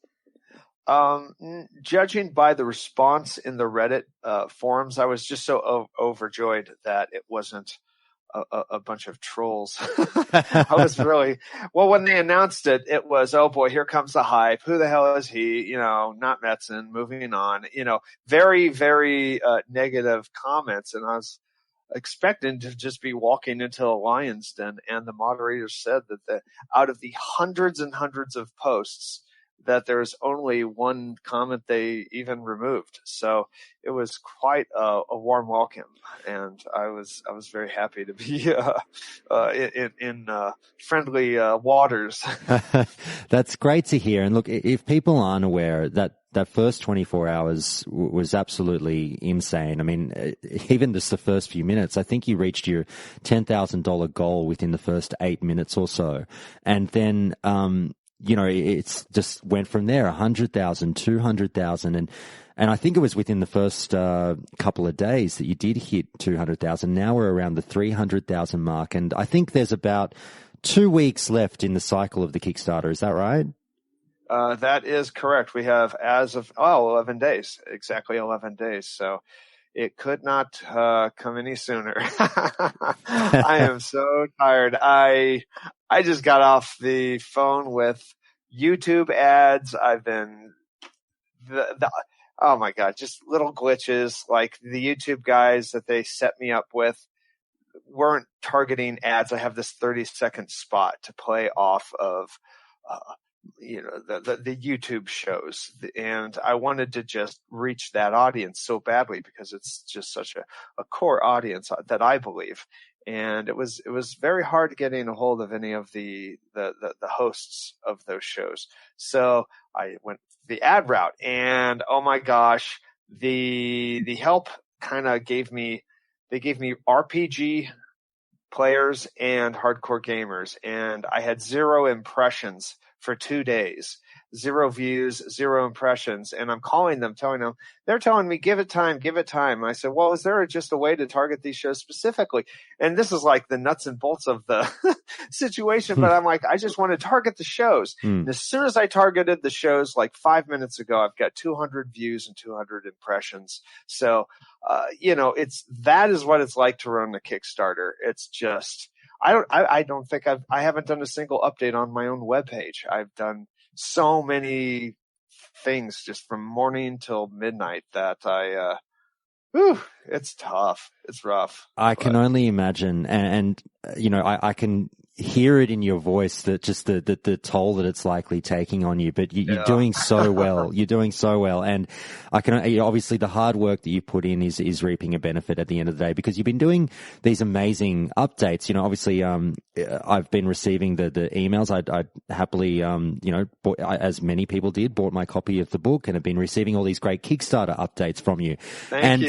Judging by the response in the Reddit forums, I was just so overjoyed that it wasn't a bunch of trolls. I was really, when they announced it, it was, oh boy, here comes the hype. Who the hell is he? Not Metzen, moving on, very, very negative comments. And I was expecting to just be walking into a lion's den. And the moderator said that out of the hundreds and hundreds of posts, that there's only one comment they even removed. So it was quite a warm welcome, and I was very happy to be in friendly waters. That's great to hear. And look, if people aren't aware, that that first 24 hours was absolutely insane. I mean, even just the first few minutes, I think you reached your $10,000 goal within the first 8 minutes or so. And then, it's just went from there, 100,000, 200,000. And I think it was within the first couple of days that you did hit 200,000. Now we're around the 300,000 mark. And I think there's about 2 weeks left in the cycle of the Kickstarter. Is that right? That is correct. We have, as of 11 days, exactly 11 days. So it could not come any sooner. I am so tired. I just got off the phone with YouTube ads. I've been oh my God, just little glitches. Like the YouTube guys that they set me up with weren't targeting ads. I have this 30-second spot to play off of, the YouTube shows. And I wanted to just reach that audience so badly because it's just such a core audience that I believe. And it was very hard getting a hold of any of the hosts of those shows. So I went the ad route, and oh my gosh, the help kind of gave me RPG players and hardcore gamers, and I had 0 impressions for 2 days. 0 views, 0 impressions. And I'm calling them, they're telling me, give it time. And I said, well, is there just a way to target these shows specifically? And this is like the nuts and bolts of the situation. But I'm like, I just want to target the shows. And as soon as I targeted the shows, like 5 minutes ago, I've got 200 views and 200 impressions. So, that is what it's like to run a Kickstarter. It's just, I don't think I haven't done a single update on my own webpage. I've done so many things just from morning till midnight that it's tough. It's rough. I can only imagine. And I can hear it in your voice that just the toll that it's likely taking on you, but you're doing so well. You're doing so well. And I can, obviously the hard work that you put in is reaping a benefit at the end of the day, because you've been doing these amazing updates. Obviously, I've been receiving the emails. I'd happily, as many people did, bought my copy of the book and have been receiving all these great Kickstarter updates from you. Thank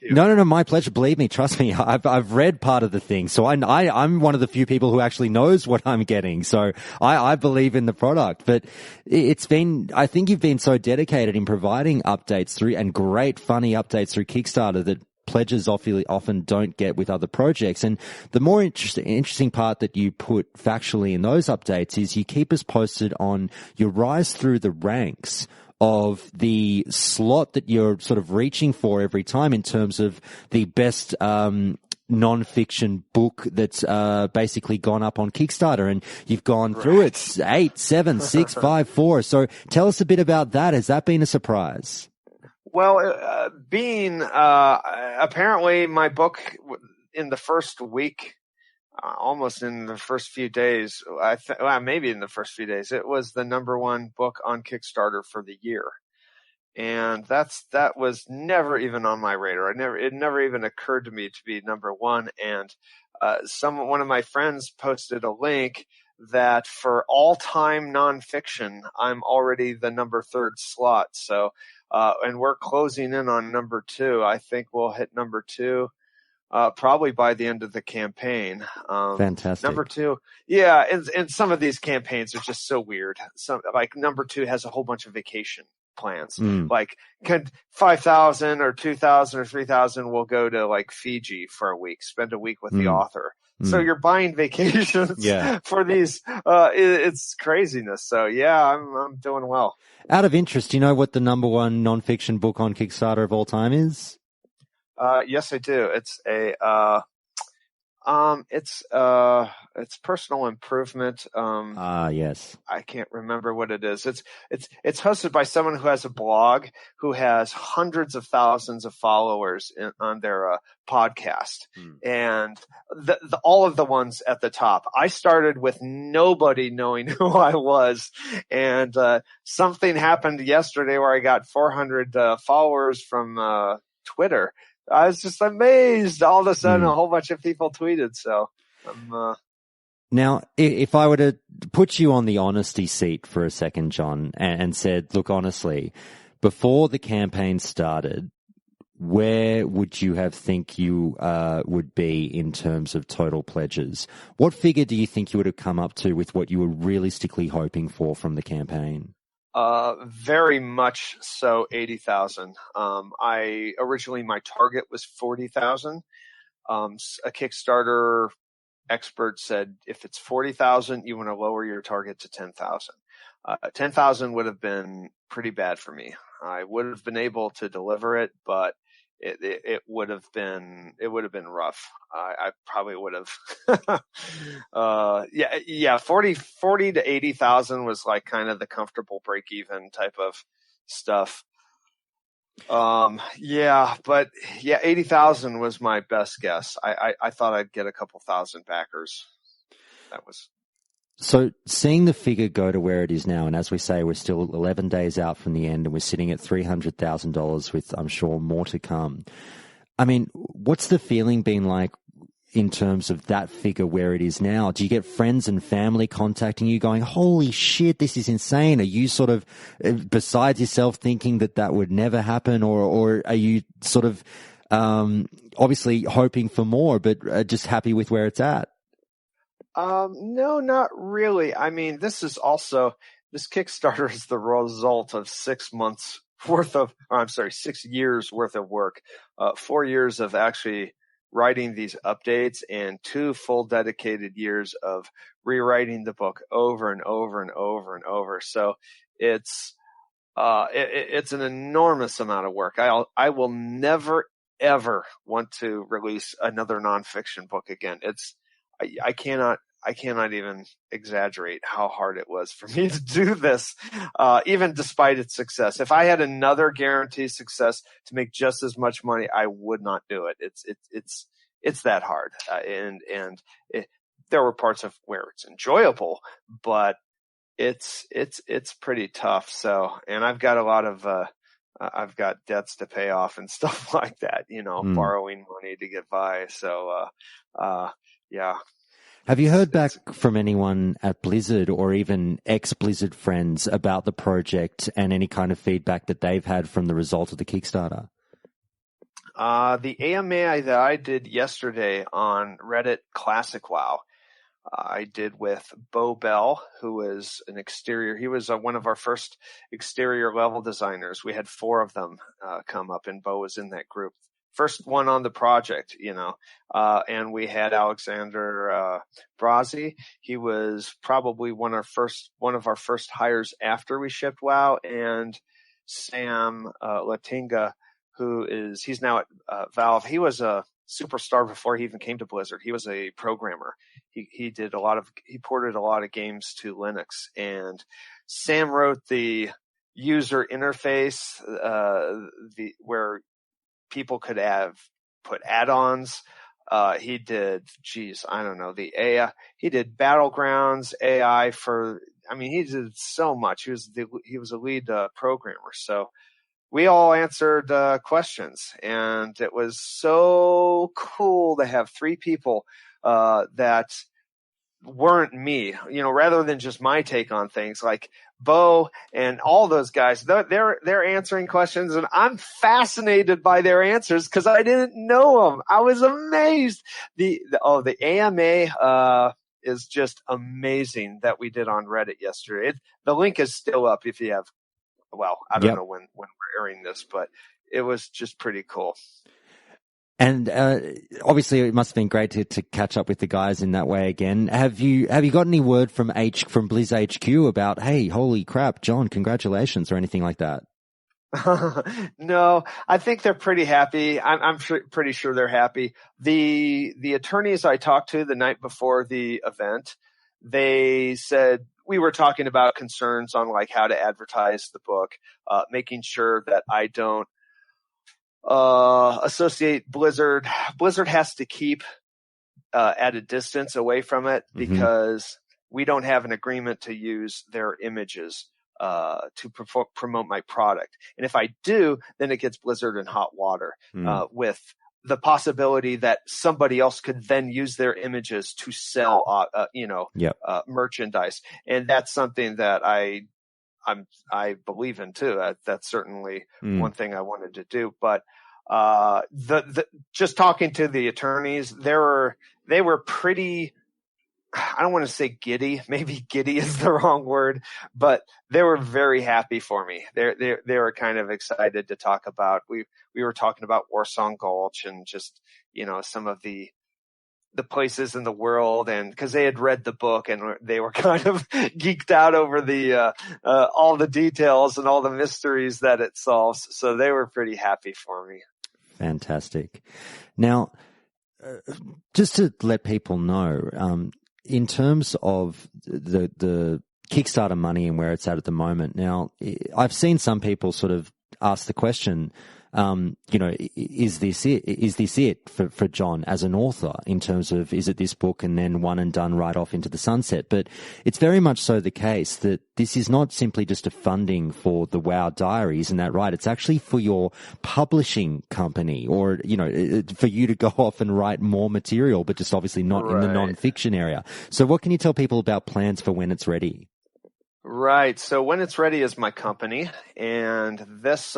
you. No, my pleasure. Believe me, trust me. I've read part of the thing. So I'm one of the few people who actually knows what I'm getting. So I believe in the product, but I think you've been so dedicated in providing updates through, and great funny updates through Kickstarter, that pledges often don't get with other projects. And the more interesting part that you put factually in those updates is you keep us posted on your rise through the ranks of the slot that you're sort of reaching for every time in terms of the best non-fiction book that's basically gone up on Kickstarter, and you've gone through it 8, 7, 6, 5, 4. So tell us a bit about that. Has that been a surprise? Well, apparently my book in the first week, almost in the first few days, maybe in the first few days, it was the #1 book on Kickstarter for the year. And that was never even on my radar. It never even occurred to me to be #1. And one of my friends posted a link that for all-time nonfiction, I'm already the #3 slot. So, and we're closing in on #2. I think we'll hit #2 probably by the end of the campaign. Fantastic. #2, yeah. And some of these campaigns are just so weird. Like #2 has a whole bunch of vacation plans. Like 5,000 or 2,000 or 3,000 will go to like Fiji for a week, spend a week with the author. So you're buying vacations for these. It's craziness. So yeah, I'm doing well. Out of interest, do you know what the #1 nonfiction book on Kickstarter of all time is? Yes, I do. It's personal improvement. Yes. I can't remember what it is. It's hosted by someone who has a blog, who has hundreds of thousands of followers on their podcast, and all of the ones at the top. I started with nobody knowing who I was, and something happened yesterday where I got 400 followers from Twitter. I was just amazed. All of a sudden, a whole bunch of people tweeted. So, now, if I were to put you on the honesty seat for a second, John, and said, look, honestly, before the campaign started, where would you have think you would be in terms of total pledges? What figure do you think you would have come up to with what you were realistically hoping for from the campaign? Very much so 80,000. Originally my target was 40,000. A Kickstarter expert said if it's 40,000, you want to lower your target to 10,000. 10,000 would have been pretty bad for me. I would have been able to deliver it, but it would have been rough. I probably would have, 40 to 80,000 was like kind of the comfortable break even type of stuff. 80,000 was my best guess. I thought I'd get a couple thousand backers. That was. So seeing the figure go to where it is now, and as we say, we're still 11 days out from the end and we're sitting at $300,000 with, I'm sure, more to come. I mean, what's the feeling been like in terms of that figure where it is now? Do you get friends and family contacting you going, holy shit, this is insane? Are you sort of, besides yourself, thinking that would never happen? Or are you sort of obviously hoping for more, but just happy with where it's at? No, not really. I mean, this Kickstarter is the result of 6 years worth of work, 4 years of actually writing these updates and 2 full dedicated years of rewriting the book over and over and over and over. So it's an enormous amount of work. I will never, ever want to release another nonfiction book again. I cannot even exaggerate how hard it was for me to do this, even despite its success. If I had another guaranteed success to make just as much money, I would not do it. It's that hard. There were parts of where it's enjoyable, but it's pretty tough. So, and I've got a lot of, I've got debts to pay off and stuff like that, borrowing money to get by. So, yeah. Have you heard back from anyone at Blizzard or even ex-Blizzard friends about the project and any kind of feedback that they've had from the result of the Kickstarter? The AMA that I did yesterday on Reddit Classic WoW, I did with Bo Bell, who is an exterior. He was one of our first exterior level designers. We had 4 of them come up, and Bo was in that group. First one on the project, and we had Alexander Brazi. He was probably one of our first hires after we shipped WoW, and Sam Latinga, he's now at Valve. He was a superstar before he even came to Blizzard. He was a programmer. He ported a lot of games to Linux, and Sam wrote the user interface, where people could have put add-ons. He did, the AI. He did Battlegrounds AI he did so much. He was a lead programmer. So we all answered questions, and it was so cool to have 3 people that weren't me, rather than just my take on things, like Bo and all those guys. They're answering questions, and I'm fascinated by their answers because I didn't know them. I was amazed. The AMA is just amazing that we did on Reddit yesterday. The link is still up if you have. Well, I don't know when we're airing this, but it was just pretty cool. And obviously, it must have been great to catch up with the guys in that way again. Have you got any word from Blizz HQ about, hey, holy crap, John, congratulations, or anything like that? No, I think they're pretty happy. I'm pretty sure they're happy. The attorneys I talked to the night before the event, they said we were talking about concerns on like how to advertise the book, making sure that I don't associate Blizzard. Blizzard has to keep at a distance away from it because we don't have an agreement to use their images to promote my product. And if I do, then it gets Blizzard in hot water with the possibility that somebody else could then use their images to sell merchandise. And that's something that I believe in too. That's certainly one thing I wanted to do. But just talking to the attorneys, they were pretty, I don't want to say giddy. Maybe giddy is the wrong word, but they were very happy for me. They were kind of excited to talk about. We were talking about Warsong Gulch and just, some of the places in the world, and because they had read the book and they were kind of geeked out over the all the details and all the mysteries that it solves. So they were pretty happy for me. Fantastic. Now, just to let people know, in terms of the Kickstarter money and where it's at the moment, now I've seen some people sort of ask the question, is this it? Is this it for John as an author in terms of, is it this book and then one and done right off into the sunset? But it's very much so the case that this is not simply just a funding for the WoW Diary, isn't that right? It's actually for your publishing company, or, for you to go off and write more material, but just obviously not in the non-fiction area. So what can you tell people about plans for when it's ready? Right. So When It's Ready is my company, and this,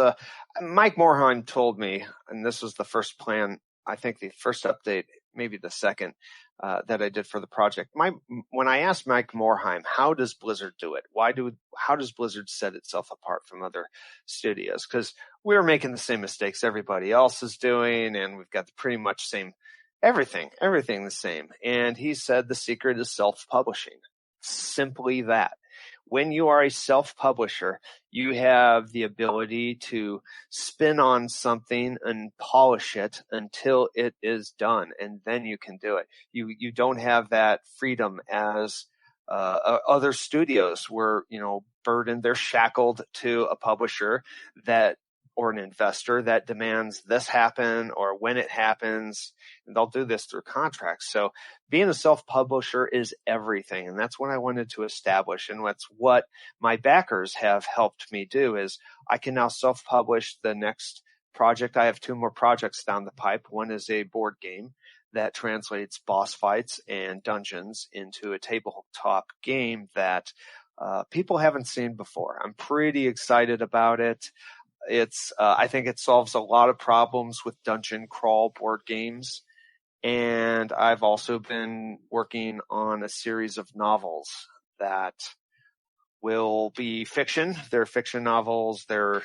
Mike Morheim told me, and this was the first plan, I think the first update, maybe the second, that I did for the project. When I asked Mike Morheim, how does Blizzard do it? How does Blizzard set itself apart from other studios? Because we were making the same mistakes everybody else is doing, and we've got pretty much everything the same. And he said the secret is self-publishing. Simply that. When you are a self-publisher, you have the ability to spin on something and polish it until it is done, and then you can do it. You don't have that freedom as other studios were, burdened. They're shackled to a publisher or an investor that demands this happen or when it happens, and they'll do this through contracts. So being a self-publisher is everything, and that's what I wanted to establish, and that's what my backers have helped me do. Is I can now self-publish the next project. I have 2 more projects down the pipe. One is a board game that translates boss fights and dungeons into a tabletop game that people haven't seen before. I'm pretty excited about it. I think it solves a lot of problems with dungeon crawl board games. And I've also been working on a series of novels that will be fiction. They're fiction novels. They're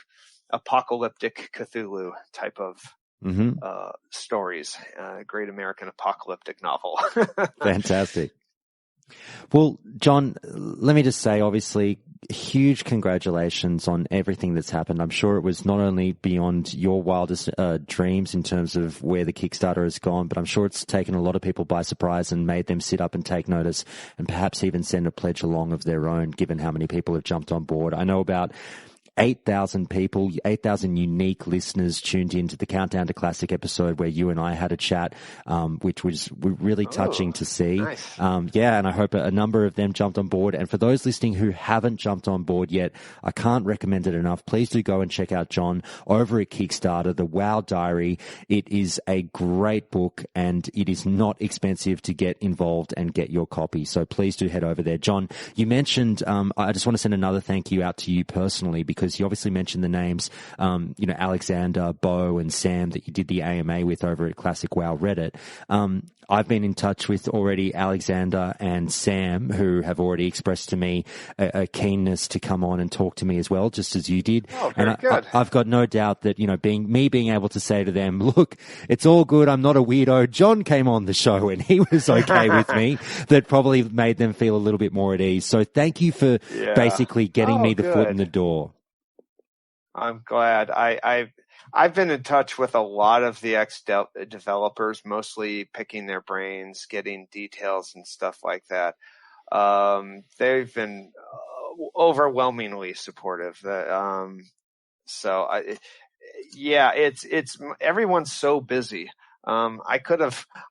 apocalyptic Cthulhu type of stories. Great American apocalyptic novel. Fantastic. Well, John, let me just say, obviously, huge congratulations on everything that's happened. I'm sure it was not only beyond your wildest dreams in terms of where the Kickstarter has gone, but I'm sure it's taken a lot of people by surprise and made them sit up and take notice and perhaps even send a pledge along of their own, given how many people have jumped on board. I know about 8,000 people, 8,000 unique listeners tuned into the Countdown to Classic episode where you and I had a chat, which was really touching to see. Nice. And I hope a number of them jumped on board. And for those listening who haven't jumped on board yet, I can't recommend it enough. Please do go and check out John over at Kickstarter, the WoW Diary. It is a great book, and it is not expensive to get involved and get your copy. So please do head over there. John, you mentioned, I just want to send another thank you out to you personally, because you obviously mentioned the names, Alexander, Bo, and Sam that you did the AMA with over at Classic WoW Reddit. I've been in touch with already Alexander and Sam, who have already expressed to me a keenness to come on and talk to me as well, just as you did. Oh, very good. I've got no doubt that, being able to say to them, look, it's all good. I'm not a weirdo. John came on the show and he was okay with me. That probably made them feel a little bit more at ease. So thank you for basically getting me the foot in the door. I'm glad. I've been in touch with a lot of the developers, mostly picking their brains, getting details and stuff like that. They've been overwhelmingly supportive. It's everyone's so busy. I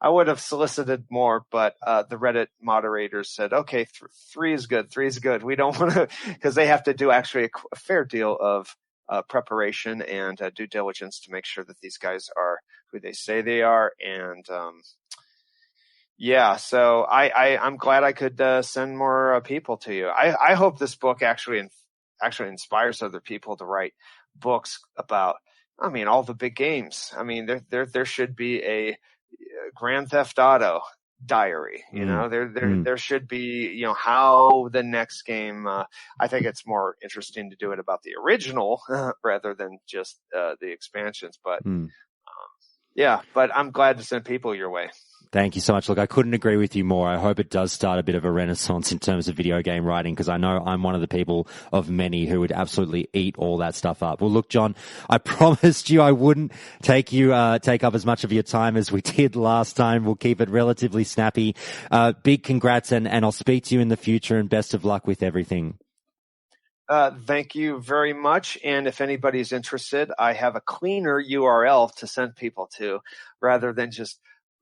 would have solicited more, but the Reddit moderators said, okay, 3 is good. 3 is good. We don't want to, because they have to do actually a fair deal of preparation and due diligence to make sure that these guys are who they say they are. And so I'm glad I could send more people to you. I hope this book actually actually inspires other people to write books about, I mean, all the big games. I mean, there should be a Grand Theft Auto diary, you know, there should be, you know, how the next game, I think it's more interesting to do it about the original rather than just the expansions. But yeah, but I'm glad to send people your way. Thank you so much. Look, I couldn't agree with you more. I hope it does start a bit of a renaissance in terms of video game writing, because I know I'm one of the people of many who would absolutely eat all that stuff up. Well, look, John, I promised you I wouldn't take up as much of your time as we did last time. We'll keep it relatively snappy. Big congrats, and I'll speak to you in the future, and best of luck with everything. Thank you very much. And if anybody's interested, I have a cleaner URL to send people to rather than just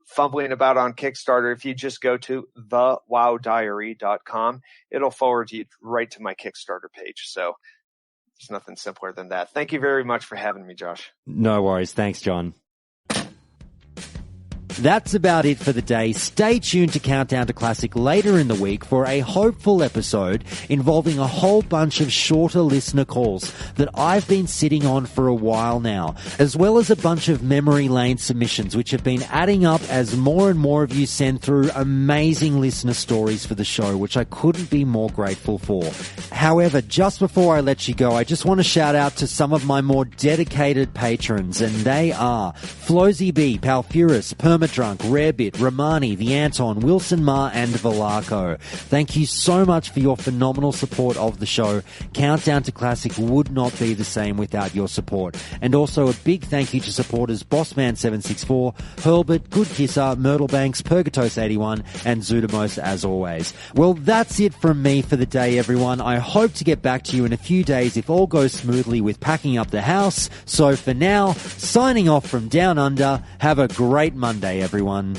fumbling about on Kickstarter. If you just go to thewowdiary.com, it'll forward you right to my Kickstarter page. So there's nothing simpler than that. Thank you very much for having me, Josh. No worries. Thanks, John. That's about it for the day. Stay tuned to Countdown to Classic later in the week for a hopeful episode involving a whole bunch of shorter listener calls that I've been sitting on for a while now, as well as a bunch of memory lane submissions which have been adding up as more and more of you send through amazing listener stories for the show, which I couldn't be more grateful for. However, just before I let you go, I just want to shout out to some of my more dedicated patrons, and they are Flozy B, Palfurus, Permadrunk, Rarebit, Romani, The Anton, Wilson Ma, and Velarco. Thank you so much for your phenomenal support of the show. Countdown to Classic would not be the same without your support. And also a big thank you to supporters Bossman764, Hurlbert, Good Kisser, Myrtlebanks, Purgatos81, and Zudamos as always. Well, that's it from me for the day, everyone. I hope to get back to you in a few days if all goes smoothly with packing up the house. So for now, signing off from Down Under, have a great Monday, everyone.